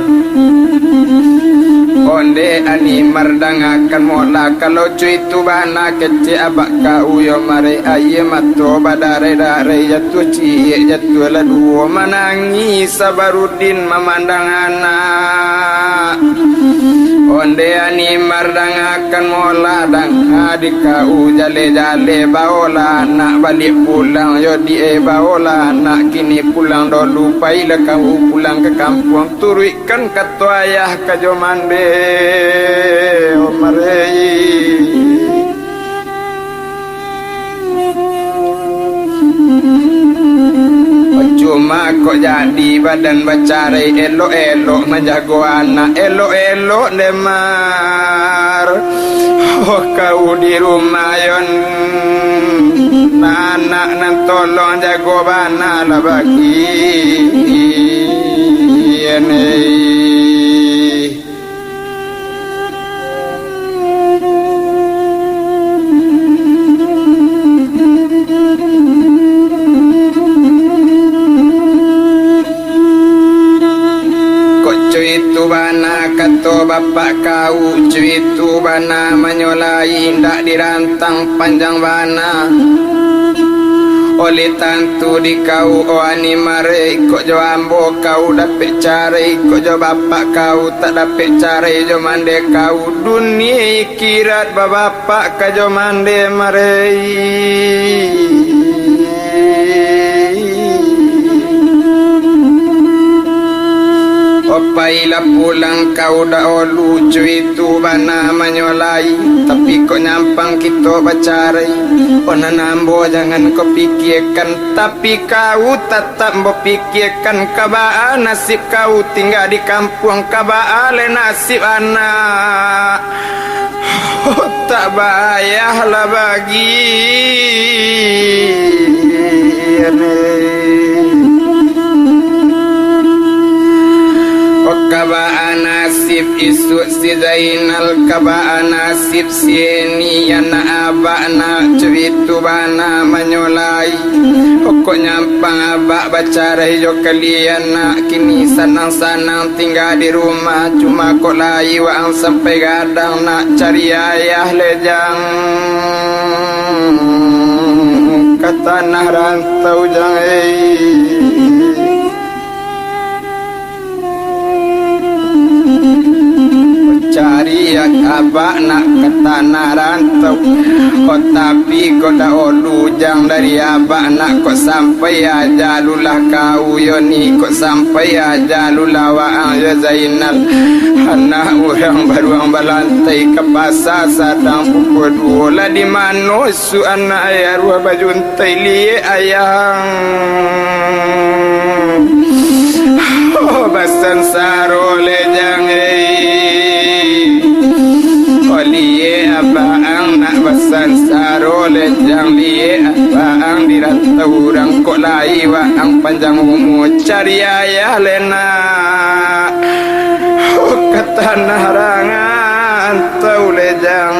onde ani mardangakan mola kalau cuitu bana kece abak kau yo mare aye mato badare dare jatuh cie jatuh la duo manangi Sabarudin memandang anak onde ani mardangakan mola dang adik kau jale baola nak balik pulang yo die baola nak kini pulang dulu pailah kau pulang ke kampung turuikan kata ayah kajo mande omarei cuma kok jadi badan bacare elok-elok menjago anak elok-elok demar sabar kau di rumah yon anak nan tolong jago bana lah bagi ini. Itu bana kato bapak kau itu bana menyolai ndak dirantang panjang bana oleh tantu di kau wani mare kok jo ambo kau dapet cari kok jo bapak kau tak dapet cari jo mande kau dunia kirat bapak ka jo mande mare. Opailah pulang kau dah lucu itu bana menyolai tapi kok nyampang kita bacari ona nambo jangan kau pikirkan tapi kau tetap mau pikirkan kabaa nasib kau tinggal di kampung kabaa le nasib anak tak bayahlah bagi kabaan nasib isu si Zainal kabaan nasib si ini yana abak nak cerita bana menyolai pokok nyampang abak baca rejo kalian nak kini sanang-sanang tinggal di rumah cuma kok lai wang sampai gadang nak cari ayah lejang kata nah rantau jangan cari abak nak ke tanah rantau oh tapi kau dah lujang dari abak nak kau sampai aja lulah kau yoni kau sampai aja lulah waang ya Zainal anak orang baruang balantai ke pasar sadang pukul 2 lah di mana su anak ayah ruah baju untai liye ayang oh basan sarole jangan liye abaang nak basan sarole jang liye abaang dirantau orang kok lai waang panjang umur cari ayah lena kata narangan tau lejang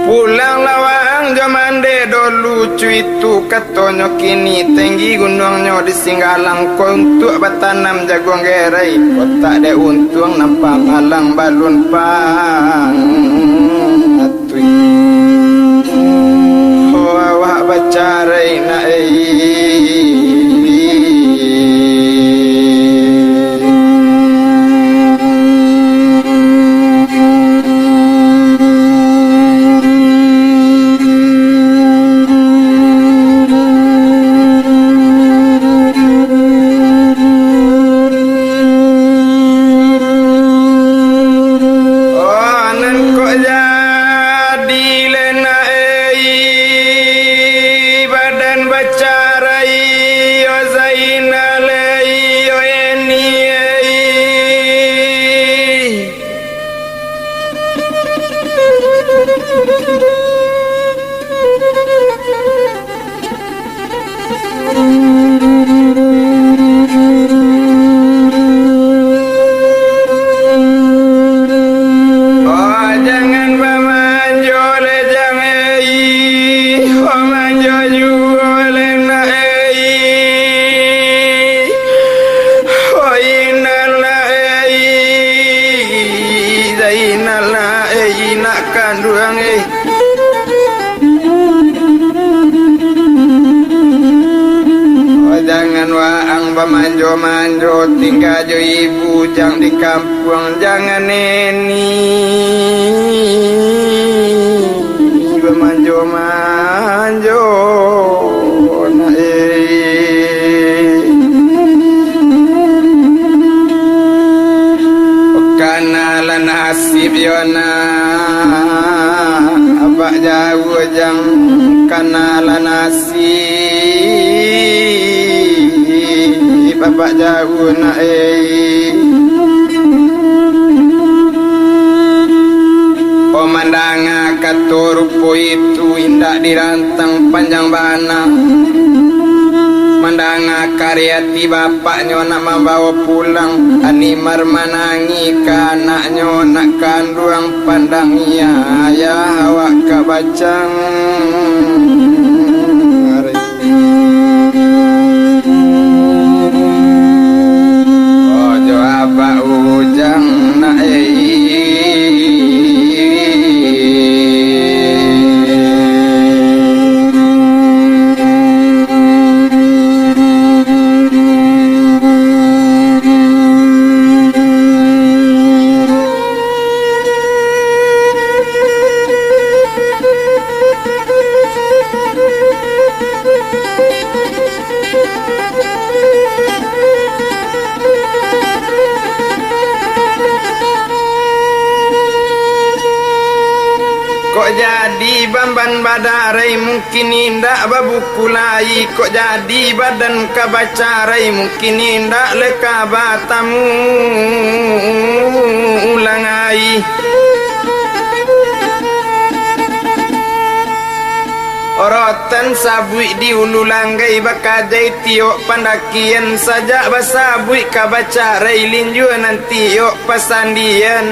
pulang lawang jamande lucu itu katonyo kini tinggi gunungnya di Singgalang ko untuk batanam jagung gerai ko tak ada untung nampak malang balun pang atui oh awak bacarai na manjo tinggal jo ibu jang di kampung jangan neni manjo na kana la nasib yona abak jauh jang kana la nasib babak jauh na Pemandang katurupu itu indah dirantang panjang bana Mandang karyati bapaknya nak membawa pulang Animar manangi ka anaknya nak kanduang pandang ya awak kabacang Ojo abak ujang nak Kok jadi bamban badarai mungkin indah babukulai Kok jadi badan kabacarai mungkin indah leka batamu ulangai Orotan sabui di ulu langgai bakadai tiok pandakian saja basabui kabacarai linju nanti yok pasandian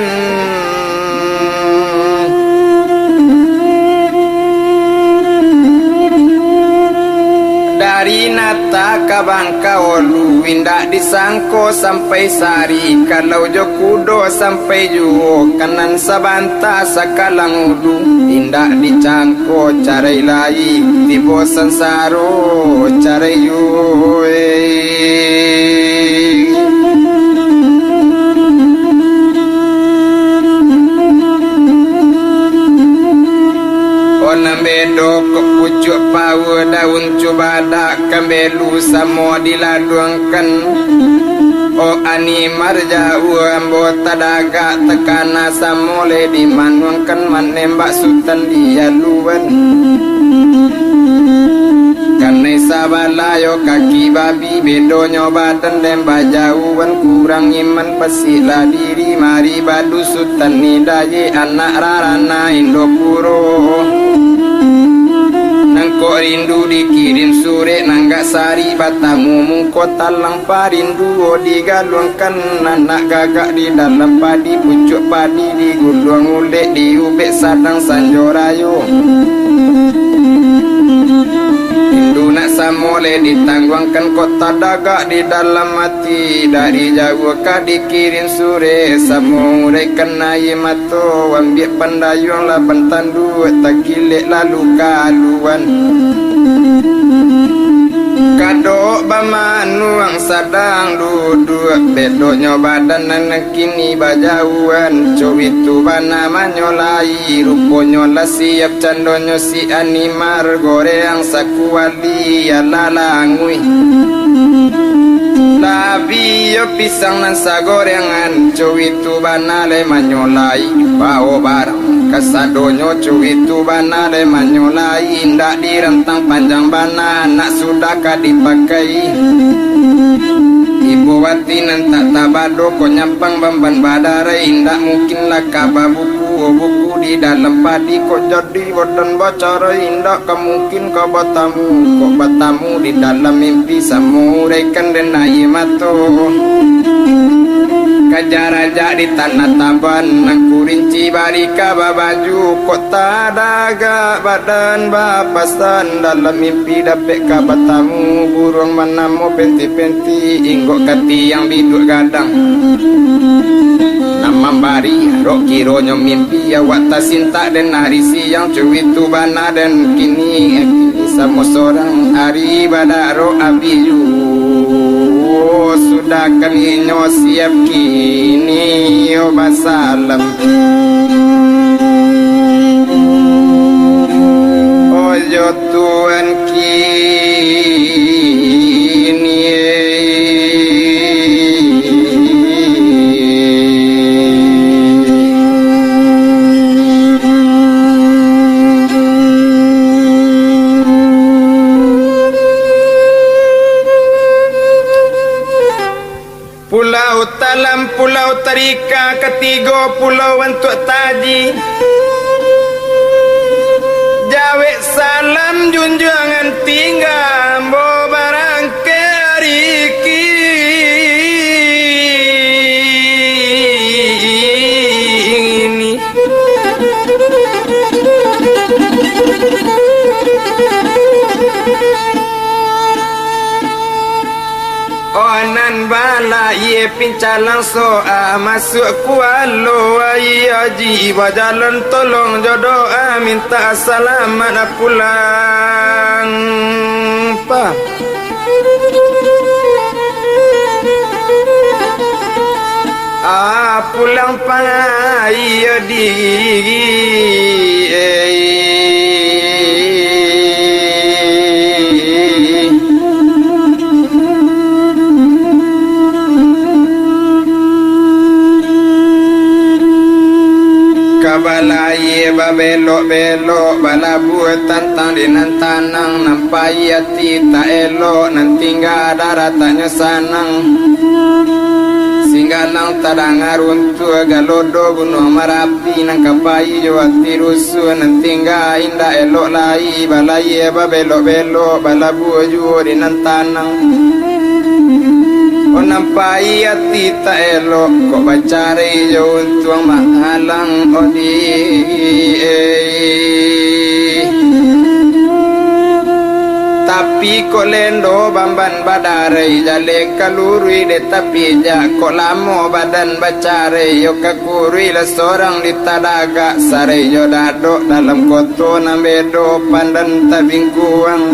Dari nata ka bangka olu indak disangko sampai sari Kalau jo kudo sampai juo kanan sabanta sakalang ulu Indak dicangko carai lai tibo sansaro carai yue Nambedo ke pucuk pawa daun cubada kambelu samo diladuangkan O ani marja ambota daga tekana samole dimanuangkan manembak sultan dia luan Kanai sabalayo kaki babi bedonyo badan demba jauhan kurang iman pasila diri mari badu sultan nidaye anak rarana Indopuro Nangko rindu dikirim sore nangga sari batamu mungko talang parindu digaluangkan anak gagak di dalam padi pucuk padi digulung ulek diubek sadang sanjorayo Hindu nak samole ditangguangkan kota dagak di dalam mati dari jauh ka dikirim sore samure kenai mato ambil pandayung laban tandu tak gilek lalu kaluan Kadok bamanuang sadang duduk bedoknya badan anak kini bajauan Cowitu bana manyolai ruponyo la siap candonyo si animar goreang sakuali ya lalangui Labi yo pisang nan sagorengan Cowitu bana le manyolai bawa barang Kasadonyo cuitu bana le manyolai Indak direntang panjang bana nak sudah ka dipakai Ibu wati nan tak tabado ko nyampang bamban badare Indak mungkin lah kaba buku di dalam padi Kok jadi wadan bacara indak kemungkin kau batamu Kok batamu di dalam mimpi samurekan dan nayi mato Kajaraja di tanah taban Nangku rinci barika babaju Kota daga badan bapasan Dalam mimpi dapet kabatamu Burung manamu penti-penti Inggok kati yang biduk gadang Nama bari rok kironyo mimpi Awak tak sinta dan hari siang Cuitu bana dan kini sama seorang hari badaro abiyu Sudah kalinyo siap kini basalam Ojo Tuhan kini Amerika ketiga pulau untuk taji jawe salam junjungan tinggal bo barang keriki ini onan bala ye pincalang soa masuk kualo ai aji bajalan tolong jodoh minta selamat pulang pa pulang pa iya di kabalaye babelo belo bala buat tantang dinan tanang nampai hati tak elok nanti gak ada ratanya sanang singgalang tadang aruntu galodo gunung marapi nang kapai jawati rusuh nanti gak indah elok lai balaye babelo belo bala buat juo dinan tanang o nampai hati tak elok kok bacari jauh untuk menghalang odi tapi kok lendo bamban badare jale kalurui de tapi ja kok lamo badan bacare yo kakuri la seorang di tadaga sare yo dadok dalam koto nambedo pandan tabingkuang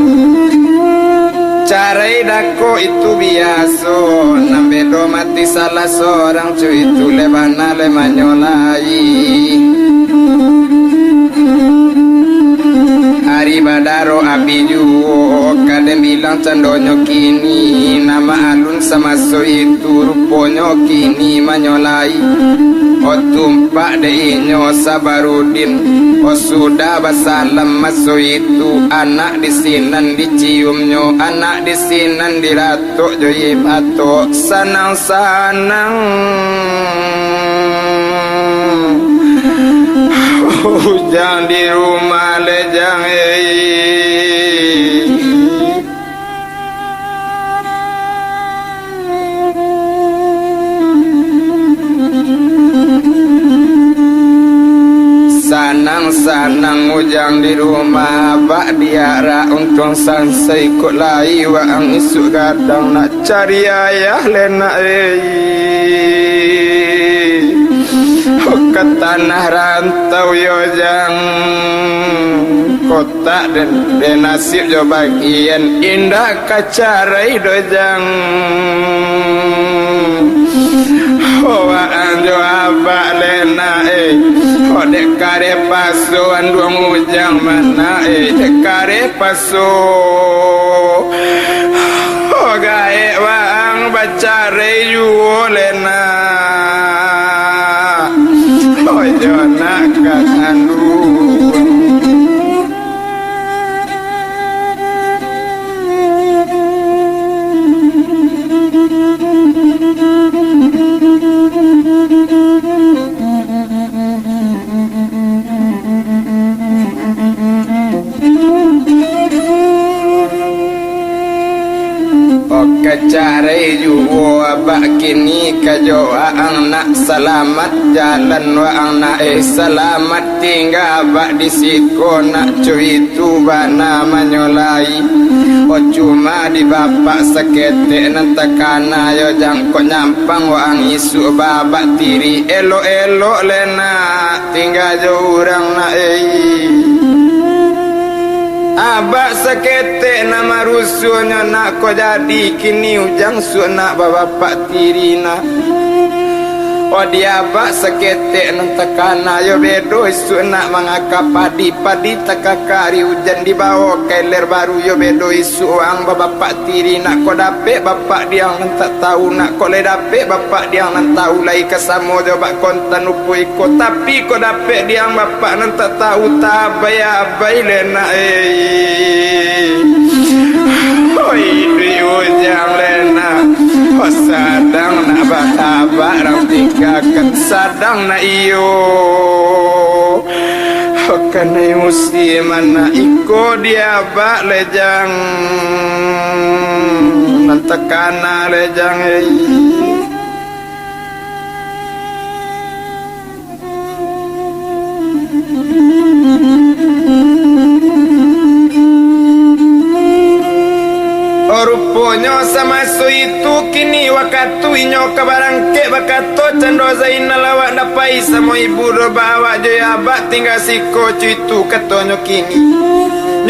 carai dako itu biasa nambedo mati salah seorang cuy itu lebana le manyolai hari badaro api juo kadang bilang candonyo kini nama alun sama so itu ruponyo kini manyolai o tumpak deinyo sabarudin o sudah basalam maso itu anak disinan diciumnyo anak disinan diratuk joye batuk sanang-sanang hujan di rumah lejang sanang-sanang ujang di rumah bak diara untung sansai ikut lai waang isu gadang nak cari ayah lena ke tanah rantau yo jang kota dan nasib jo bagian indah kacarai dojang waan jo abak lena dek kare paso anduang ujang mana dek kare paso gae waang bacare yuo lena jona kakandu kacare juwo abak kini kajo ang nak selamat jalan wa ang nak selamat tinggal abak di siko nak cuy itu bana manyolai o cuma di bapak sekete nantakana yo jangkok nyampang wa ang isu babak tiri elo-elo lena tinggal jo urang nak abak sekete nama rusuhnya nak kau jadi kini ujang sunak bapak tirina o dia abak sekete nantakana yo bedo sunak mangaka padi takakari hujan di bawah keler baru yo bedo isu ang bapak tirina kau dapet bapak dia nantak tahu nak kau le dapet bapak dia nantak tahu lai kesamo jawab kontan upui ko tapi kau dapet dia bapak nantak tahu tabai lena oi di ujang lena Sadang nak bakabak ram tiga kat sadang na iyo Kanai musti mana iko dia bak lejang Nantakana lejang Rupanya sama so itu kini wakatu inyo kabarangke bakato cando zainal awak dapai sama ibu do bawa joya abak tinggal siko cuitu katonyo kini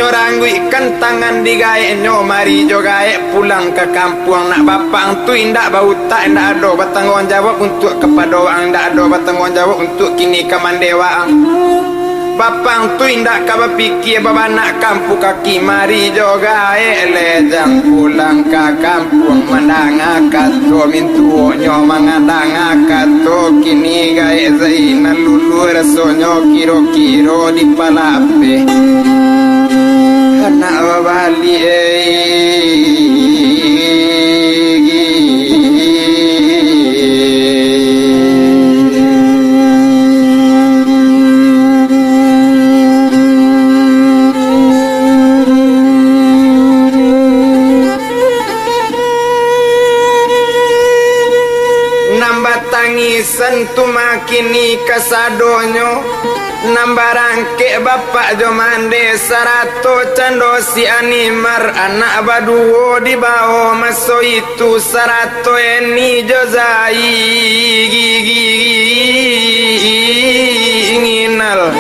nyoranggu ikan tangan digae nyo mari jo gae pulang ke kampung nak bapang tu indak bau tak indak ada bertanggung jawab untuk kepada orang indak ada bertanggung jawab untuk kini kamandewa Bapang tu indak kaba pikir baba nak kampung kaki mari joga lejang pulang ke kampung mandang akato mintu nyo mangadang akato kini gae zaina lulu rasonyo kiro-kiro di palape anak babali tangisan tu makini kasadonyo nambarangke bapak jomande sarato cando si animar anak baduo di bawah maso itu sarato eni jozai gigi inginal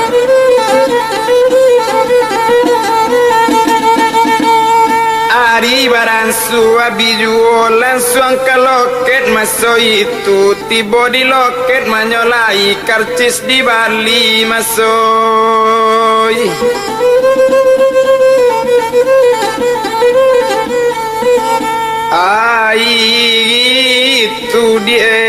Ari baransu abijuo langsung ke loket maso itu tiba di loket manyolai karcis di Bali masoi itu dia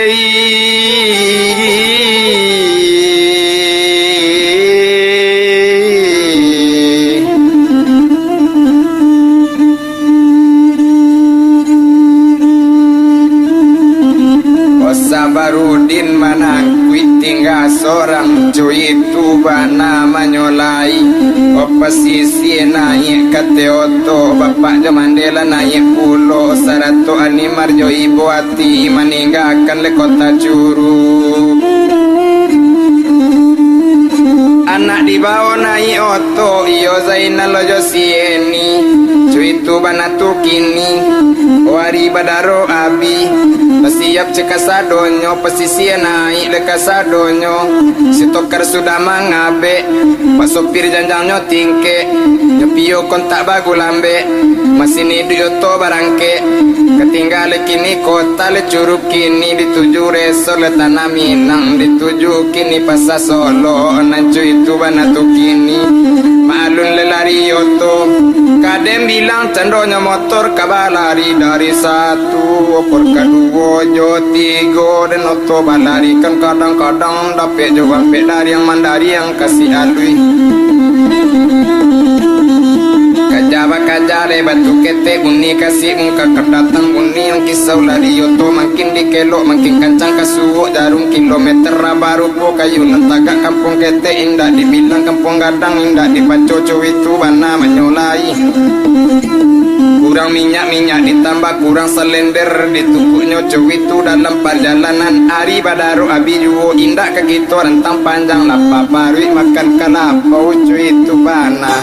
Sabarudin manangkui tinggal seorang cuy itu bana manyolai opasisi naik ke Teoto bapak Mandela naik pulau sarato animar jo ibu hati meninggalkan le kota Curug anak dibawa naik oto iyo Zainal lojo sieni cuy itu bana tu kini wari badaro abi siap cekasadonyo pesisi naik lekasadonyo si tokar sudah mangabe pak sopir janjangnya tingke nyepio kontak bagu lambe masih ni duyoto barangke ketinggal kini kota le Curug kini dituju reso le tanah Minang dituju kini pasar Solo nancu itu banatu kini malun lelari yoto kadem bilang cendonya motor kabalari dari satu opor kedua jo tiga dan oto balari kan kadang-kadang dapet juga dari yang mandari yang kasih alui kajaba kajare batu kete uni kasih muka kedatang uni yang kisau lari yoto makin dikelok makin kencang kasuo jarum kilometer baru po kayu nentaga kampung kete indah dibilang kampung gadang indah dipacoco itu bana menyolai kurang minyak ditambah kurang selender ditukuknya cuy itu dalam perjalanan hari badaro abijuo indah ke gitu rentang panjang lapa baru makan kelapa cuy itu bana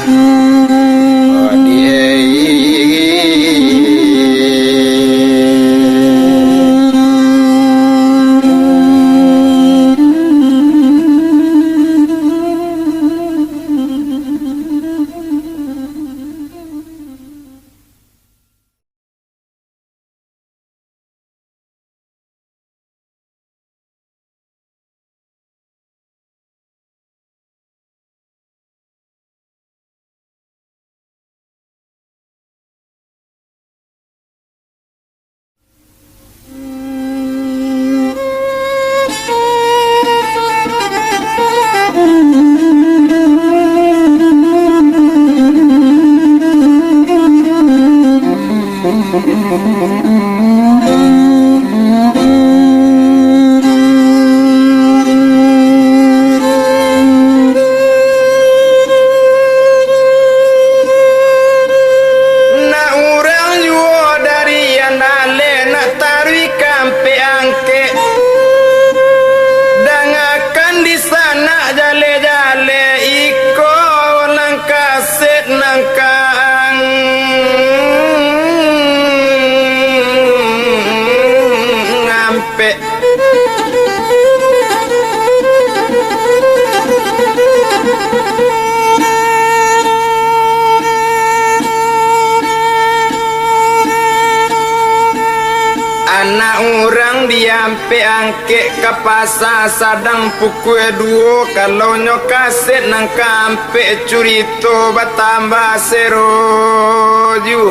ampe angke kapasa sadang pukul 2 kalau nyokaset nang kampe curito batambah seroju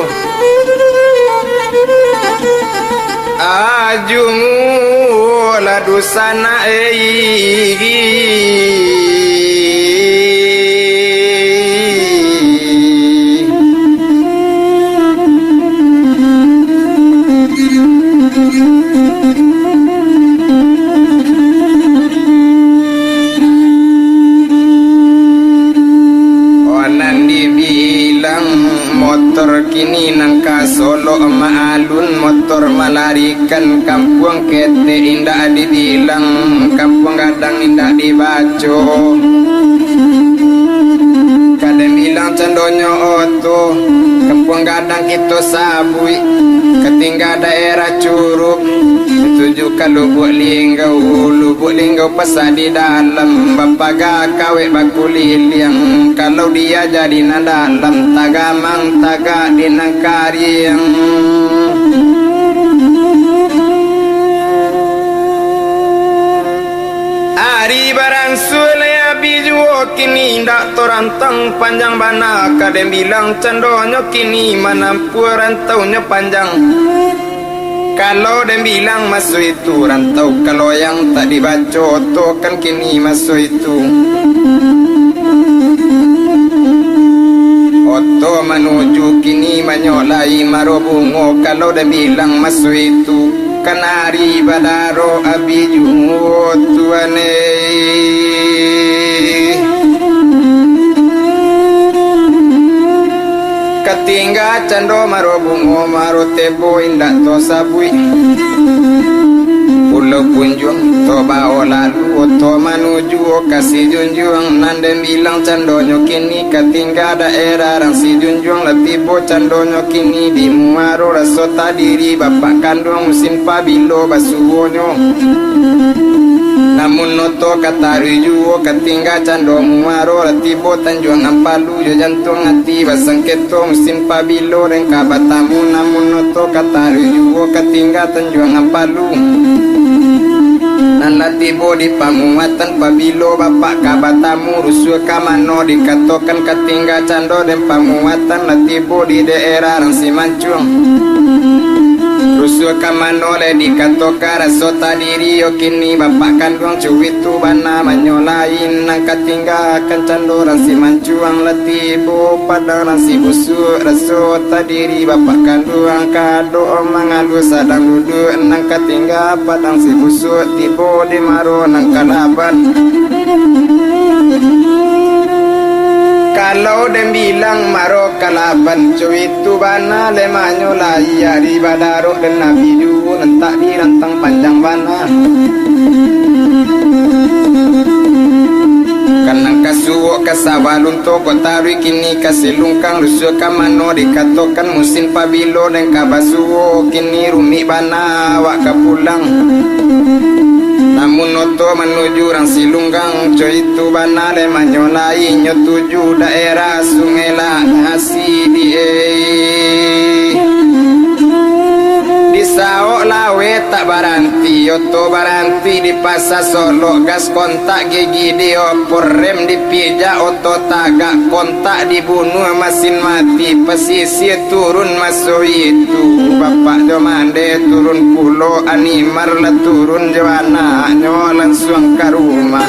ajumu ladu sana motor kini nangka Solo maalun motor melarikan kampung kete indah dibilang kampung gadang indah dibaco kadang bilang cendonyo oto kampung gadang itu sabui ketinggal daerah Curug tujukan lubuk linggau pesah di dalam bapak gawe bakuliliang kalau dia jadi na dalam tagamang taga di nangkariang ari barang sule abijuo kini ndak torantang panjang bana kadang bilang cendonyo kini manampu rantaunya panjang kalau dia bilang masuk itu rantau kalau yang tak dibaca oto kan kini masuk itu oto menuju kini menyolai marobungo kalau dia bilang masuk itu kanari badaro abiju tuane ketingga cando marobungo marotebo indak to sabui pulau punjung to bao lalu to manuju kasih junjung nandem bilang candonyo kini ketingga daerah rang si junjung latibo candonyo kini di muaro rasota diri bapak kandung musim pabilo basuonyo namun noto katari juo ketingga cando muaro latibo tanjuang ampalu yo jantung hati basangketo musim pabilo reng kabatamu namun noto katari juo ketingga tanjuang ampalu nan latibo di pamuatan pabilo bapak kabatamu rusuh kamano dikatokan ketingga cando dan pamuatan latibo di daerah rang simancung rusuh kamano le dikatoka rasota diri yo kini bapak kandung cuwitu bana manyolain nang katingga kencandorang si mancuang latibo padang nang si busuk rasota diri bapak kandung kado mangalu sadang duduk nang katingga padang si busuk tibo di maro nang kalaban kalau dem bilang maro kalaban cuwitu bana le manyolai ari badaro dan nabi du nentak di rantang panjang bana kanang kasuo kasawalun to kotari kini kasilungkang rusuh kamano dikatokan musim pabilo dan kabasuo kini rumi bana wak kapulang namun noto menuju rang silunggang coitu bana le manyolai nyotuju daerah sungai Lahasi di sao lawe tak baranti oto baranti di pasar Solo gas kontak gigi di opor rem di pija oto tagak kontak dibunuh mesin mati pesisir turun masuk itu bapak jomande turun pulau animar lah turun jawana nyo langsung ke rumah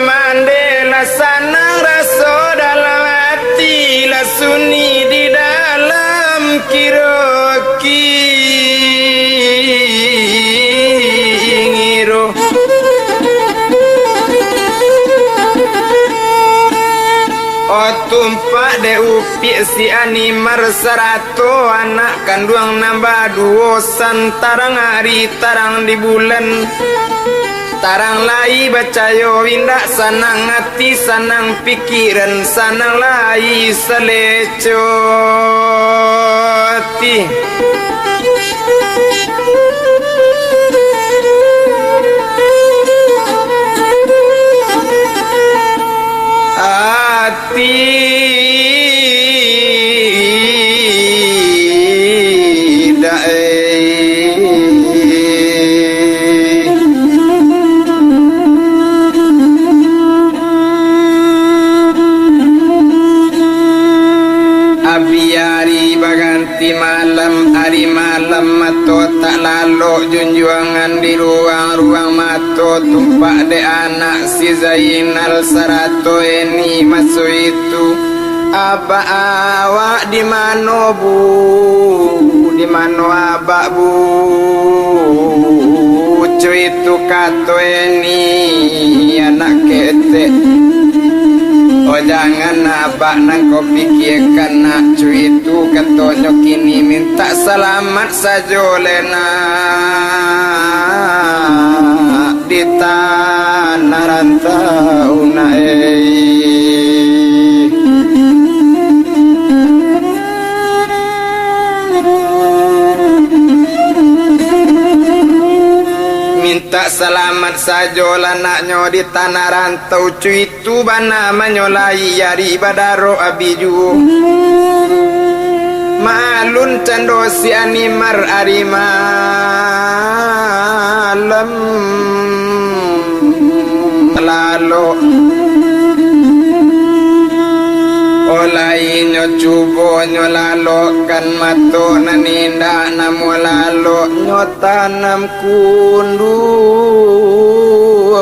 mandela sanang rasa dalam hati la sunyi di dalam ngiro oh tumpak de upi si animar serato anak kandung nambah duosan tarang hari tarang di bulan tarang lai bacayo windak sanang hati sanang pikiran sanang lai selecoti hari malam mato tak lalu junjuangan di ruang-ruang mato tumpak de anak si Zainal sarato ini masuk itu aba awak di mano bu di mano abak bu cuy itu kato ini anak ketek oh jangan abak nang kau pikirkan nak cuy itu katonyo kini minta selamat saja lena di tanah rantau minta selamat saja lanaknya di tanah rantau cuy itu bana menyolai yari badaro abiju malun cando si animar ari malam lalu olai nyo cubo nyo lalo kan mato naninda namo lalo nyo tanam kundu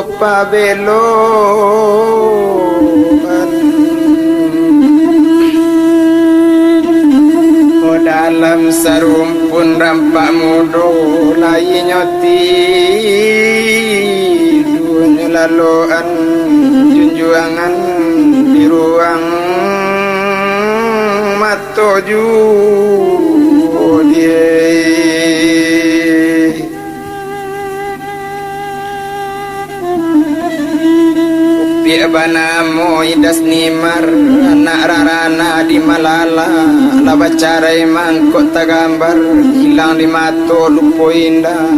apa belo dalam sarumpun rampak mudo lai nyoti dunia laluan junjuangan di ruang matoju dia Pia banamo idas nimar anak rarana di malala laba carai mangkot tagambar hilang di mato lupo indah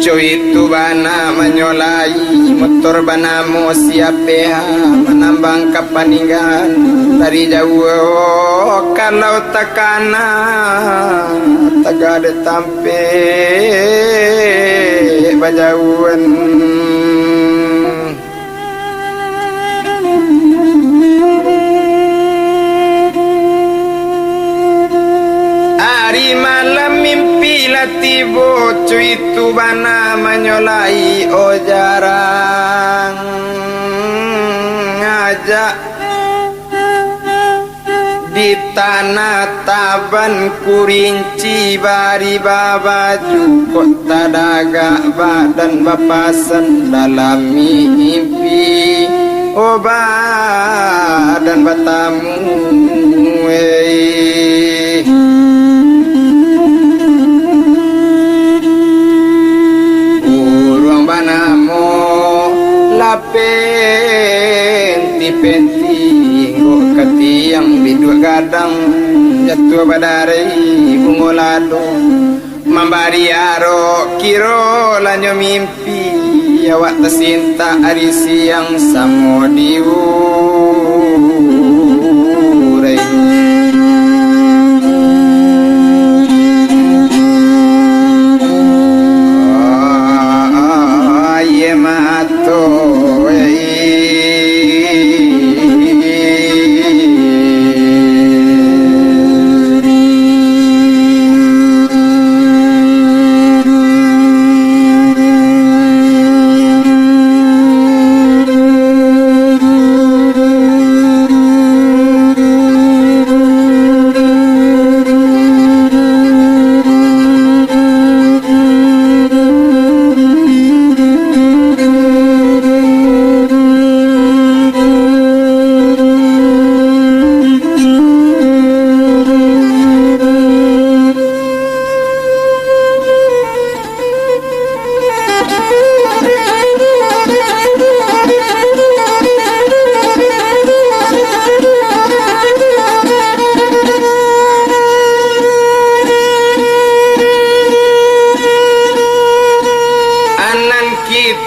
cuy itu bana menyolai motor banamo siapea menambang kapaninggan dari jauh kalau takana tagade tampe bajauan hari malam mimpi latibo cuy itu bana menyolai oh jarang ngajak di tanah taban kurinci bari babaju kota daga badan bapasan dalam mimpi oh badan batamu urang banamo lapenti-penti ketiang bidua gadang jatuh badari bungolado mambari aro kiro lanyo mimpi awak tersinta hari siang samo diure aye mato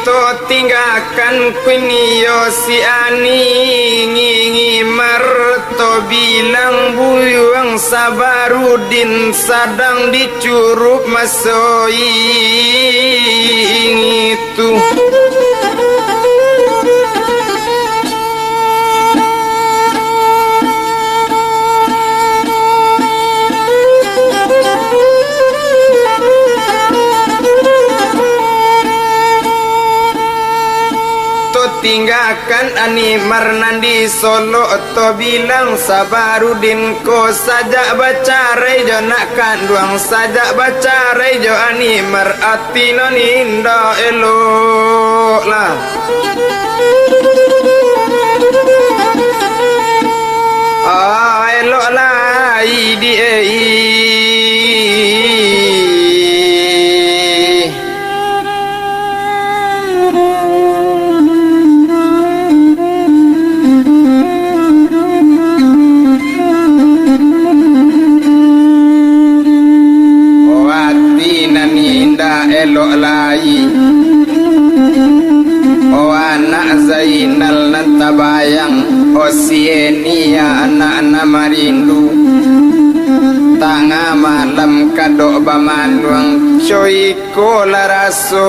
to tinggalkan kunio si ani ngingi marto bilang buyuang Sabarudin sadang dicurup masoi itu tinggalkan ani marnandi Solo to bilang Sabarudin ko saja baca rejo nak kanduang saja baca rejo ani marati noninda elok lah elok lah idi elok lai o anak Zainal nantabayang o sienia anak-anak marindu tanga malam kadok bamanuang coy ko laraso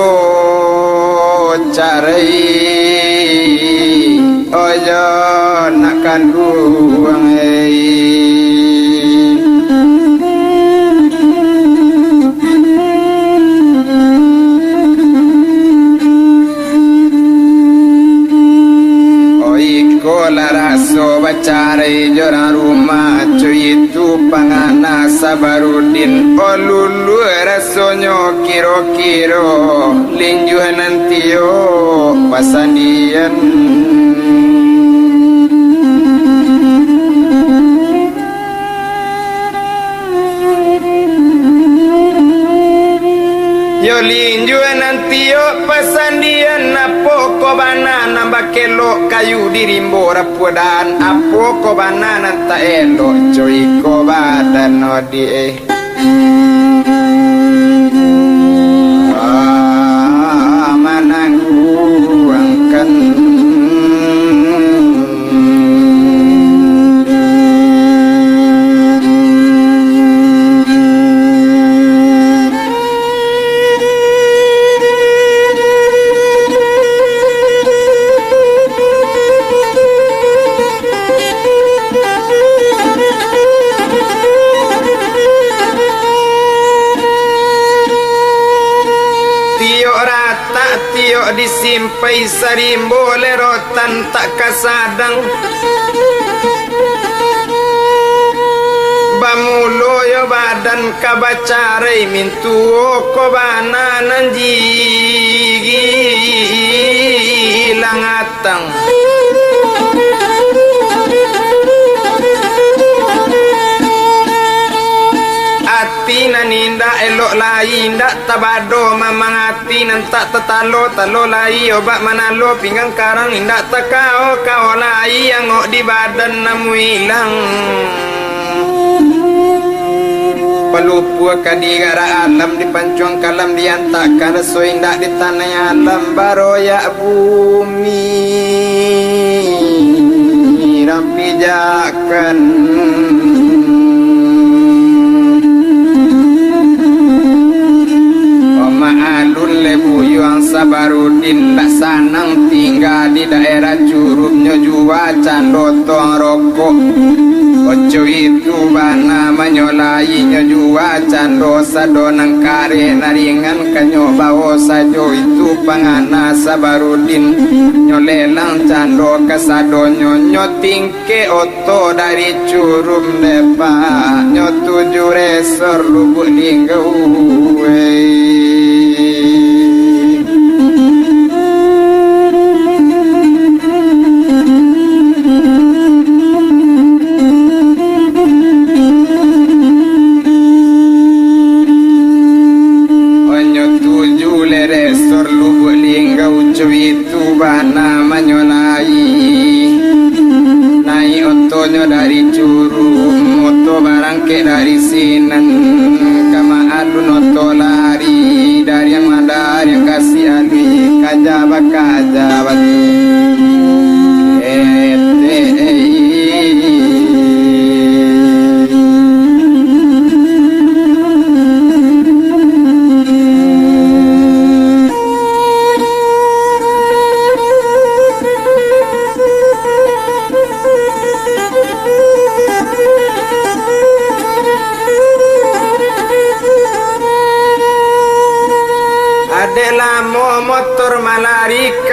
carai ojo nak kanduang laraso bacare jorang rumah cuy itu pangana Sabarudin olulu rasonyo kiro-kiro linjuhan nantio pasandian yo linjuan nantio pasandian apo kobana nambah kelo kayu dirimbo rapudan apo kobana nanta elo coy kobadan odi manangku angkan disimpai sarimbo lerotan tak kasadang bamulo yo badan kabacare mintuo kobana nanjigi langatang naninda elok lai ndak tabado mamangati nan tak tetalo talo lai obat manalo pinggang karang indak takao kau lai yang ngok di badan namu hilang pelupua kadigara alam di pancuang kalam diantakan so indak di tanah alam baroya bumi rampi jakan ma'alun lebu yuang Sabarudin tak sanang tinggal di daerah curugnya jua candotong rokok ojo itu bana menyolainya jua cando sadonang kare naringan kanyo bawo sajo itu pangana Sabarudin nyolelang cando kasadonyo nyotingke oto dari curum depa nyotuju resor lubuk linggau bana menyolai naik otonya dari curug moto barangke dari sinan kama alun oto lari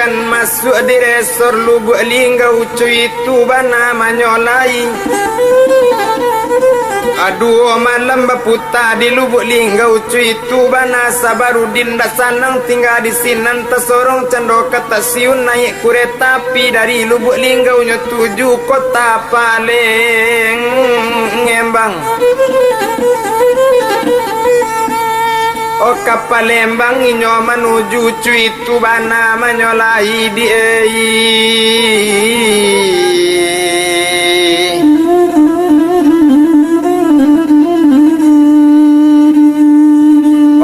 akan masuk di resor Lubuk Linggau cuy itu bana manyolai. Aduh malam baputa di Lubuk Linggau cuy itu bana Sabarudin dak sanang tinggal di sinan tersorong cendo kata siun naik kereta api dari Lubuk Linggau nya tuju kota paling ngembang. Oh kapal Lembang inyo menuju cuy itu bana manyolai di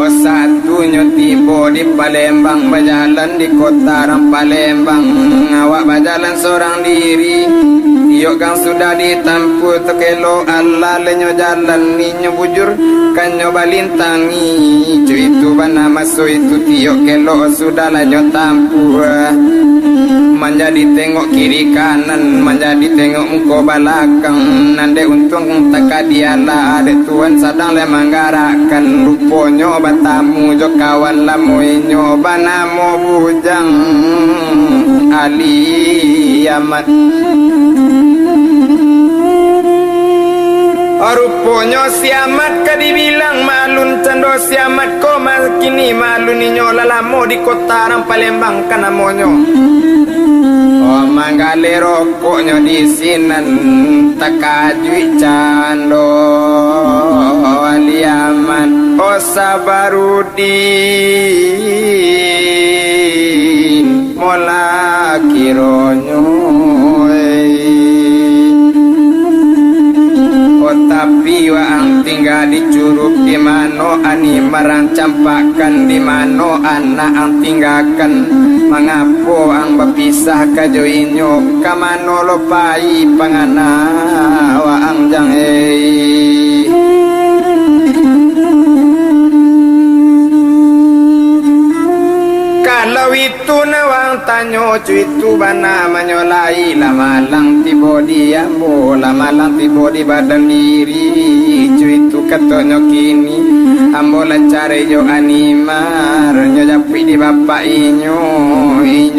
satunya tiba di Palembang berjalan di kota Palembang. Awak berjalan seorang diri. Iyo kang sudah ditampu tekelo Allah lenyo jalan ninyo bujur kanyo balintangi. Cuy itu bana masuk itu tiyo kelo sudah lenyo tampu. Menjadi tengok kiri kanan, menjadi tengok muka belakang. Nande untung tak dialah ada Tuhan sedang le manggarakan. Rupanya batamu jo kawan lamu inyo banamo bujang Ali Amat. Rupanya siamat ka dibilang malun cendo siamat ko kini malun inyo lalamo di kota Palembang kanamonyo. Oh manggale rokoknya di sinan takajui cando aliaman. Oh Sabarudin mola kironyo. Oh tapi waang tinggal di Curug di mano ani marang campakan di mano anak ang tinggalkan. Mengapo ang bapisah kajoinyo kamano lopai pangana waang jang kalau itu nawang tanyo cuitu bana manyolai lama lang tibo di ambo lama lang tibo di badan diri cuitu katonyo kini ambo lancare jo animar nyo japi di bapak inyo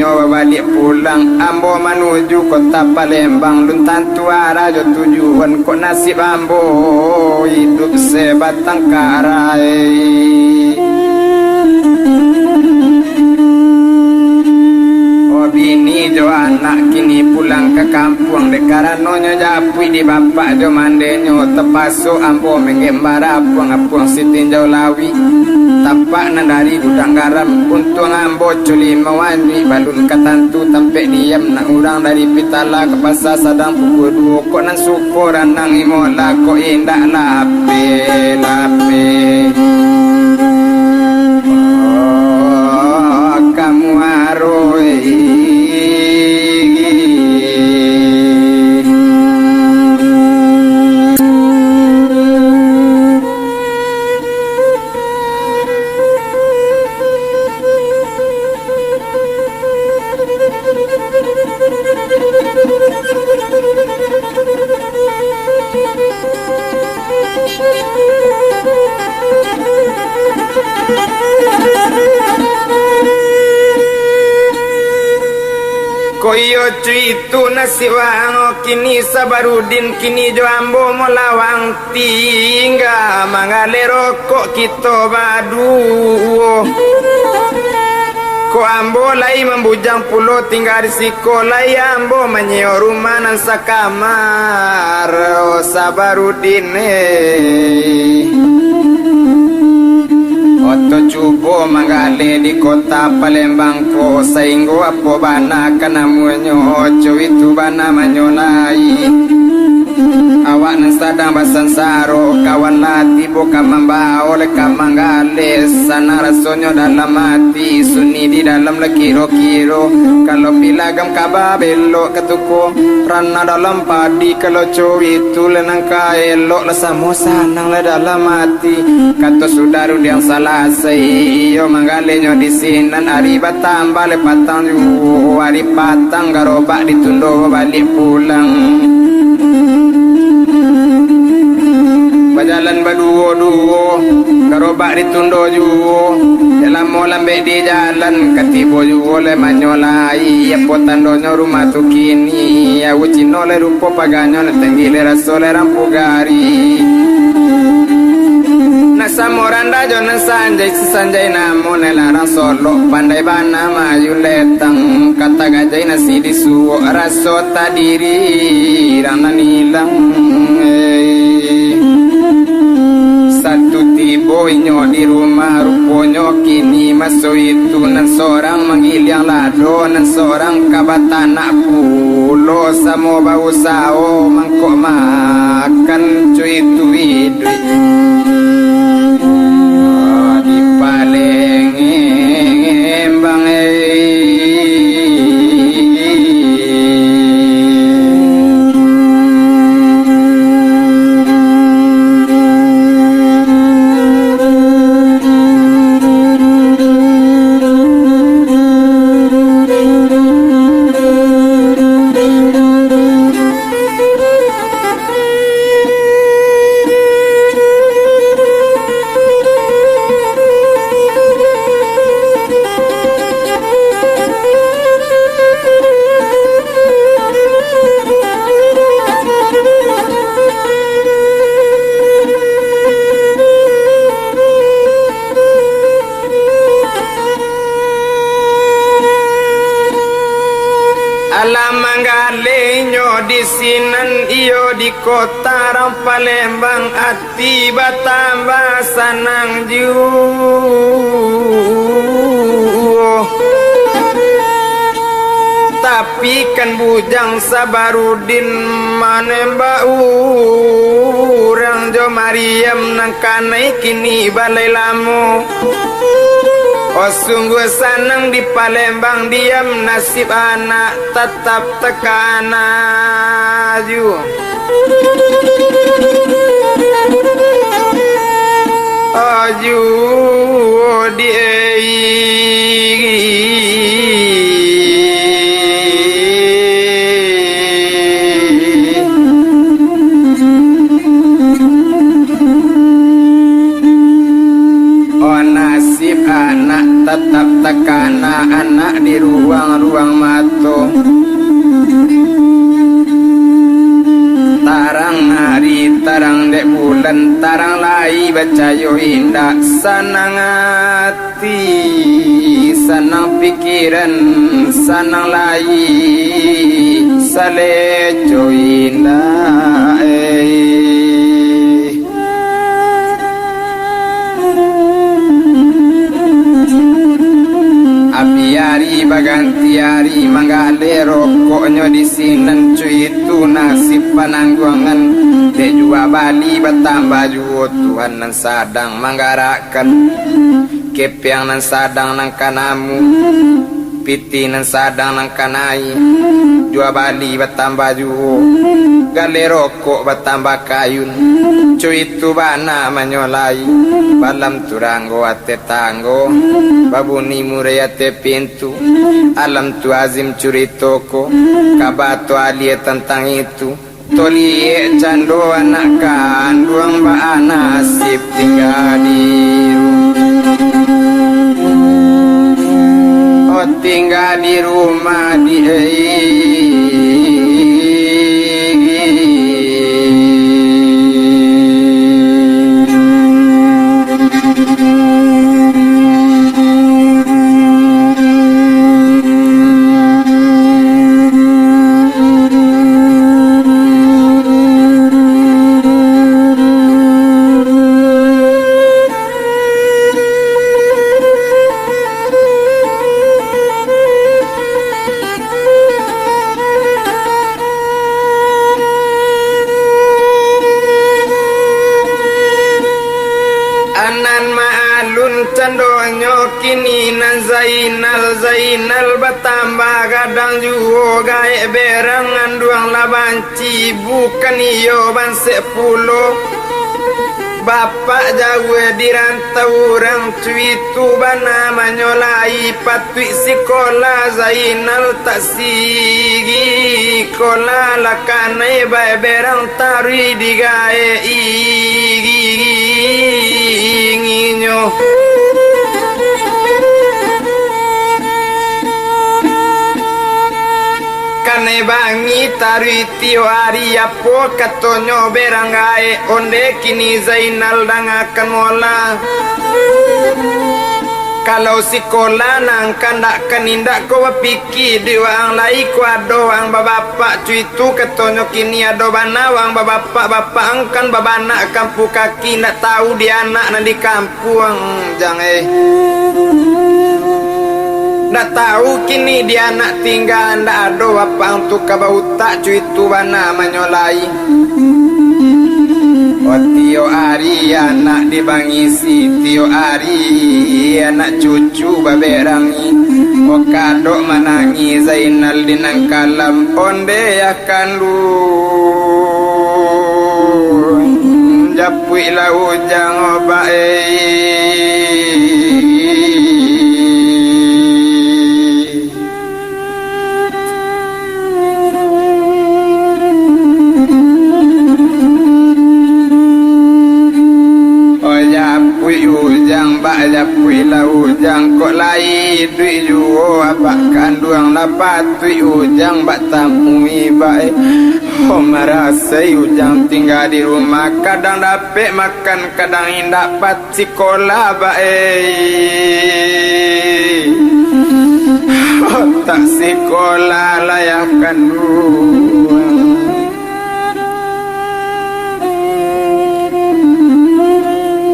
babalik pulang ambo menuju kota Palembang luntan tuara jo tujuan kok nasib ambo hidup sebatang karai. Bini jo anak kini pulang ke kampung dekarano nyo japui di bapak jo mandenyo tepaso ambo mengembara puang sitinjau lawi tampak dari gudang garam untung ambo culi mawani balun katantu tampek diam nak urang dari pitala ke pasar sadang pukul 2 kok nan syukuran nang imola kok indah lape kamu aroi koyo cuitu nasiwang kini Sabarudin kini jo ambo molawang tingga mangale rokok kita badu ko ambo lai membujang pulo tinggal di siko lai ambo menyeo rumah nan sakamar oh Sabarudin Oto cubo manggale di kota Palembang ko sainggo apo bana kanamunyo ojo itu bana manyolai awak nan sadang basansaro kawan lati boka mambao leka manggale sana rasonyo dalam hati suni di dalam lekiro-kiro kalau pilagam kababelo ketuko rana dalam padi kalau cowi itu lenang kaelok lesamo sanang le dalam hati kato sudaru yang salah yo manggale nyo di sinan ari batang bale patang yu ari patang garobak ditundo balik pulang jalan baduo-duo karobak ditundo juo dalam lambe di jalan katibo juo le manyolai ya potandonyo rumah tu kini ya ucino le rupo paganyo le tenggile rasole rampugari nasamoranda jona sanjay namo nelarang solo pandai bana mayu letang kata gajay nasi disuo raso tadiri rana nilang satu tibo inyo di rumah ruponyo kini maso itu nan seorang manggiliang lado nan seorang kabatana pulo samo bau sao mangkok makan cuy itu idui di paling embang Alamanggalenyo di sinan iyo di kota Palembang ati batamba sanang jiwa tapi kan bujang sabarudin manemba urang jo Mariam nang kanai kini balai lamu. Oh sungguh senang di Palembang diam nasib anak tetap tekanaju. Aju di anak tetap tekana anak di ruang-ruang mato tarang hari tarang dek bulan tarang lai bacayo indah sanang hati sanang pikiran sanang lai saleco indah Abiari baganti hari manggale rokoknya di sinan cuy itu nasib panangguangan de jua Bali bertambah juo Tuhan nan sadang manggarakan kepiang nan sadang nang kanamu piti nan sadang nang kanai jua Bali bertambah juo gale rokok bertambah kayun cuy itu bana manyolai balam turanggo ate tanggo babuni murai ate pintu alam tu azim curi toko kabato alie tentang itu tolie cando anak kandung ba nasib tinggal di oh tinggal di rumah di kini nan Zainal bertambah kadang juo gae berangan duang labanci bukan iyo ban 10 Bapak jawa dirantau orang cuitu bana manyolai patui sekolah Zainal tak sigi kola lakanai bae berang tari digae inginyo kane bangi tari tiwari apo katonyo berangae onde kini Zainal dangakan mola kalau sekolah nang kandak kanindak ko wapiki diwang lai ko ado ang babapak cuitu katonyo kini ado bana wang babapak angkan babana kampu kaki ndak tahu dia anak nang di kampung jangan ndak tahu kini dia anak tinggal ndak ado apa untuk kabauta cuitu bana manyolai Tio Ari anak dibangisi Tio Ari anak cucu baberangi Okado manangi Zainal dinang kalam onde akan lu japui lau jang obae ujang bak japui la ujang kok lai dui juo apa kanduang dapat tui ujang bak tamui bae merasai ujang tinggal di rumah kadang dapat makan kadang dapat sekolah bae tak sekolah layakkan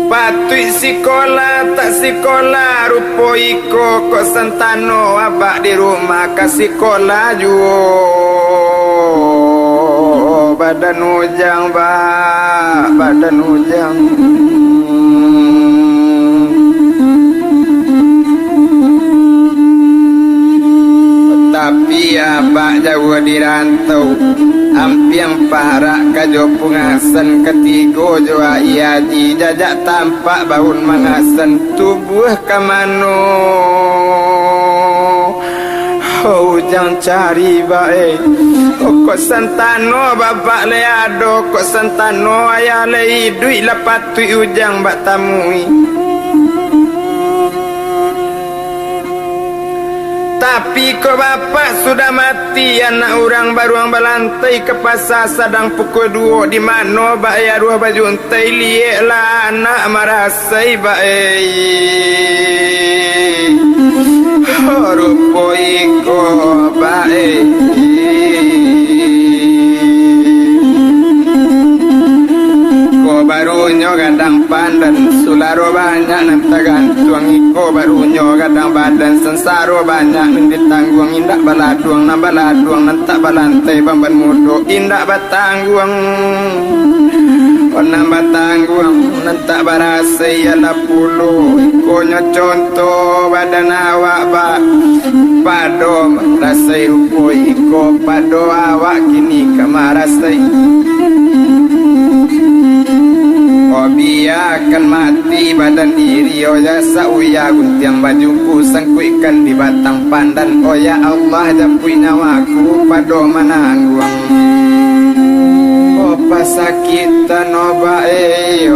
patui sekolah tak sekolah rupo iko kok santano abak di rumah ke sekolah juo badan ujang badan ujang tapi abak jauh dirantau ampiang parak kajo pungasan ketigo jua iaji jajak tampak baun mangasan tubuh kamano ujang cari bae kok santano bapak leado kok santano ayah lei duit lapatui ujang bak tamui tapi kok bapak sudah mati anak orang baruang balantai ke pasar sadang pukul 2 di mana bayar ruah baju untai liek lah anak marasai bae rupo iko bae barunyo gadang pandan sularo banyak nanti gantuang iko barunyo gadang badan sensaro banyak nanti tangguang indak baladuang nanti balantai bamban mudo indak batangguang nambah tangguang nanti barasa ya puluh ikonya contoh badan awak pado rasai rupo iko pado awak kini kamarasai Obia akan mati badan diri Oya sauya guntiang bajuku sangkuikan di batang pandan Oya Allah japui nyawaku pado manangguang Opa sakitan obae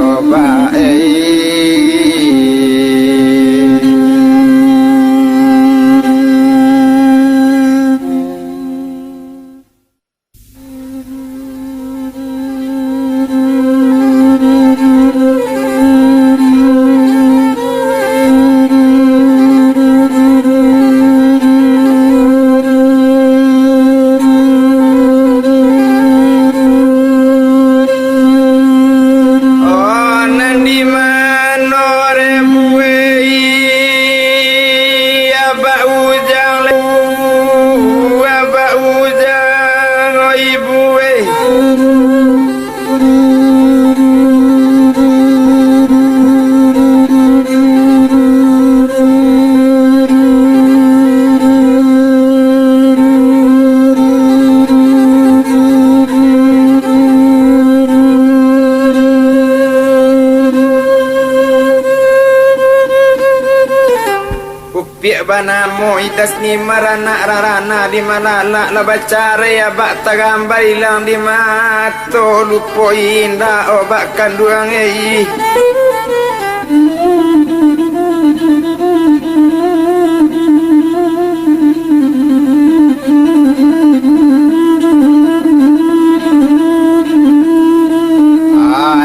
Piak banamo itas ni marana rarana di malala la bacara ya bak tagambar ilang di mato lupo indah obak kanduang ei.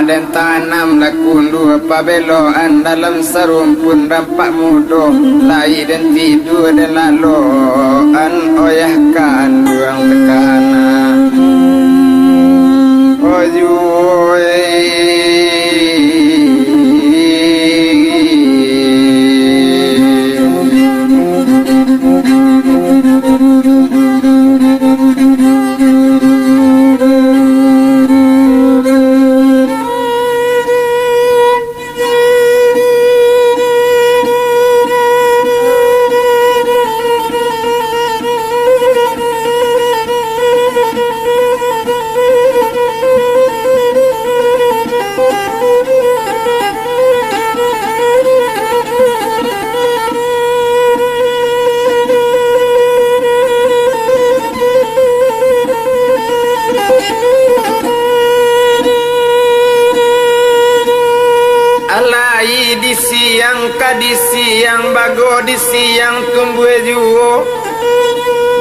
Dan tanam lakundu pabeloan dalam serumpun rampak mudo lai dan tidur dan laloan oyahkan duang tekanan di siang kadi siang bago di siang tumbuh juo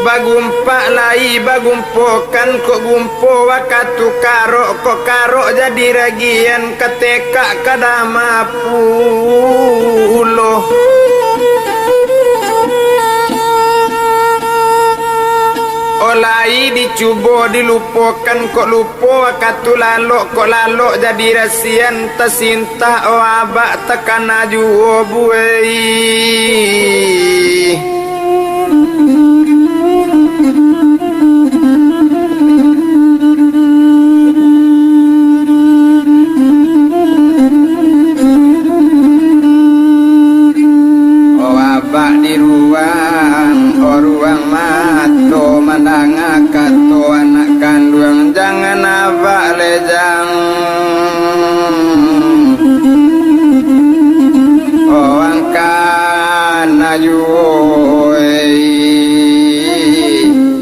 bagumpak lai bagumpokan kok gumpo wakatu karo kok karo jadi ragian keteka kadama pulo olai dicubo dilupakan kok lupo wakatu lalok kok lalok jadi rasian tersinta o abak tekan ajuo buai o abak di ruang mato mandanga kato anak kandung jangan abak lejang oh angkan ajuoi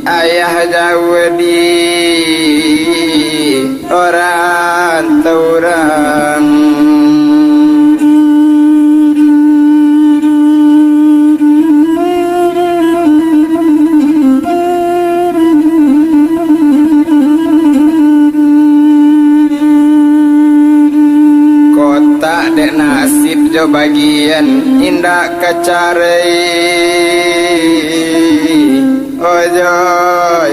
ayah jauh di orang turang tak dek nasib jo bagian indah kacarai ojo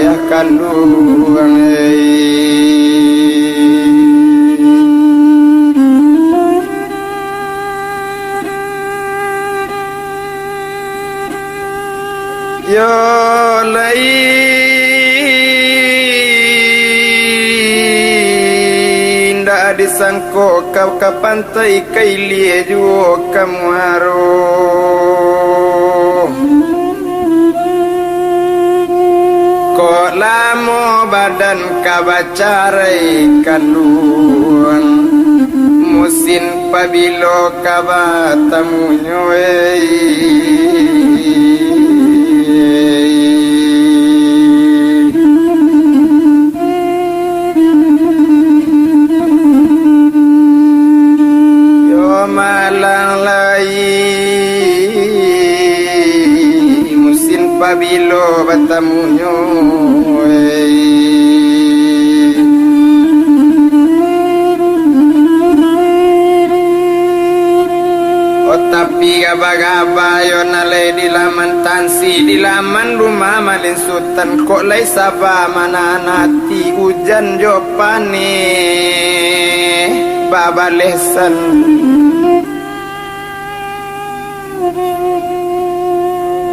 ya kandung yo lai disangko kau ke pantai kailie juo kamu haro kok lamo badan kabacarai kandung musim pabilo kabatamu nyoei malang lai musim pabilo batamunyo tapi gaba-gaba yo nalai di laman tansi di laman rumah malin sultan kok lai saba mana nati hujan jo pane baba lesan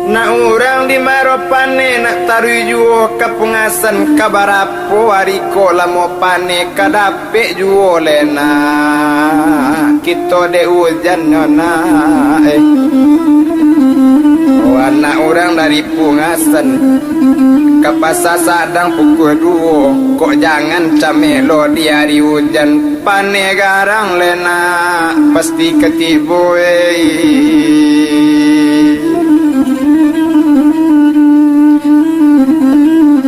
na urang di maropane nak taru juo kapungasan kabarapo ariko lamo pane kadape juo lena kito de hujan nona anak orang dari pungasan kapasa sadang pukul 2 kok jangan camelo di hari hujan pane garang lena pasti ketiboy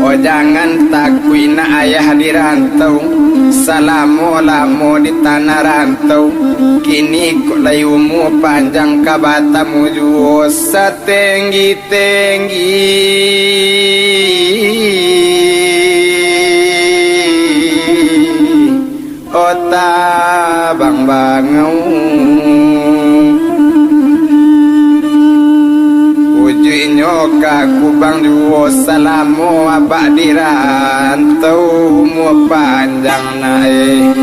Oh jangan takuina ayah di rantau, salamu lamu di tanah rantau. Kini kok layumu panjang kabatamu juo setinggi-tinggi. Ota bang bangau puji nyoka kubang juo salamu abak dirantau mu panjang naik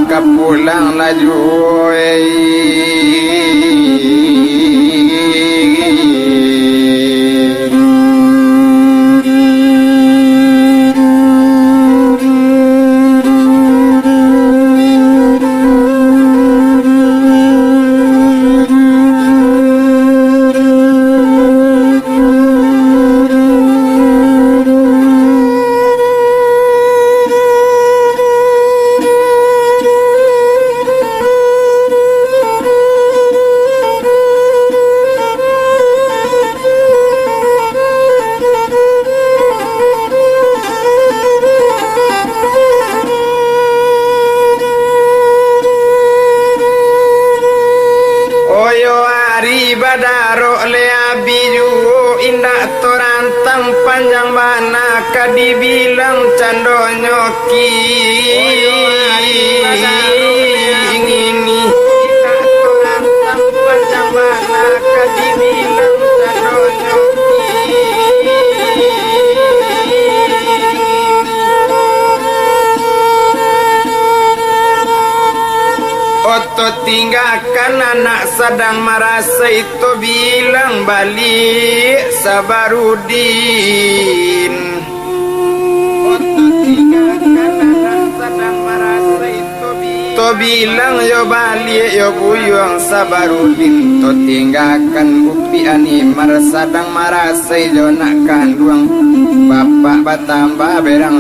kapulang laju badaro le abiju indah torantang panjang mana kadibilang cando nyoki ingini indah torantang panjang mana kadibilang cando nyoki Oto tinggalkan anak sedang merasa itu bilang balik Sabarudin. Oto tinggalkan anak sedang merasa itu bilang yo balik yo buyung Sabarudin. To tinggalkan bukti animar sedang merasa yo nak kandung bapak batambah berang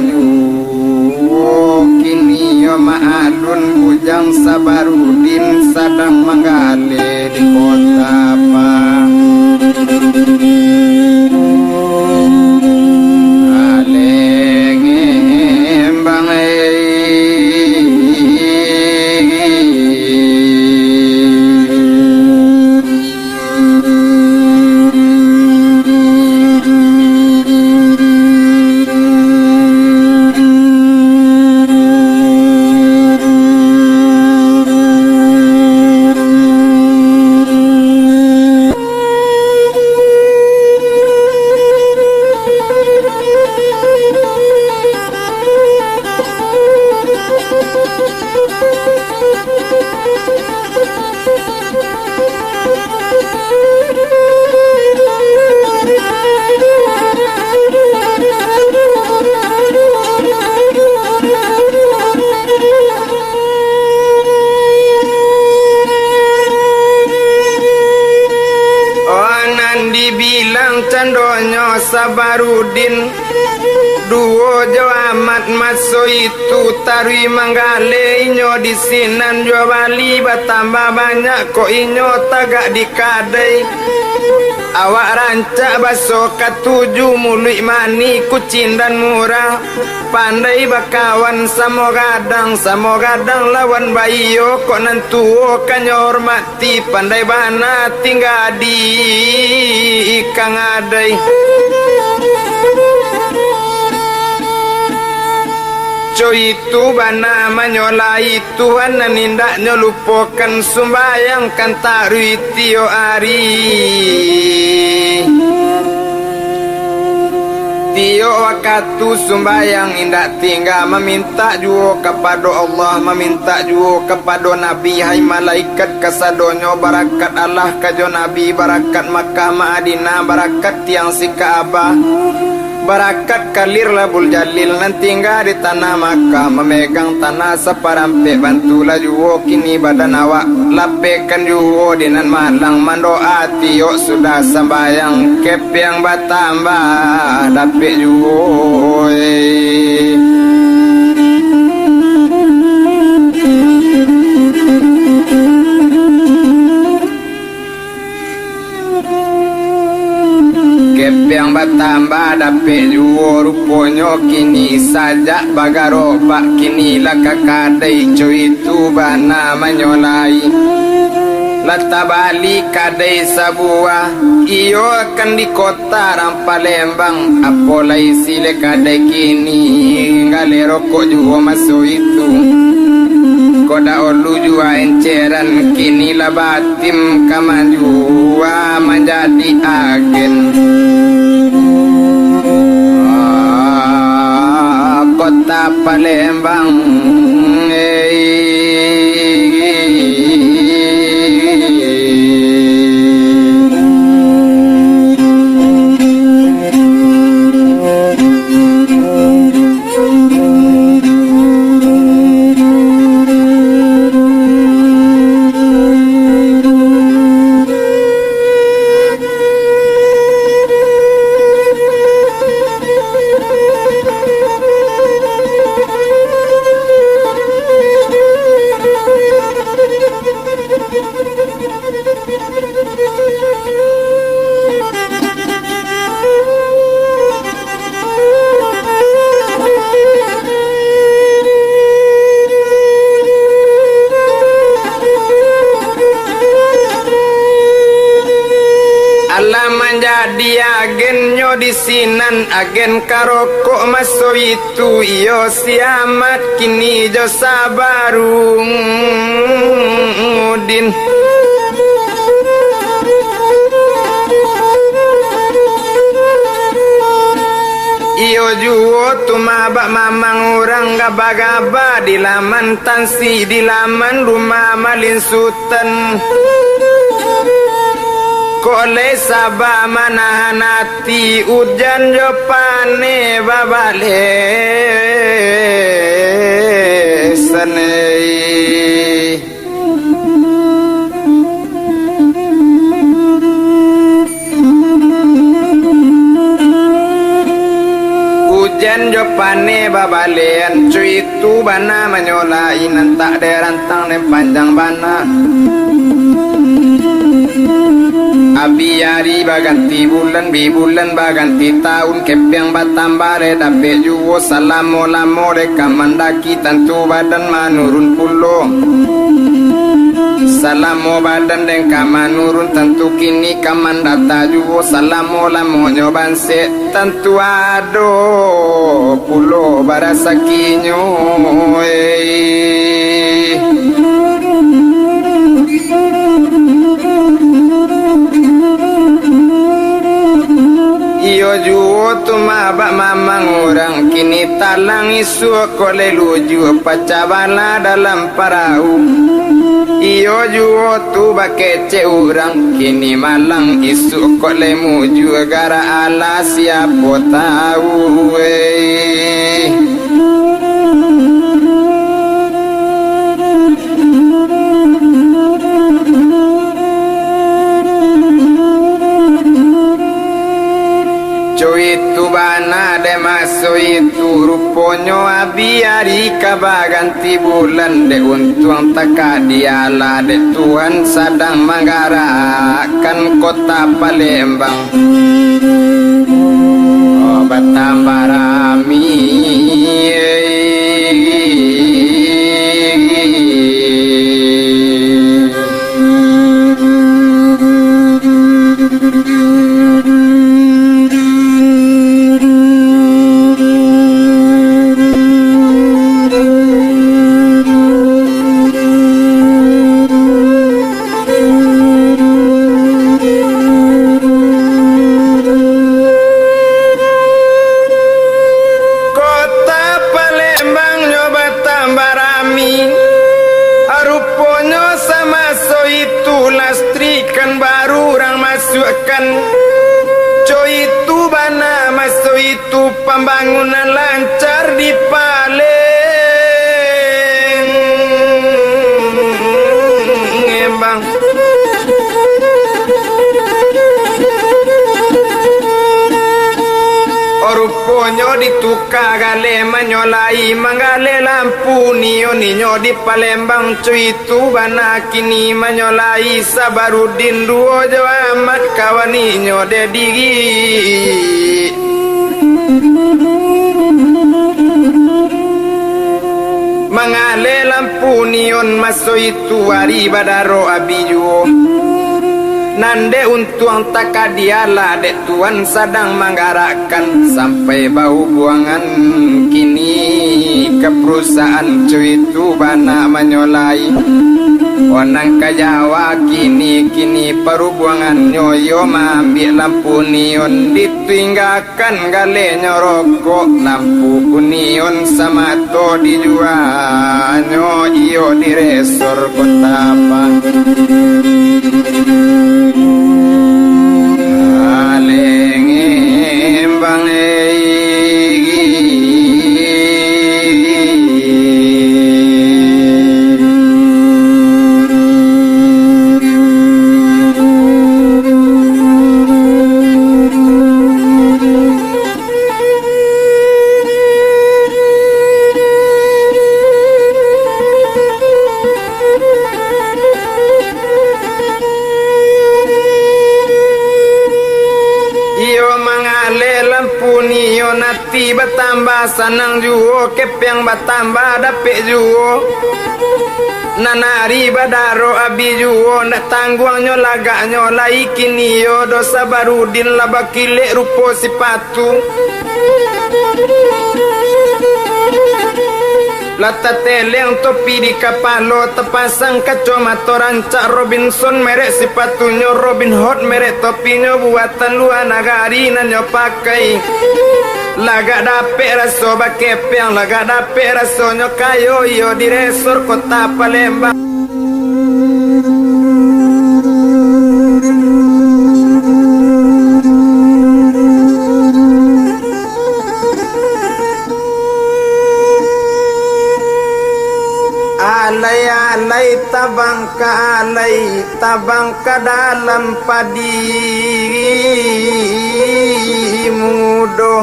kini yo ma'alun bujang Sabarudin sedang menggali di kota Aleng embang dibilang candonyo Sabarudin duo jo amat maso itu tarui manggale inyo disinan jo bali batambah banyak kok inyo tagak dikadai awak rancak baso katuju mului mani kucing dan murah pandai bakawan samo gadang lawan bayo kok nantuo kanyo hormati pandai bana tinggal di ikang adai coy itu bana menyolai Tuhan dan indaknya lupakan sumbayang kan tarui tio ari tio wakatu sumbayang indak tinggal meminta juo kepada Allah meminta juo kepada Nabi hai malaikat kasadonyo barakat Allah kajo Nabi barakat Makkah Madinah barakat tiang si Ka'bah barakat kalir labul jalil nanti tinggal di tanah Makkah memegang tanah separampe bantulah juo kini badan awak lapekan juo dinan malang mandoa tio sudah sembayang kep yang batambah dapet juo dape juo ruponyo kini saja bagarobak kini lakakadai cuy itu bana menyolai lata bali kadai sabuah iyo akan di kota Rampalembang apolai sile kadai kini ngale rokok juo masuk itu koda olu jua enceran kini labatim kamajua menjadi agen kota Palembang menjadi agennya di sinan agen karokok masuk itu iyo siamat kini jo sabarung udin iyo juo tumabak mamang orang gaba-gaba di laman tansi di laman rumah malin sultan koleh sabah manahan hati hujan jo pane babale senei hujan jo pane babalean cuy itu bana menyolai nantak derantang nem panjang bana abiyari baganti bulan bibulan baganti tahun kepeng batambare dape juwo salamo lamore kamandaki tentu badan manurun pulo salamo badan dan kamanurun tentu kini kamandata juwo salamo lamo nyoban se tentu ado pulo barasakinyo iyo juo tumabak mamang orang kini talang isu kole luju pacabala dalam perahu iyo juo tu bakece orang kini malang isu kole muju gara ala siapa tahu itu bana de masuk itu ruponyo abiyari kabaganti bulan de untung taka diala de Tuhan sedang menggerakkan kota Palembang bertambah rami pembangunan lancar di Palembang oruponyo ditukar gale menyolai menggale lampu ninyo di Palembang cuy itu bana kini menyolai Sabarudin duo jawa amat kawaninyo de diri mangale lampu neon maso itu hari badaro abijuo nande untuang takadiala dek tuan sedang menggarakan sampai bau buangan kini ke perusahaan cuy itu bana menyolai onang kajawa kini perhubungan nyoyo ambil lampu neon ditinggalkan gale nyorokok lampu neon sama to dijual nyo di resor kota apa alengembang nati bertambah sanang juo kepeng bertambah dapet juo nanari badaro abi juo nak tangguangnya lagaknya lai kini yo dosa barudin labakile rupo sipatu lata teleng topi di kapalo terpasang kacamata rancak Robinson merek sepatunya Robin Hood merek topinya buatan luar negari nanyo pakai lagak dapet raso bakepeng lagak dapet rasonyo kayo yo di resor kota Palembang alay tabang ka dalam padi mudo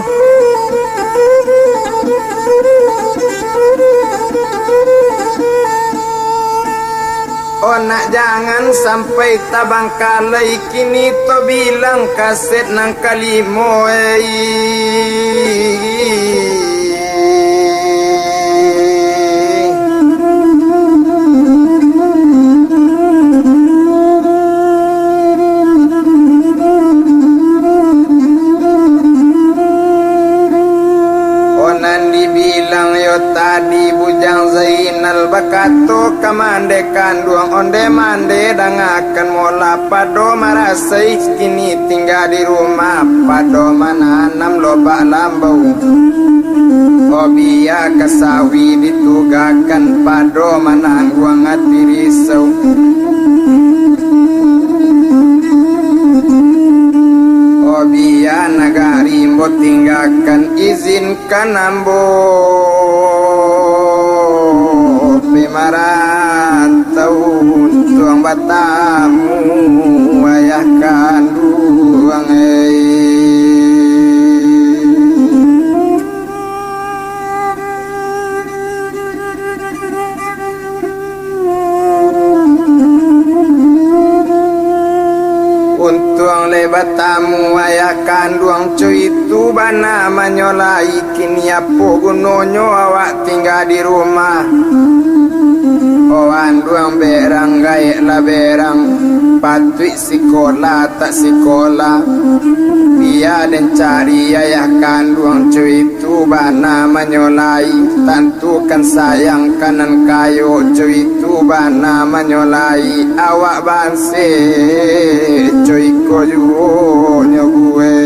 oh nak jangan sampai tabang kalai kini to bilang kaset nang kalimo tadi bujang Zainal bakato kamande kanduang onde mande dangakan mola pado marasai kini tinggal di rumah pado mananam loba lambau obia kasawi ditugakan pado manangguang hati risau obia nagari mbo tinggalkan izinkan ambo marantau tuang batamu ayah kandung untuang lebat tamu ayah kandung cuy itu bana menyolai kini apa gunonyo awak tinggal di rumah oan duang berang gaek la berang patui sekolah tak sekolah dia dan cari ayah kandung cuy itu bana menyolai tentukan sayang kanan kayu cuy itu bana menyolai awak banse cuy koyo nyogue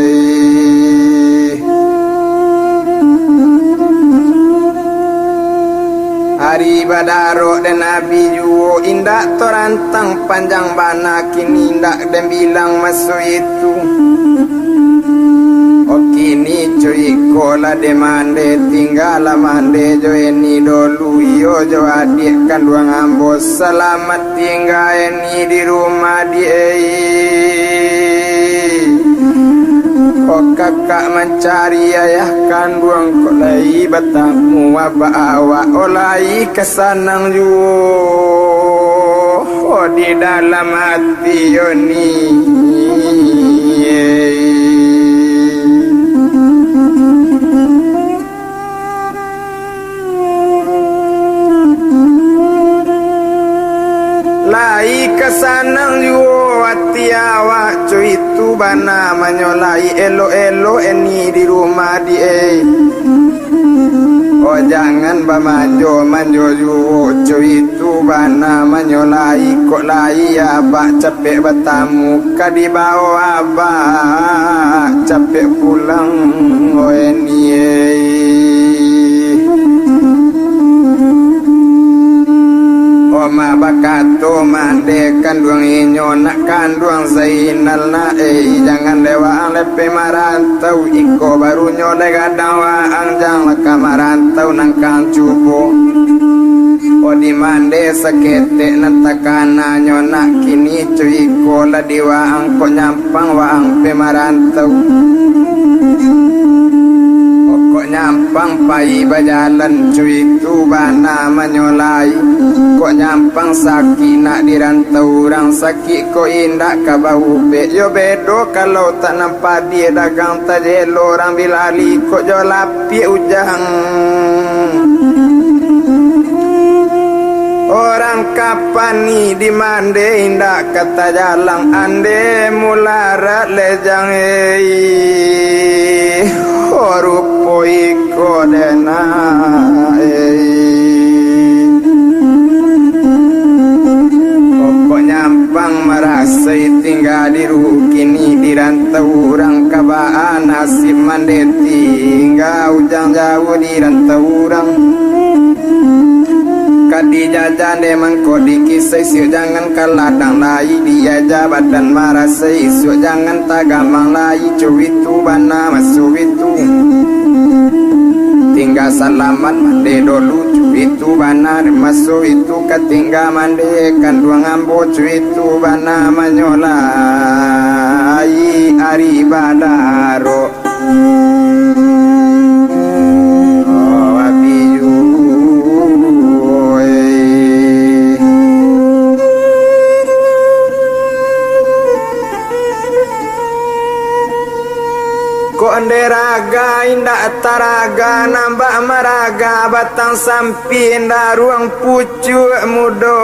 hari badaro dan nabi juo indak torantang panjang bana kini indak dan bilang masuk itu kini cuy kola de mande tinggal mande jo eni dolu yo jo adik kandung ambo selamat tinggal eni di rumah kakak mencari ayah kandung kolai batamu abawa olai kesanang juo di dalam hati yoni kesanang juo hati awak cuy itu bana menyolai elo-elo ini di rumah die. Oh jangan bamajo manjo juo cuy itu bana menyolai kok lai abak capek bertamu kadi bawa abak capek pulang oh ini. Ma bakato mande kanduang inyo nak kanduang zainal na jangan dewa ang lepe marantau iko baru nyo gadang ang jang laka marantau nang kang cubo o di mande sakete nantakana nyo nak kini cuy iko ladiwa ang ko nyampang wa ang pe marantau kok nyampang pai bajalan cuy tu bana menyolai kok nyampang sakit nak dirantau orang sakit kok indak kabau be yo bedo kalau tak nampak dia dagang tajelo orang bilali kok jo lapi ujang orang kapan ni di mande indak kata jalang ande mulara lejang rupo iko dena pokok nyampang merasa tinggal di kini dirantau orang kabaan nasib mande tinggal ujang jauh dirantau orang kadi jajan demang kok dikisai siu jangan kaladang lai dia jabatan marasa isu jangan tagamang lai cuy itu bana masuk itu tinggal salamat mande dulu cuy itu bana masuk itu ketinggal mande kanduang ambo cuy itu bana menyolai ari badaro raga indak taraga nambah maraga batang sampi indak ruang pucuk mudo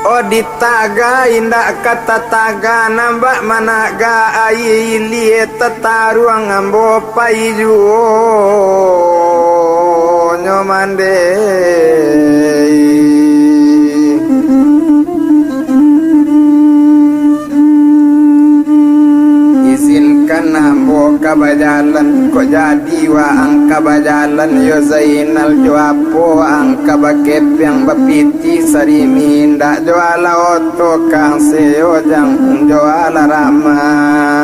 oh ditaga indak kata taga nambah managa ayi liet tetaruang ambo paiju nyomande nambo kabajalan kok jadi wa ang kabajalan yo zainal jo apo ang kabakep yang bapiti sarimi ndak jo ala oto kang seo jang jo ala ramas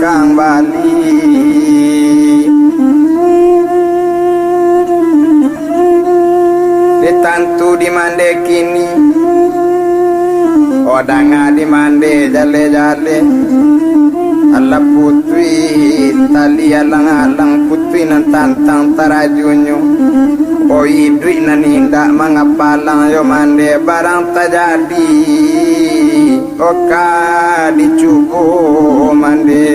kang bali ditantu di mande kini odanga di mande jale-jale Allah putri tali alang-alang putri nan tantang tarajunyo o idui nan indak mangapalang yo mande barang tajadi oka dicubo mande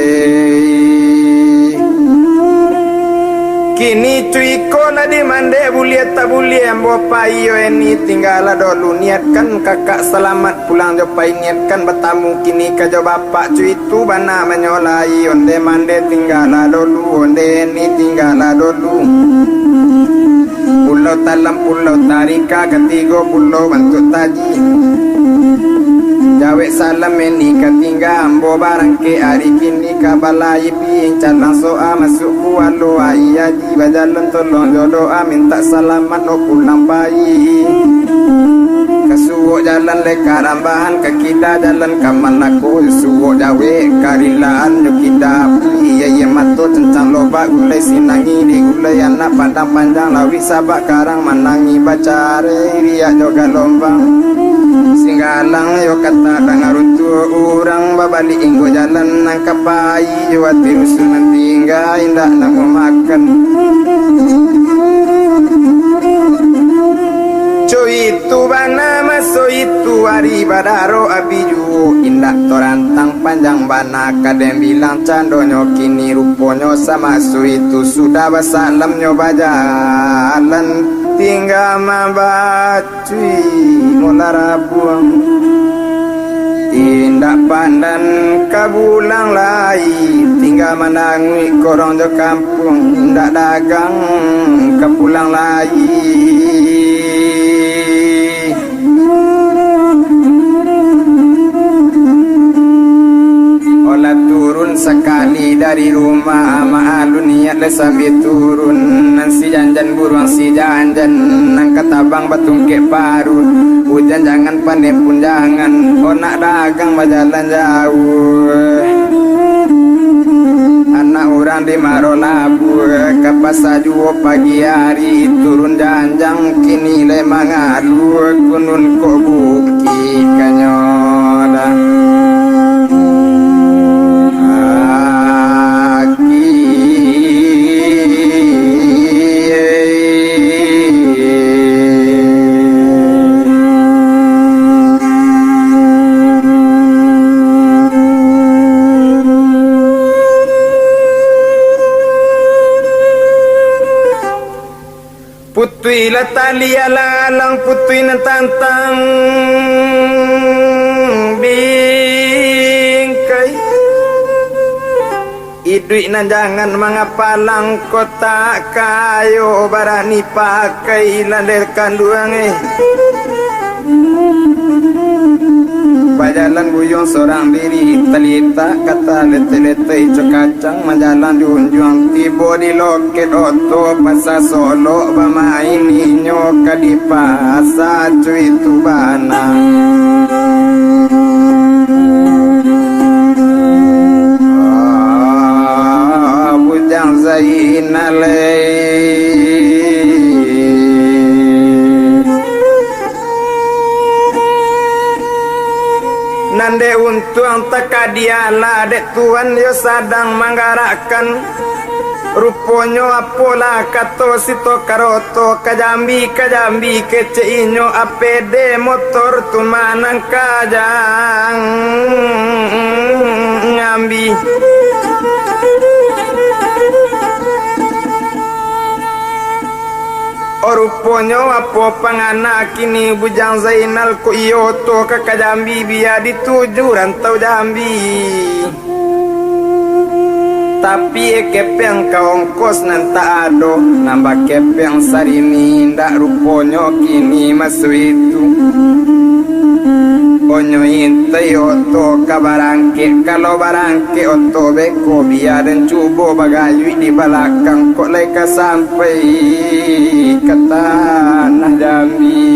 kini cuy kola di mande buliat tak buliat ambo payo ini tinggal dulu niatkan kakak selamat pulang jo pai niatkan bertamu kini kajo bapak cuy tu bana menyolai onde mande tinggal dulu onde ini tinggal dulu pulau talam pulau tarika ketiga pulau bentuk taji jawe salam ini ketingga ambo barang ke hari kini kabalai piing calang soa masuk kualo ayah di bajalan tolong jodoh minta salamat no pulang bayi kasuwo jalan leka rambahan ke kita jalan kamalako suwo jawe karilaan yo kita iya mato cencang loba ulai sinangi di ulai anak padang panjang lawi sabak karang manangi bacare riak joga lombang singgalang yo kata dangaruntu orang babali inggo jalan nang kapai yo ati rusunan tinggal indak nak makan cuy itu bana maso itu hari badaro abiju indah torantang panjang bana kadang bilang candonyo kini ruponyo sama so itu sudah basalam nyoba jalan tinggal mabacui mulara buang indah pandan kabulang lai tinggal menangui korong do kampung indah dagang kapulang lai olah turun sekali dari rumah maalun niat le sambil turun nan si janjan buruang si janjan nang katabang batung ke paru hujan jangan pandai pun jangan nak dagang berjalan jauh anak orang di maro labu ke pasar juo pagi hari turun janjang kini le mangalu kunun ko buki kanyoda putui la tali alalang putui na tantang bingkai idui na jangan mangapalang kota kayo barani pakai landekan duang Bajalan buyong seorang diri telita kata lete-lete ijo kacang majalan diunjung tibo di loket oto pasa solo bamain inyo kadipasa cuy itu bana bujang zainalai nande untuang takadiala dek tuan yo sadang manggarakan ruponyo apola kato sito karoto kajambi kece inyo apede motor tumanang kajang ngambi oruponyo apo pangana kini bujang Zainal ku iyoto ke Jambi biar dituju rantau Jambi tapi kepeng kaongkos nanta ado nambah kepeng sarimi ndak ruponyo kini masu itu onyo intai oto kabarangke kalau barangke oto beko biar dan cubo bagayu di belakang kok leka sampai ke tanah Jambi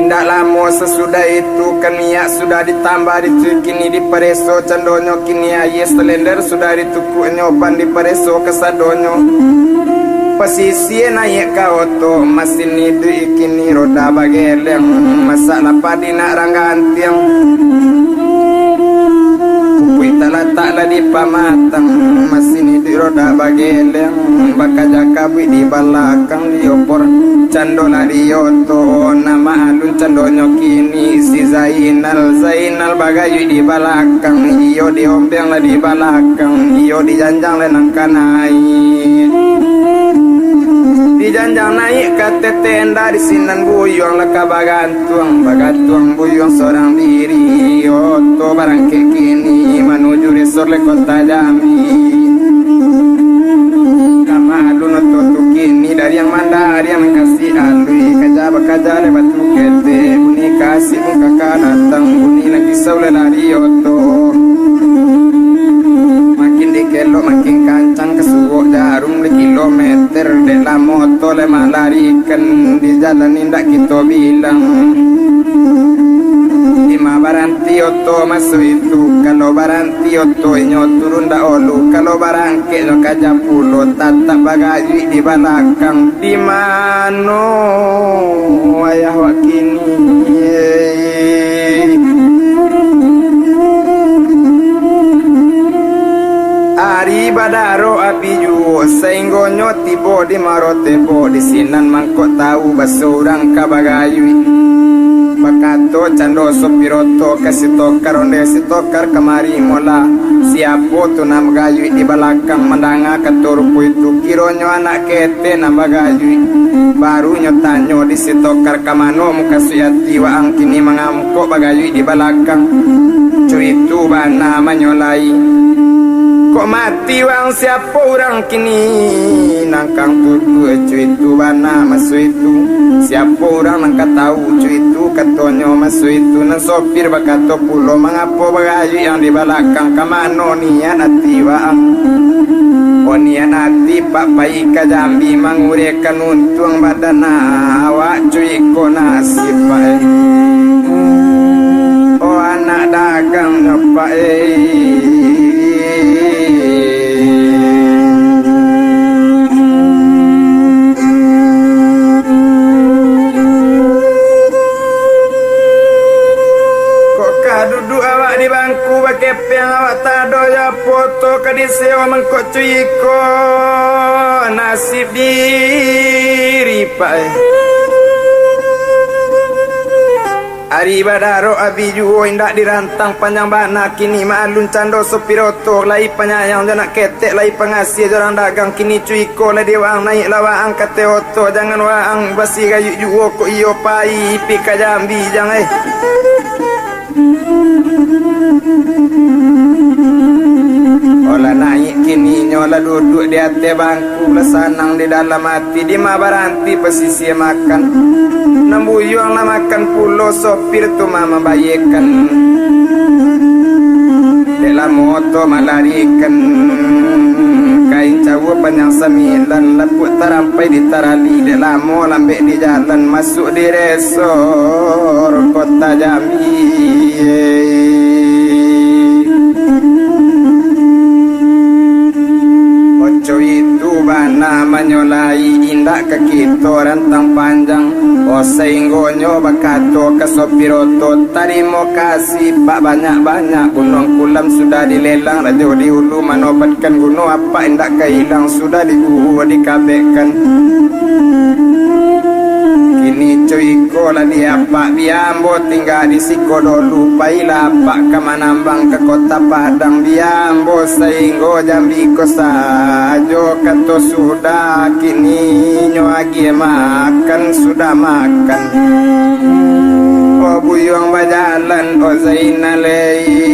indah lama sesudah itu keniak sudah ditambah kini di pereso candonyo kini aye selender sudah dituku nyoban di pereso kesadonyo pesisi naik ke oto mesin itu ikini roda bageleng masalah padina ranggantiang pupui tak di pamatang mesin itu roda bageleng bakajaka di belakang diopor candola di oto nama alun candonyo kini si Zainal bagayu di belakang iyo diombeng lah di belakang iyo dijanjang lenang kanai dijanjang naik ke tenda di sinan buyong leka bagatuang buyong seorang diri oto barang kini menuju resor le kota Jambi nama alun oto kini dari yang mandar yang kasih alui kaja le batu kete buni kasih muka kanatang buni lagi saule lari oto makin dikelok makin kancang kesuwok jarum le kilometer de la moto le malarikan di jalan indak kita bilang lima baranti oto masuk itu kalau baranti oto inyo turun dak olu kalau barangke no kaja pulo tatap bagaji di belakang di mano ayah wakini Ari badaro abiju sainggonyo nyo tibo di marotebo di sinan mangkok tahu basurang kabagayui bakato cando sopiroto kasih tokar onde si tokar kemari mola siapo tu nam gayui di balakang mendanga keturpu itu kironyo anak kete nam bagayui baru nyotanyo di si tokar kamano muka suyati waang kini mengamkok bagayui di balakang cuy itu bana menyolai kok mati wang siapa orang kini nangkang tutu cuy itu bana masu itu siapa orang nangka tahu cuy itu katonyo masu itu nang sopir bakato pulo mengapo bagayu yang di belakang kamano nian ati waang o nian ati pak pai ka jambi mangurekan untung badana awak cuy ko nasib pae o anak dagang nyopae kepeng awak tado ya foto kadisewa mengkok cuiko nasib diri pae Ari badaro abi juo indak dirantang panjang bana kini maalun cando sopiroto lai penyayang janak ketek lai pengasih jarang dagang kini cuiko lai dewang naik lawa angkat teoto jangan waang basi gayu juo ko iyo pai pika jambi jangan olah naik kini nyola duduk di atas bangku lesanang di dalam hati di mabaranti pesisir makan nambuyuang lah makan pulo sopir tu mama bayikan dalam moto malarikan kain cawa panjang sembilan lepuk terampai di tarali dalam mo lambek di jalan masuk di resor kota Jambi itu bana menyolai indak ke kita rantang panjang o sehinggonyo bakato ke sopiroto tarimo kasih pak banyak-banyak gunung kulam sudah dilelang radio di hulu manobatkan gunung apa indak kehilang sudah digua dikabekkan kini cuiko lah di apa biambo tinggal di Sikodolu pailah pak kemanambang ke kota Padang biambo sehinggo Jambi kosajo kato sudah kini nyoagi makan sudah makan o buyong bajalan o Zainalei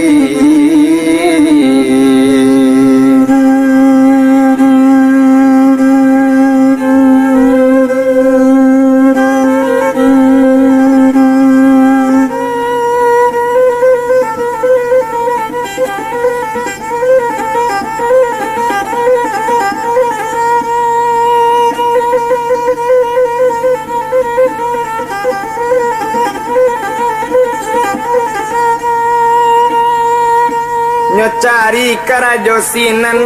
cari karajosinan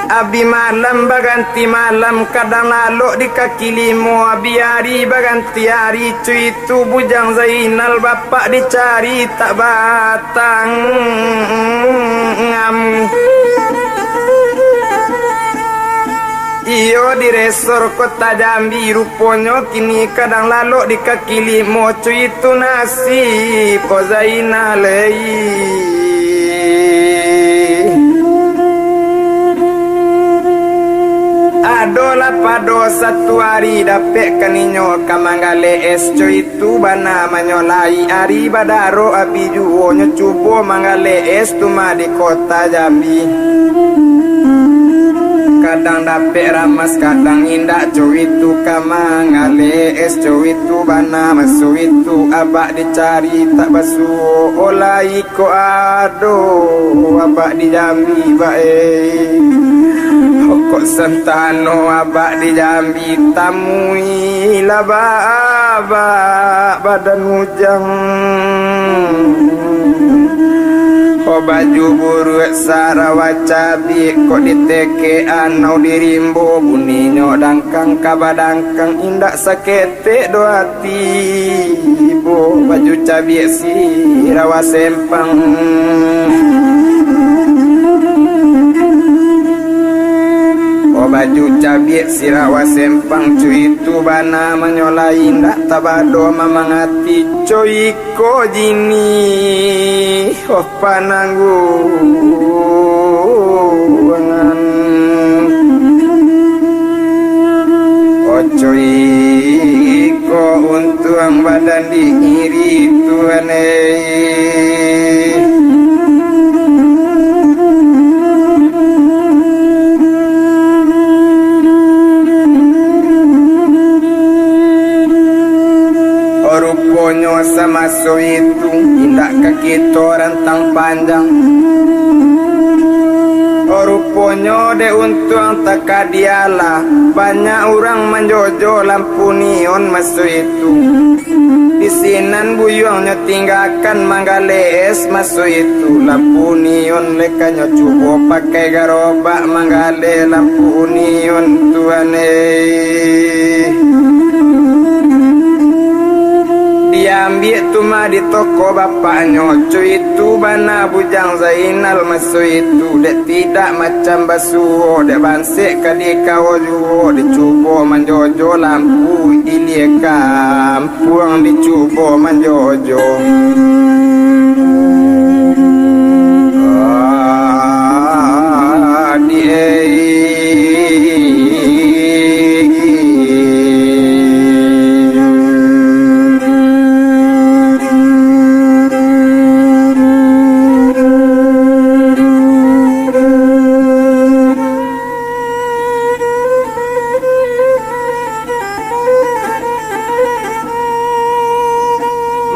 abi malam baganti malam kadang lalok di kaki limo abi hari baganti hari cuy itu bujang Zainal bapak dicari tak batang ngam iyo di resor kota Jambi ruponyo kini kadang lalok di kaki limo cuy itu nasib o Zainalei adola pado satu hari dapet kaninyo kamanggale es cuy itu bana menyolai ari badaro abi juo nyocubo manggale es tuma di kota Jambi kadang dapet ramas kadang indak cuy itu kamangale es cuy itu bana masu itu abak dicari tak basu olai ko ado abak di Jambi bae kok sentano abak di Jambi tamui laba badan ujang o baju buruk Sarawak cabi kok diteke anau dirimbo buninyo dangkang kabadangkang indak sakete doati bo baju cabi si rawa sempang baju cabiek sirawa sempang cuy itu bana menyola indah tabado mamangati cuy ko jini pananggungan cuy ko untuang badan diiri tuane ruponyo sama so itu indak kakito rantang panjang ruponyo de untuang takadiala banyak orang menjojo lampu neon maso itu di sinan buyuangnya tinggalkan manggales maso itu lampu neon lekanya cubo pakai garobak manggale lampu neon tuane diambil tuma di toko bapaknya cuy itu bana bujang Zainal maso itu dek tidak macam basuh dek bansik kadi kau juo dicubo manjojo lampu ilie kampung dicubo manjojo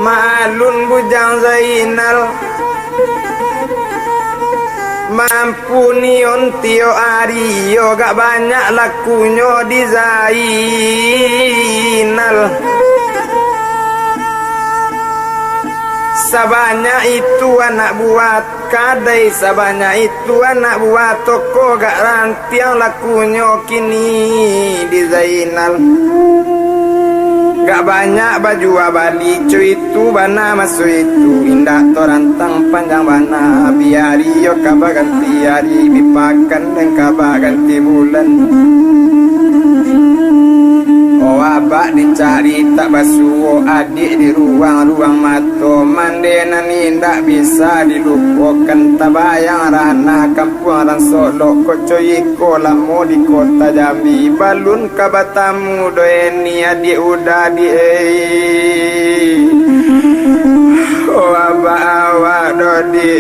malun bujang Zainal mampu nion tio Ario gak banyak lakunya di Zainal sabanyak itu anak buat kadai sabanyak itu anak buat toko gak rantiang lakunya kini di Zainal gak banyak baju abadi cuy itu bana masuk itu indah torantang panjang bana biari yo kaba ganti hari bipakan dan kaba ganti bulan oh abak dicari tak basuh adik di ruang-ruang mato mandenan indah bisa dilupakan tabayang ranah kampung orang Solo kocoy ko lamu di kota Jambi balun kabatamu doeni adik udah di oh abak awak dodi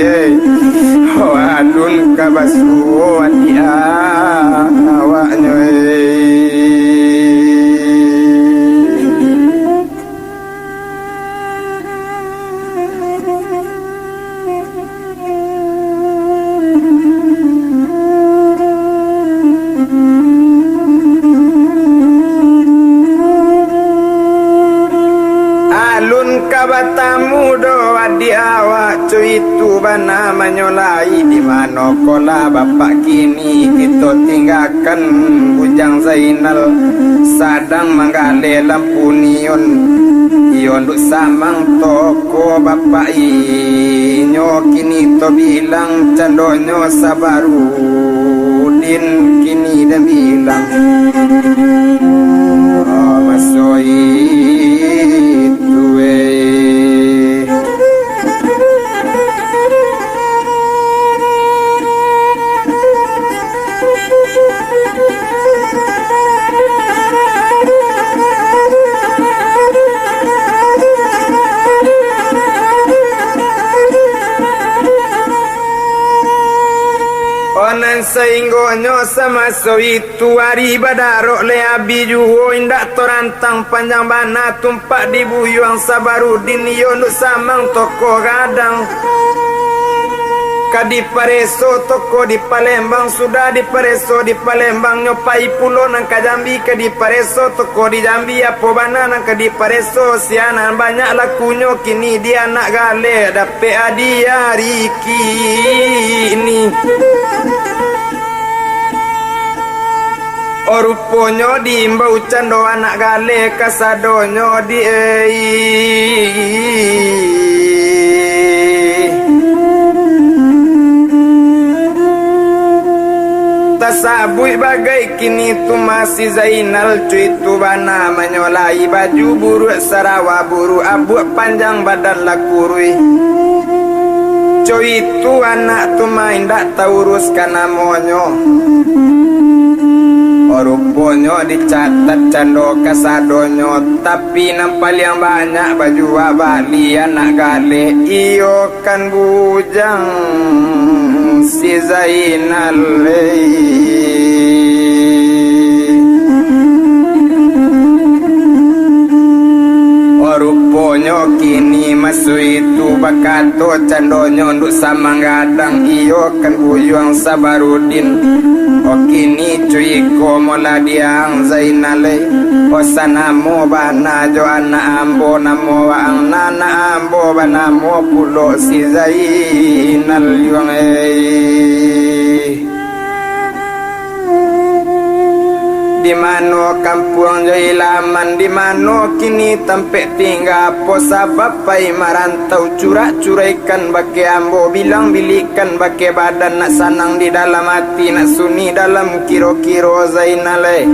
oh alun kabasuh adik awaknya kabatamu doa di awak cuy itu bana menyolai di mana kola bapak kini kita tinggalkan bujang Zainal sadang menggale lampu neon ion duk samang toko bapak inyo kini to bilang candonyo sabarudin kini dah bilang oh masoi onan sainggonyo sama so itu hari badarok le abi juho indak torantang panjang bana tumpak di buyuang Sabarudin yo nu samang toko gadang kadi pareso toko di Palembang sudah di pareso di Palembang nyopai pulo nang ka Jambi kadi pareso toko di Jambi apo bana nang kadi pareso sianan banyak lakunyo kini dia nak gale dape adia riki ini oruponyo diimbau cando anak gale kasadonyo di sabui bagai kini tu masih Zainal cuy tu bana menyolai baju buruk sarawa buru abu panjang badan lakurui cuy tu anak tu main dak tahu urus kana monyo ruponyo dicatat cando kasadonyo tapi nampal yang banyak baju abali anak gale iyo kan bujang si Zainal ruponyo kini masu itu bakato candonyo nduk samanggadang iyo kan buyuang Sabarudin o kini cuy ko mola diang Zainale o sanamo bana jo ana ambo namo ang nana ambo banamo pulo si Zainal yuang di mano kampung jo ilaman di mano kini tempe tinggal po sabab pai marantau curak-curaikan bake ambo bilang bilikan bake badan nak sanang di dalam hati nak suni dalam kiro-kiro Zainale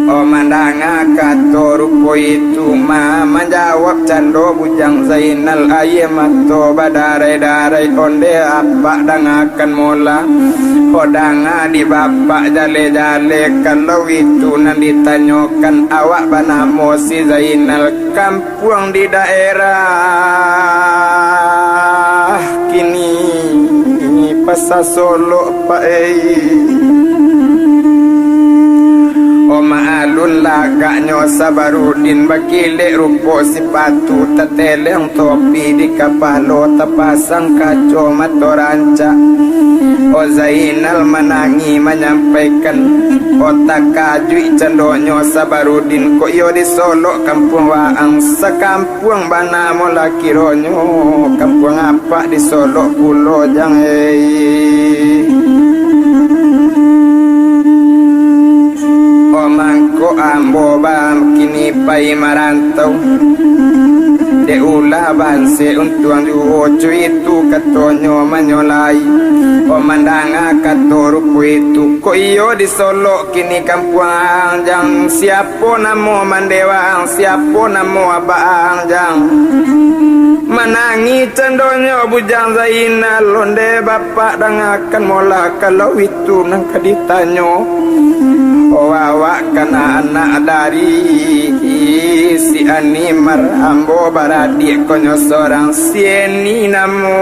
o mandanga kato rupo itu mama jawab cando bujang Zainal aye mato badarai-darai onde apa dangakan mola kodanga di bapak jale-jale kalau itu nanti ditanyakan awak banamo si Zainal kampung di daerah kini pasar Solo Pak Oma alun lagaknya Sabarudin bakilek rupo sepatu teteleng topi di kapalo terpasang kaco mata ranca o Zainal menangi menyampaikan otak kajui cendonyo Sabarudin kok yo di Solo kampung waang sekampung bana mola kironyo kampung apa di Solo pulo jang mangko ambo bam kini pai marantau de ulah banse untuang juoco itu katonyo manyolai o mandanga katorupu itu ko iyo di Solo kini kampung jang siapo namo mandewang siapo namo abaang jang menangi cendonyo bujang Zainal londe bapak dangakan mola kalau itu nang kaditanyo awak kana anak dari si ani marambo baradik konyo sorang sieni namo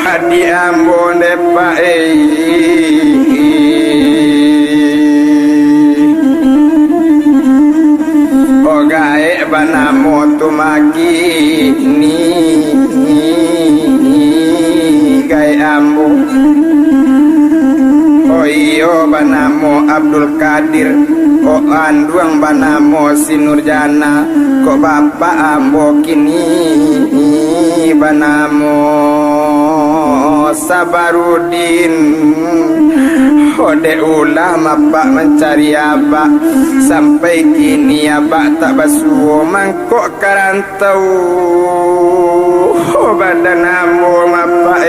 hadi ambo depa ogae banamo tumaki ni gai ambo o iyo banamo Abdul Qadir o anduang banamo si Nurjana ko bapak ambo kini banamo Sabarudin ode ulama pak mencari abak sampai kini abak tak basuh mangkok karantau badan ambo mapak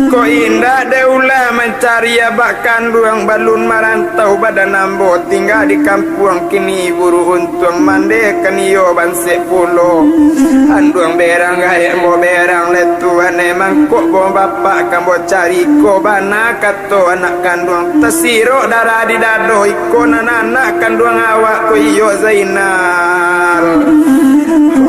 ko indah deula mencari abak kandung balun marantau badan ambo tinggal di kampung kini buru untung mande keniyo banse pulo andung berang gaya mo berang letuan emang kok bo bapak kambo cari ko bana kato anak kandung tesiro darah di dado iko anak kandung awak ko iyo Zainal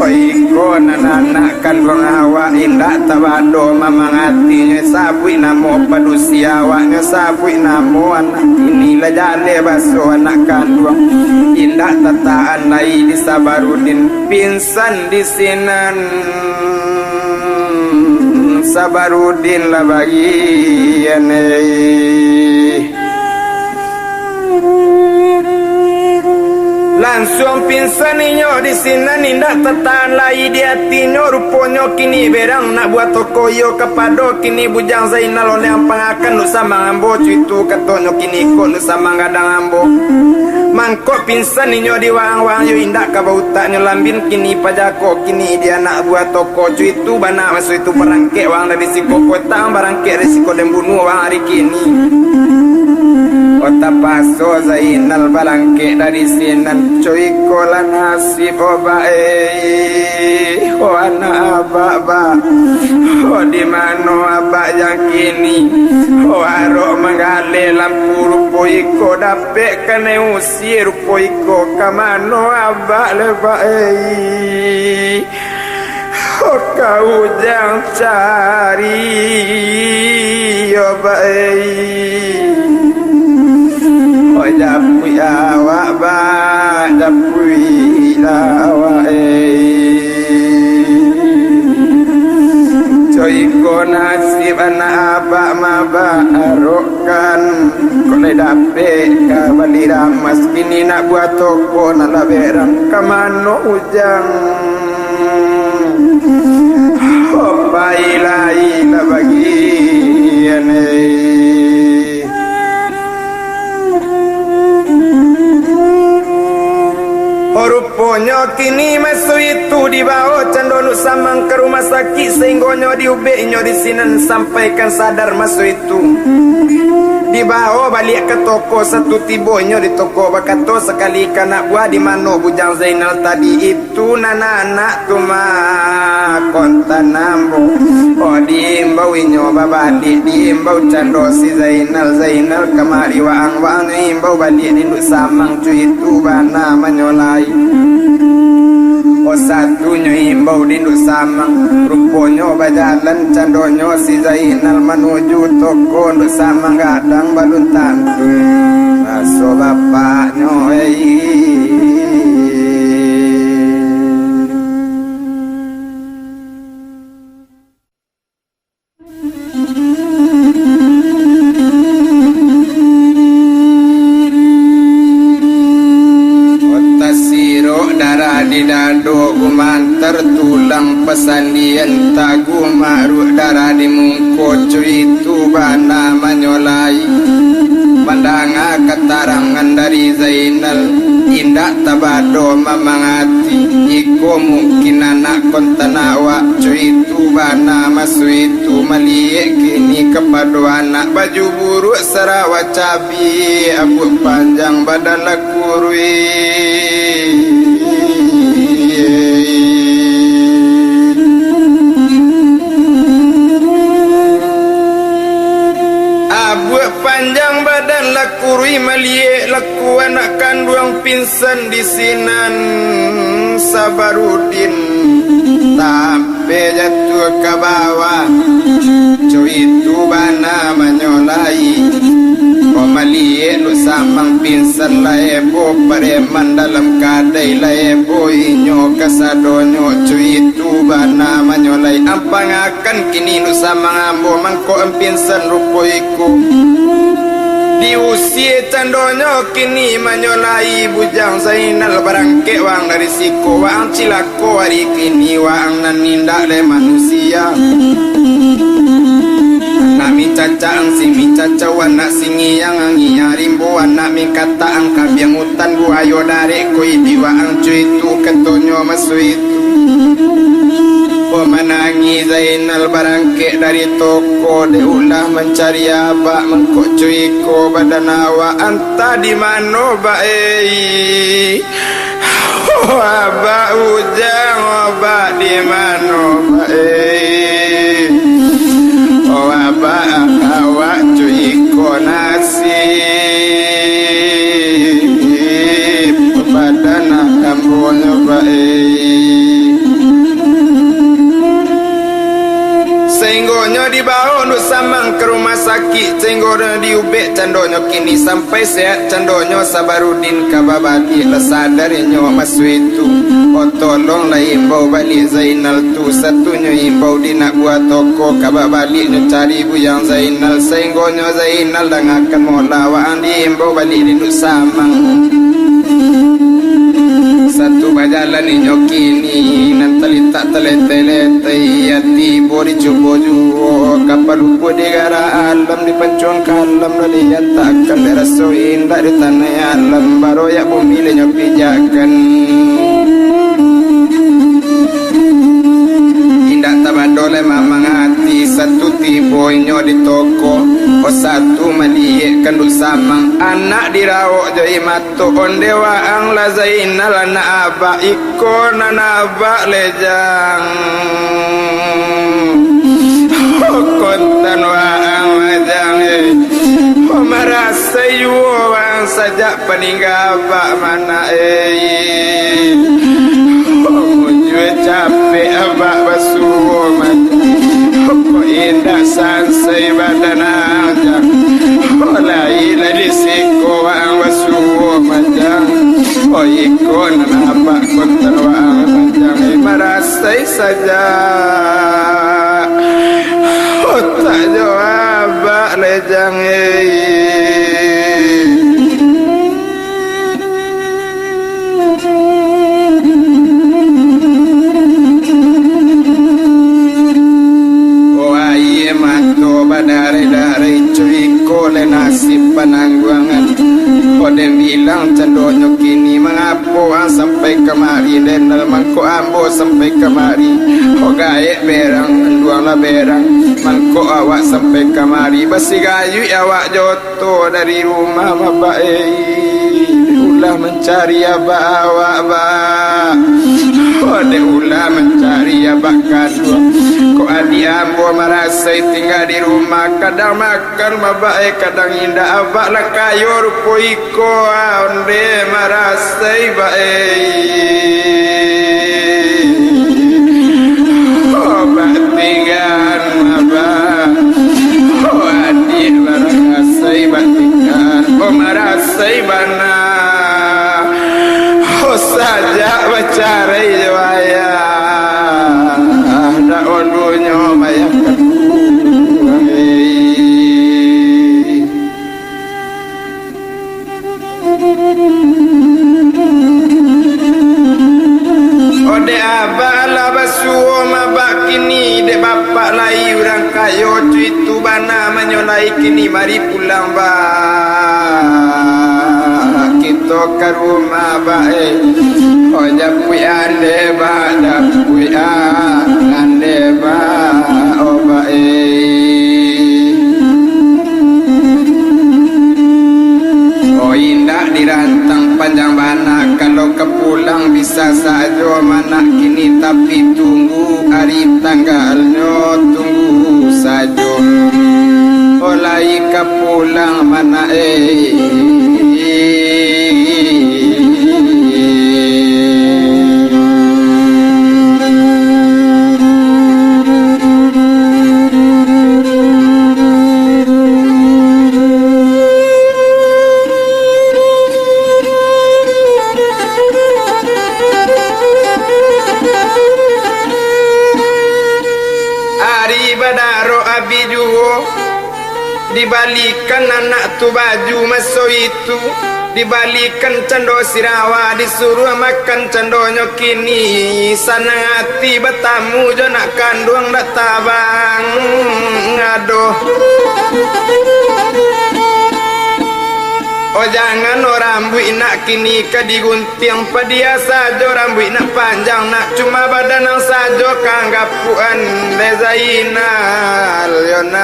iko anak kandung awak indah tabado mamangatinya sabui namo padusi awaknya sabui namo anak inilah jale baso anak kandung indah tataan lai di Sabarudin pinsan di sinan Sabarudin lah bagian langsung pinsan inyo di sinan indah tataan lai di hatinyo ruponyo kini berang nak buat tokoyo kapado kini bujang Zainal oleh yang pangakan nu sama ngambo cuitu katonyo kini ko nu sama ngadang ambo mangkok pinsan ninyo di wang-wang yo indak ka bautaknya lambin kini pajako kini dia nak buat toko cu itu bana masuk itu perangke wang dari si kokotang barangke resiko dan bunuh wang hari kini Ota paso zainal balangke dari sinan cuy kolan hasib obae oh anak abak oh di mano abak yang kini oh arok menggale lampu rupo iko dapet kene usir rupo iko kamano abak lebae oh kau jangan cari obae Japui awak ba japui awak coy ko nasib anak abak mabarokan ko le dape ka bali ramas kini nak buat toko nak laberan kamano ujang apa ilahi la bagian Ruponyo kini masuk itu dibawa candonu samang ke rumah sakit sehinggonyo diubeknyo di sinan sampaikan sadar masuk itu dibawa balik ke toko satu tibonyo di toko bakato sekali kanak buah di mano bujang Zainal tadi itu nana-anak tuma kontan nambo oh diimbau inyo babalik diimbau cando si Zainal kemari waang imbau balik di nduk samang cu itu bana menyolai oh satunya imbau di nduk samang ruponyo bajalan candonyo si Zainal menuju toko nduk samang gadang balun tantu masuk bapaknya dado gumantar tulang pesandian tagu maruk darah di mungko itu bana menyolai pandanga katarangan dari Zainal indak tabado mamangati iko mungkin anak kontanawa itu bana masu itu maliek kini kepada anak baju buruk Sarawak cabi abu panjang badan lakurui panjang badan lakurui maliek laku anak kandung pinsan di sinan Sabarudin sampai jatuh ke bawah cuy itu bana menyolai maliek lu samang pinsan laebo pareman dalam kadai laebo inyo kasadonyo cuy itu bana menyolai ampang akan kini lu samang ambo mangko empinsan rupoiku diusia candonyo kini menyolai bujang Zainal barangke wang dari siko wang cilako hari kini wang nanindak le manusia anak mi caca ang si mi caca anak singi yang angi rimbo anak mi kata ang kabiang hutan bu ayo dari koi biwa ang cuy itu ketonyo masu itu oh menangi Zainal barangke dari toko deulah mencari abak mengkok cuiko badan awak anta di mano bae oh abak ujang abak di mano bae oh abak awak cuiko nasi badan akambonya bae Cenggonyo dibawa untuk samang ke rumah sakit Cenggonyo diubek candonyo kini sampai sehat candonyo Sabarudin kababadi lesadarnya masu itu oh tolonglah imbau balik Zainal tu satunya imbau di nak buat toko kababaliknya cari buyang Zainal Cenggonyo Zainal dan akan molawaan diimbau balik di nuk samang satu bajalan inyo kini nanti salita telete-lete yati bori cubo-juo kapalupo di gara alam di pancung kalam lalian takkan deraso indah di tanah alam baru ya bumi lenyok pijakan indah tabadole mamang hati satu tibo inyo di toko o satu maliye kandul samang anak dirawok jai matu ondewa ang lazaina lana aba iko nana aba lejang kontan wa ang lejang merasa yuo ang sajak peninggal aba mana mujue capek aba basuo mati indah sansai badan aja olai lagi siko ang wasuo majang o ikon apa kontan ang majang merasai saja tak jawab lejang dari cuy kole nasib penangguangan kode bilang cendonyo kini mengapo sampai kemari dan mangko ambo sampai kemari o gaek berang duala berang mangko awak sampai kemari besi gayu awak joto dari rumah bapak ulah mencari abah awak bah kode ulah mencari abah kadua ko adi ambo merasa tinggal di rumah kadang makan mabae kadang indah abak lah kayo rupo iko onde merasa bae obat tinggal mabah oh adi merasa batingan oh merasa bana oh saja bacarai jawaya dak ondonyo mayang ode abala basuo mabak kini de bapak lai urang kayo itu bana menyolai kini mari pulang ba kita ke rumah bae oja pui ande ba pui ande ba o bae oh indah dirantang panjang bana kalau kepulang bisa saja mana kini tapi tunggu hari tanggalnya tunggu saja oleh kepulang mana dibalikan anak tu baju maso itu dibalikan cendo sirawa disuruh makan cendonyo kini sana hati betamu jo nak kandung dak tabang aduh oh jangan rambut nak kini ke digunting pedia saja rambut nak panjang nak cuma badan yang saja kanggapuan bezainal yo na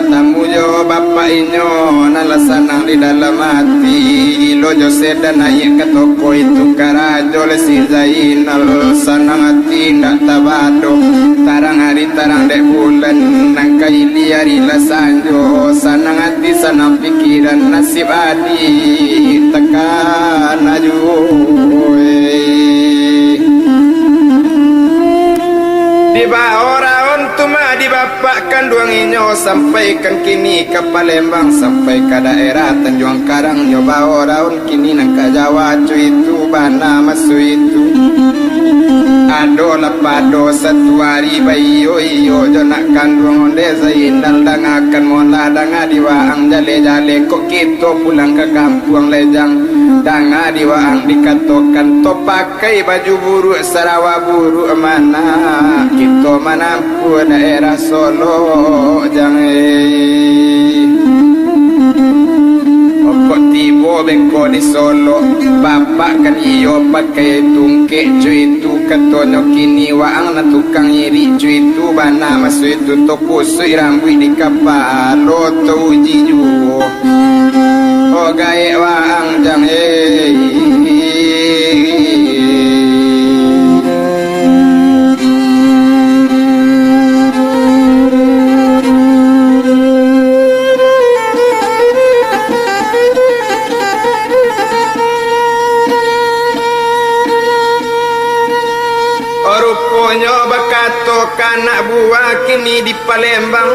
tamu jo bapak inyo nalasanang di dalam hati lo jo sedan naik ke toko itu karajo lesi zainal sanang hati ndak tabado tarang hari tarang dek bulan nangkai liari lasanjo sanang hati sanang pikiran nasib adi tekan aju di bawah orang tuma di bapak kandung inyo sampaikan kini ke Palembang sampai ke daerah Tanjung Karang nyoba orang kini nang ke Jawa cuy itu bana masu itu ado lapado satu hari bayi iyo jo nak kandung onde zainal dangakan mola danga diwaang jale jale kok kita pulang ke kampung lejang danga diwaang dikatokan to pakai baju buruk Sarawa buruk mana kita manampu daerah Solo jangan kok tibo bengko di Solo bapak kan iyo pakai tungke cuy itu katonyo kini waang na tukang iri cuy itu bana masu itu toko sui rambut di kapalo to uji juo oh gae waang jang Rupanya bakato kanak buah kini di Palembang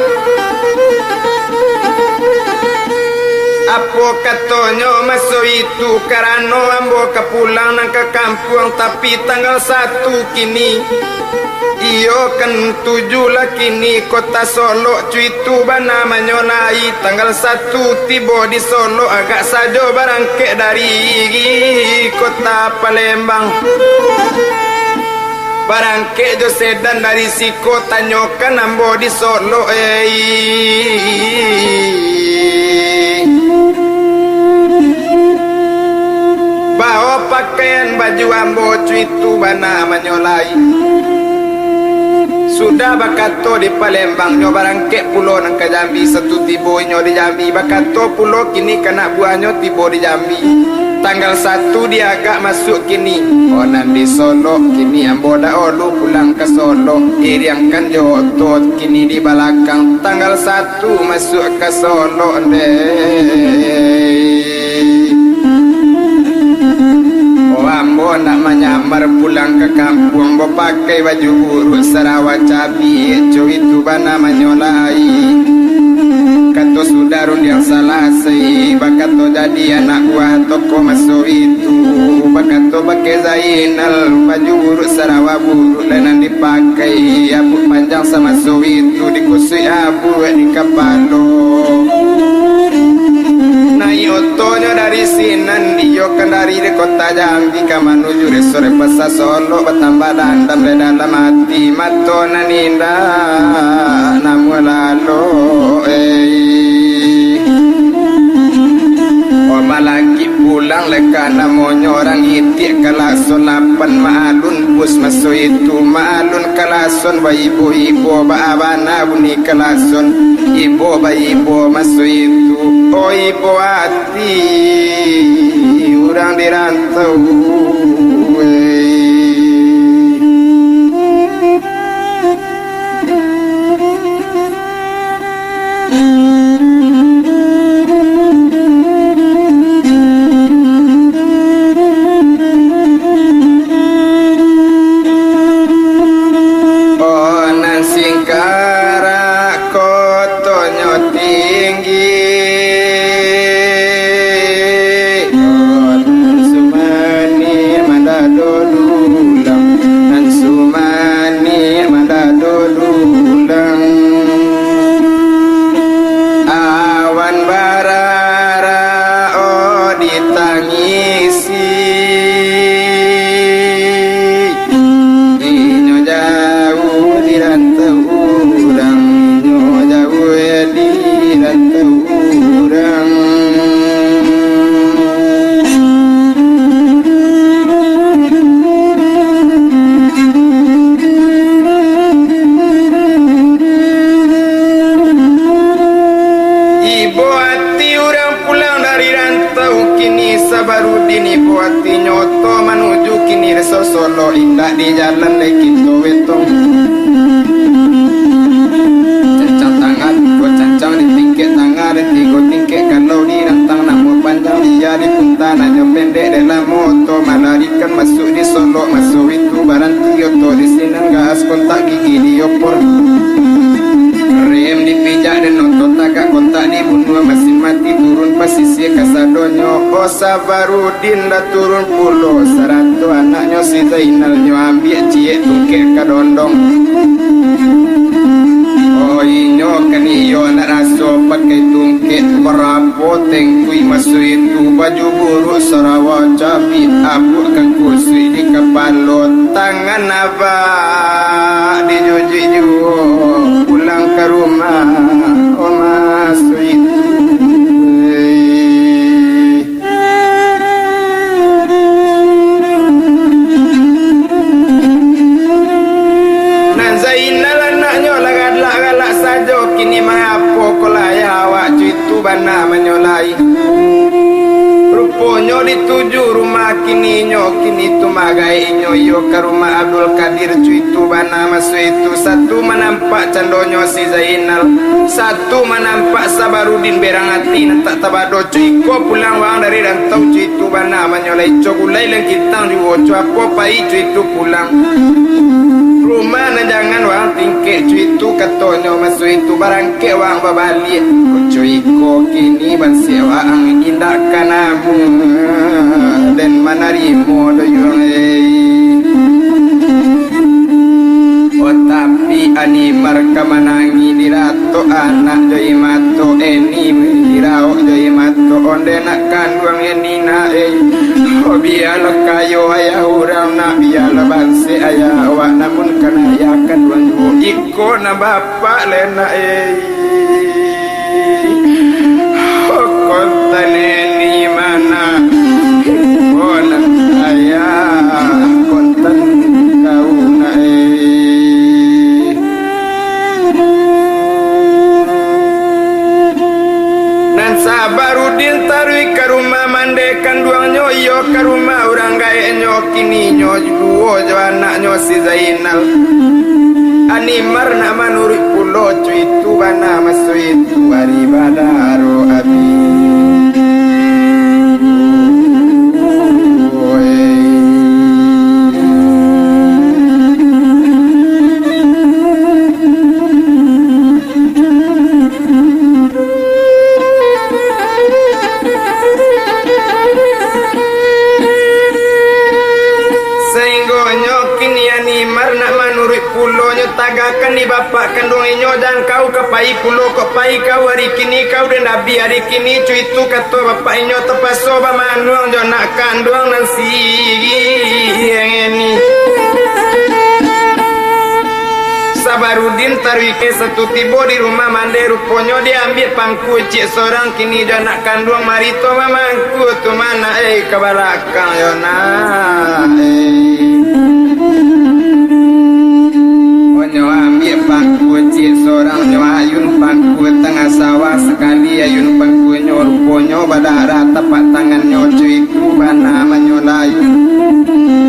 apa katonyo masuk itu karena ambo kepulang nang ke kampung tapi tanggal 1 kini iyo kan 7 lah kini kota Solo cuy itu bana menyolai tanggal 1 tiba di Solo agak saja barangke dari kota Palembang barangke jo sedan dari si kota nyokan ambo di Solo bawa pakaian baju ambo cuy itu bana menyolai sudah bakato di Palembang nyo barangke pulo nang ke Jambi satu tibo nyo di Jambi bakato pulo kini kena buahnya tibo di Jambi tanggal 1 dia agak masuk kini onan di Solo kini ambo dah olu pulang ke Solo iriangkan jotot kini di belakang tanggal 1 masuk ke Solo ambo nak menyamar pulang ke kampung bo pakai baju buruk Sarawa cabi cuy itu bana menyolai kato sudarun yang salah sei bakato jadi anak buah toko masuk itu bakato pakai Zainal baju buruk Sarawa buruk dan dipakai abu panjang sama so itu dikusui abu di kapalo otonya dari Sinan diyokan dari kota Jambi ke menuju resore pasar Solo bertambah dandam di dalam hati matona ninda namu lalu malaki pulang leka namanya orang itik kalason 8 maalun bus masuk itu maalun kalason ba ibu-ibu ba abana buni kalason ibu ba ibu masuk itu oh ibu hati orang dirantau Sabarudin ibu hati nyoto menuju kini reso Solo indah di jalan lekito wetong cancang tangan gua cancang di tingkit tangan di tigo tingkit kalau di rantang namu panjang dia di punta nanya pendek dalam moto melarikan masuk di Solo masuk itu barang tiyo to di sini gas kontak gigi di opor turun pesisir kasadonyo O Sabarudin dah turun pulau Saratu anaknya si Zainal nyo ambil ciek tungkek kadondong Oh inyo kan iyo nak raso pakai tungkek berapo tengkui masuk itu baju buruk Sarawak cabi abu kan kusui di kepala tangan apa dijuju pulang ke rumah oh masuk itu kini mahapo kolaya awak cuitu bana menyolai rupanya dituju rumah kini tu magai nyo yo ke rumah Abdul Qadir cuitu bana masuk itu satu menampak candonyo si Zainal satu menampak Sabarudin berang hati tak tabado cuiko pulang wang dari rantau cuitu bana menyolai cogulai lang kitang diwo apa pai cuitu pulang rumah na jangan wang tingkek cuitu katonyo masuk itu barangke wang babalik cuiko kini bansewa ang indah kanamu dan manarimo doyong oh tapi ani marka manangi dirato anak doy mato eni dirao doy mato onde nak kandung enina oh biarlah kayo ayah urang nak biarlah banse ayah awak namun kana ayah kandung iko na bapak lena oh kota neni mana oh nak ayah kontan kau na nan Sabarudin tarui ke rumah mandekan duangnya iyo ke rumah orang gaya nyo kini nyo duo jo anaknya si Zainal animar nak manuri pulo cuitu bana masuk itu hari badaro abi tagakan di bapak kandung inyo dan kau kepai pulo kepai kau hari kini kau dan nabi hari kini cuitu kata bapak inyo tepaso bamanuang jo nak kandung dan si yang ini Sabarudin tarwike satu tibo di rumah mande ruponyo dia ambil pangku cik seorang kini jo nak kandung marito mamangku tu mana kebarakang yo na nyo ambil pangku cik seorang nyo ayun pangku tengah sawah sekali ayun pangku nyo ruponyo badara tepat tangan nyo cuiku bana menyolayu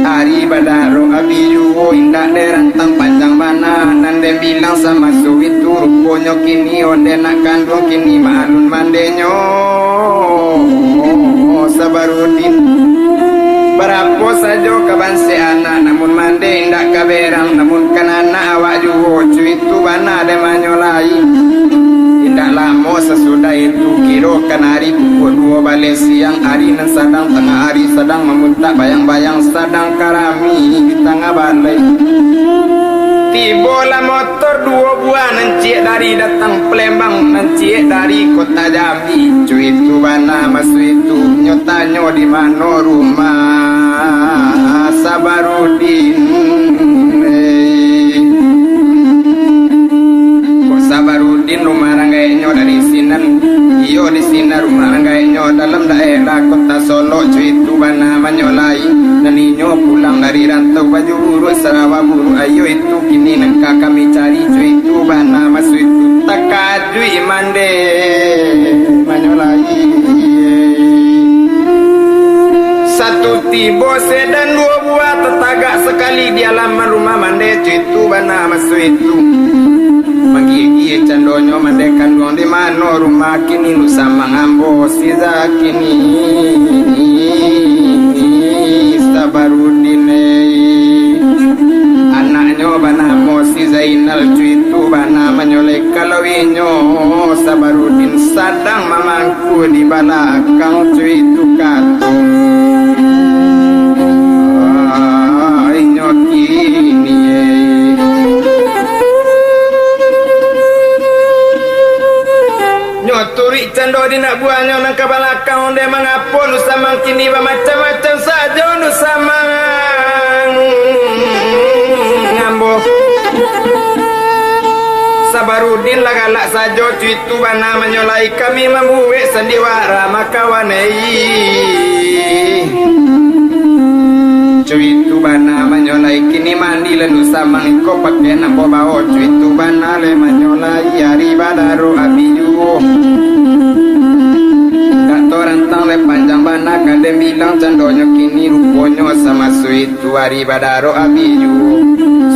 hari badaro abi yuwo indah derantang panjang bana nande bilang sama suwitu ruponyo kini onde nak kandung kini maalun mandenyo Sabarudin berapa saja kabanse anak namun mande indak kaberang namun kan anak awak juho cuitu bana de manyolai indak lama sesudah itu kira kan hari pukul 2 balik siang hari nan sedang tengah hari sedang memuntak bayang-bayang sedang karami di tengah balai tibola motor 2 buah nancik dari datang Palembang nancik dari kota Jambi cuitu bana masuk itu nyotanyo di mana rumah Sabarudin kok Sabarudin rumah ranggainya dari sinan iyo di sini rumah ranggainya dalam daerah kota Solo cuitu bana menyolai dan inyo pulang dari rantau baju buruk Sarawak buruk ayo itu kini nengka kami cari cuitu bana masuk itu takajui mande menyolai satu tibo sedan 2 buah tetagak sekali di halaman rumah mande cuitu bana masuk itu magi-gi candonyo mande kandung di mana rumah kini nusa mangambo siza kini Sabarudin anaknya bana mo si Zainal cuitu bana menyolai kalau inyo Sabarudin sedang memangku di belakang cuy itu kato inyo kini nyoturi cando di nak buahnya nang ke belakang dia mengapun sama kini macam-macam saja nu sama ngambo Sabarudin lagalak saja cuitu bana menyolai kami membuat sandiwara makawanai cuitu bana menyolai kini mandi lalu sama iko pakai nampo bawa cuitu bana le menyolai hari badaro abiju kata rantang le panjang bana kade bilang candonyo kini ruponyo sama suitu hari badaro abiju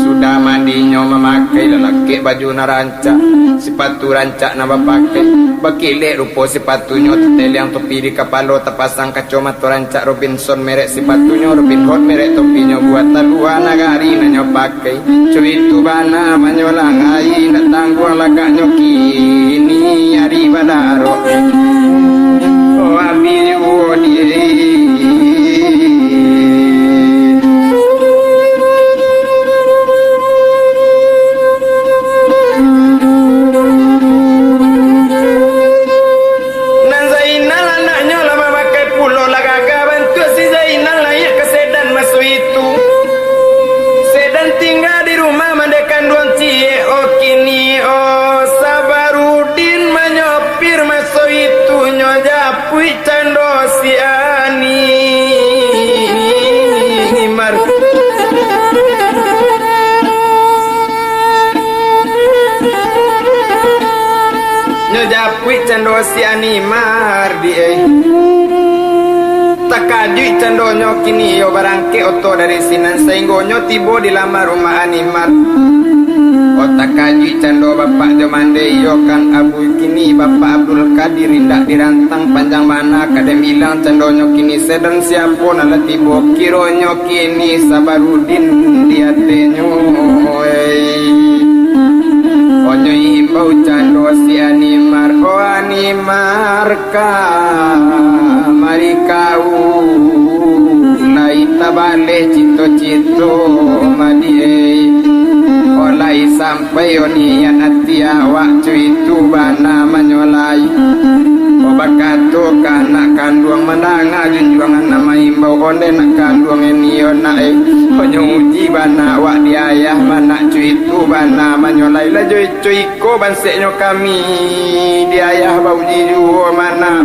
sudah mandinya memakai lelaki baju naranca sepatu rancak nama pakai bakilek rupo sepatunya tetel yang topi di kepala terpasang kacamata rancak Robinson merek sepatunya Robin Hood merek topinya buat taluan nagari nanya pakai cuy itu bana menyolangai nak tangguh lagaknya kini hari badaro oh abiyu dia cando si animar di takajui cando nyo kini yo barangke oto dari sinan sehingga nyo tibo di lama rumah animar o takajui cando bapak jomande yo kan abu kini bapak Abdul Qadir indak dirantang panjang mana kade bilang cando nyo kini sedang siapo nala tibo kiro nyo kini Sabarudin diatenyo onyo imbau cando si animar o animar ka mari kau lai tabale cito-cito madie olai sampai onian hati awak cuitu bana menyolai obakato kana kandung menanga junjuangan nama imbau onde nak kandung ini onae onyo uji bana awak di ayah mana cuitu bana menyolai la cuiko banseknya kami di ayah bau jiru mana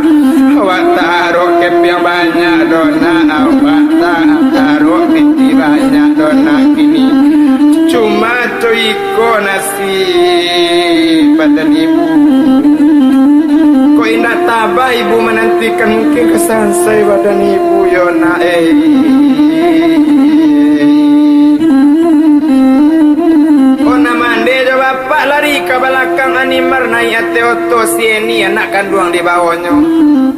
awak taruh kep yang banyak dona awak taruh piti banyak dona kini cuma cuiko nasi badan ibu kok indah tabah ibu menantikan mungkin kesansai badan ibu yona bapak lari ke belakang animar naik ate oto sieni anak kandung di bawahnya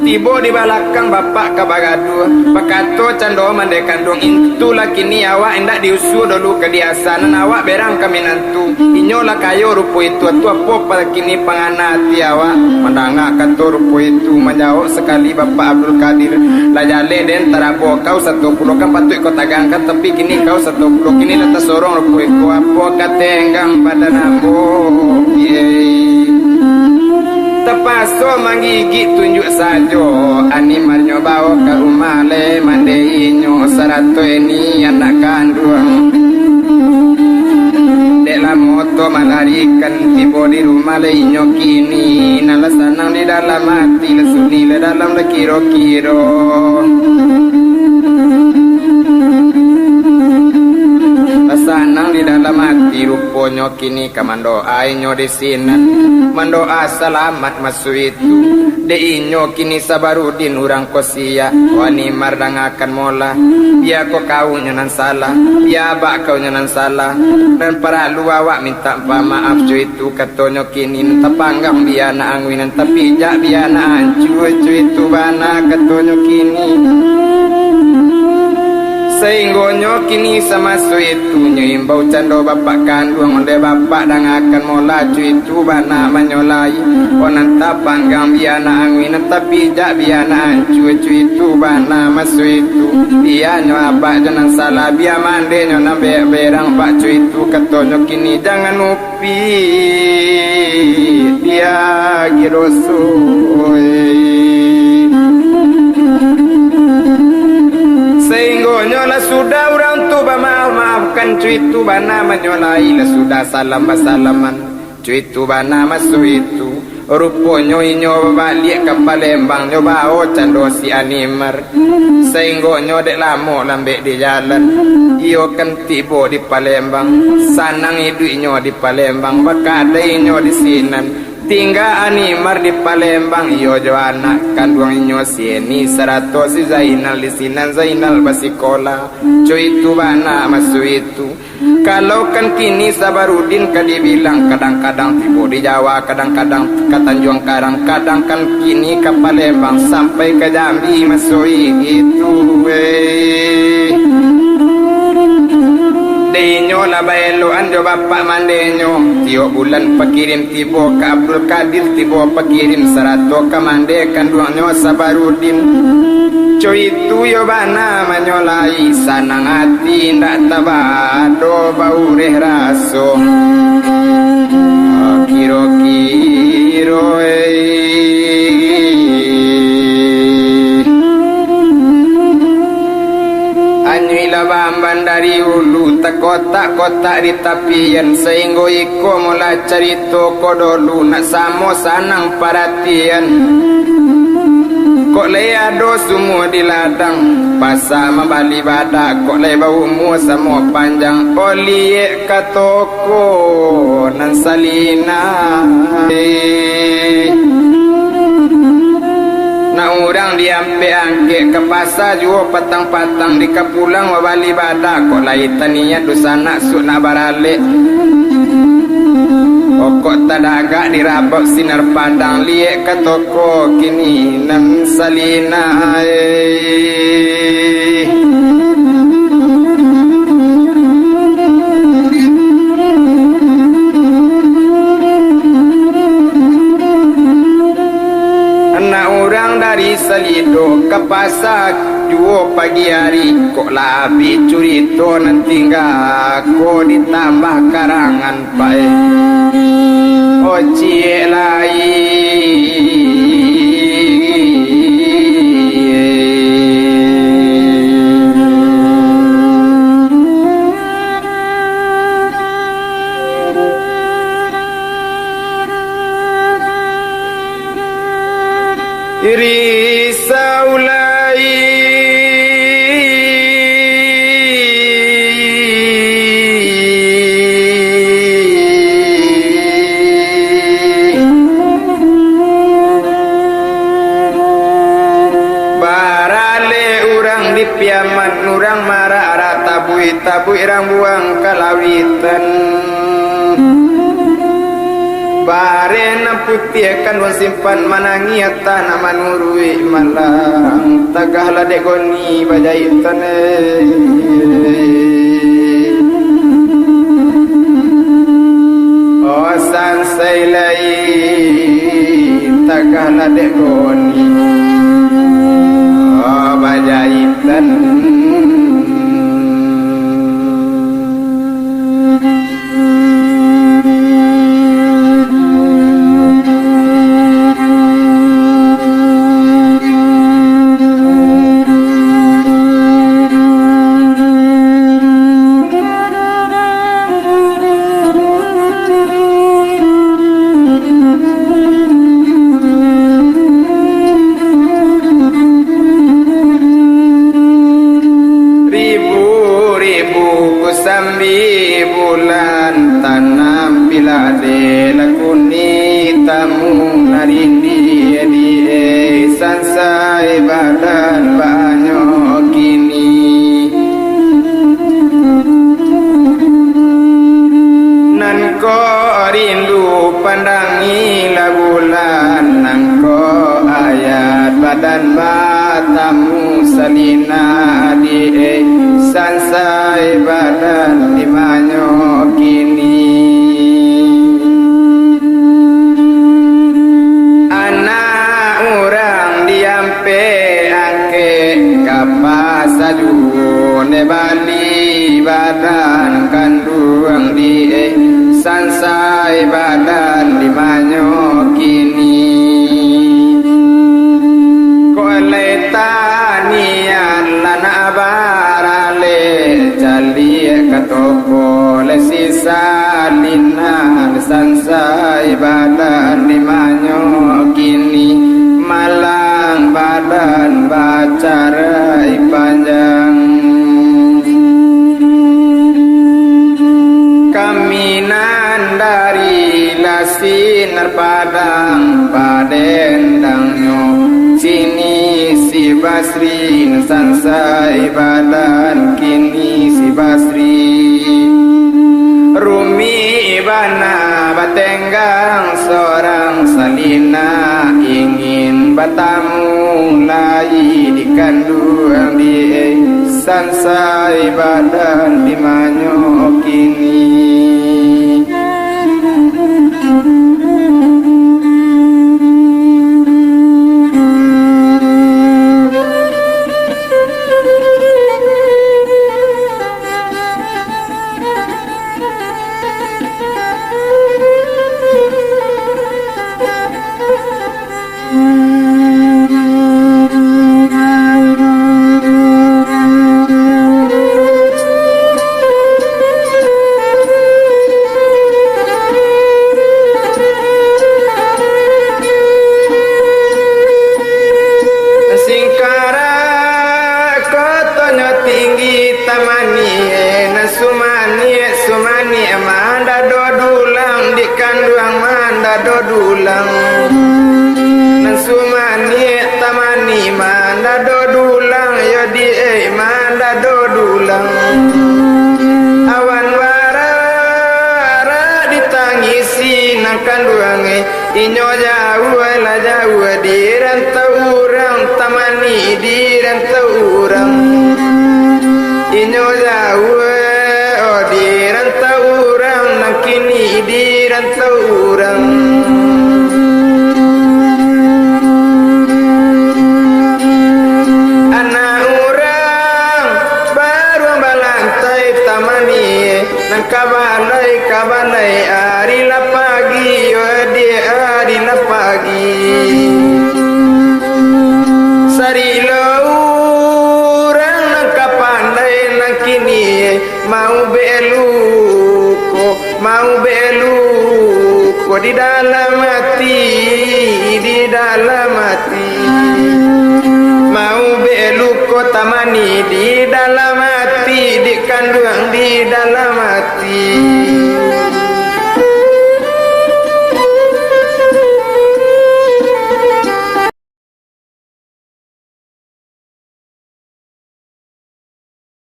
tibo di belakang bapak ke bagadu pakato cando mande kandung itu laki ni awak hendak diusu dulu ke diasan awak berang kami nantu inyolah kayo rupo itu atu apa kini panganati awak mendangak kato rupo itu menjauh sekali bapak Abdul Qadir lajale den tarabo kau 10 kan patut kau tagangkan tapi kini kau 10 kini lata sorong rupo itu apa katenggang pada nambo tepaso manggigi tunjuk sajo animar nyobawa ke rumah le mandeinyo sarato ini anak kandung dalam moto melarikan tiba di rumah le inyo kini nala sanang di dalam hati lesuni le dalam le kiro-kiro sanang di dalam hati ruponyo kini kamandoa inyo di sinan mandoa selamat masuk itu de inyo kini Sabarudin urang kosia wani mardang akan mola biar kau nyanan salah biar bak kau nyanan salah dan para luawak minta maaf cuy itu katonyo kini tepanggang biar na angwinan tapi jak biar na ancu cuy itu bana katonyo kini Sehinggonyo kini sama itu nyimbau cando bapak kandung onde bapak dan akan mola itu bana menyolai onan tapang gang biana angin tapi jak biana cucu itu bana masu itu dia nyo abak jangan salah biar mande nyo nabe berang pak cu itu katonyo kini jangan upi dia girosoi sehingga lah sudah orang tu maafkan cuit tu bana menyolai lah sudah salam salaman cuit tu bana masuk itu rupanya inyo balik ke Palembang nyo bawa cando si animer sehingga nyo dek lama lambek di jalan iyo kan tiba di Palembang sanang hidup inyo di Palembang bakal inyo di sinan tinggal animar di Palembang iyo jo anak kandung inyo sieni 100 si Zainal di sinan Zainal basikola cuy itu bana masuk itu kalau kan kini Sabarudin kan dibilang kadang-kadang tiba di Jawa kadang-kadang ke Tanjung Karang kadang kan kini ke Palembang sampai ke Jambi masuk itu Denyo lah baelo anjo bapak mandenyo tiap bulan pakirim tibo ke Abdul Qadir tibo pakirim 100 ke mande kandungnya Sabarudin coy itu yo bana menyolai sanang hati ndak tabado bau reh raso kiro-kiro Anyuila bamban dari ulu tak kotak-kotak di tapian sehingga iko mula cerita kodolu nak samo sanang perhatian kok le ado semua di ladang pasal membali badak kok le bau mu sama panjang oli ka toko nan salina na orang diampe angke ke pasar juo patang-patang di kapulang membali badak kok lai tanian dosana suk nak barale Okok tadaga dirabak sinar padang liek ke toko kini nan salina anak orang dari Salido ke pasar juo pagi hari kok labi curito nanti enggak kok ditambah karangan pae Ocie lai risau lai piaman urang marah tabui irang buang kalawitan barena putih kan simpan manangiat tanah manurui malang tagah ladek goni bajaitan osan sailai tagah ladek goni bajaitan sambi bulan tanam pilade lakuni tamu narindi di sansai badan banyo kini nan ko rindu pandangi la bulan nan ko ayat badan banyo tamu salina di sansai badan limanyo kini anak orang diampe angke kapasadu ne bali badan kanduang di sansai badan limanyo kini tanian lana barale jali katoko le sisa lina sansai badan limanyo kini malang badan bacarai panjang kaminan dari lasinar padang padendangnya sini si Basri sansai badan kini si Basri Rumi ibana batenggang seorang salina ingin bertamu lagi di kanduang di sansai badan limanyo kini dodulang nasumani tamani manda dodulang ya di manda dodulang awan wara ditangisi nang kanduange inyo jauh la jauh di rantau urang tamani di rantau urang inyo jauh oh di rantau urang nang kini di rantau urang anak urang baru balantai tamani nang kabalai ari la pagi yo di ari la pagi sari lo urang nang kapandai nang kini mau beluko di dalam hati mau beluko tamani di dalam hati di kanduang di dalam hati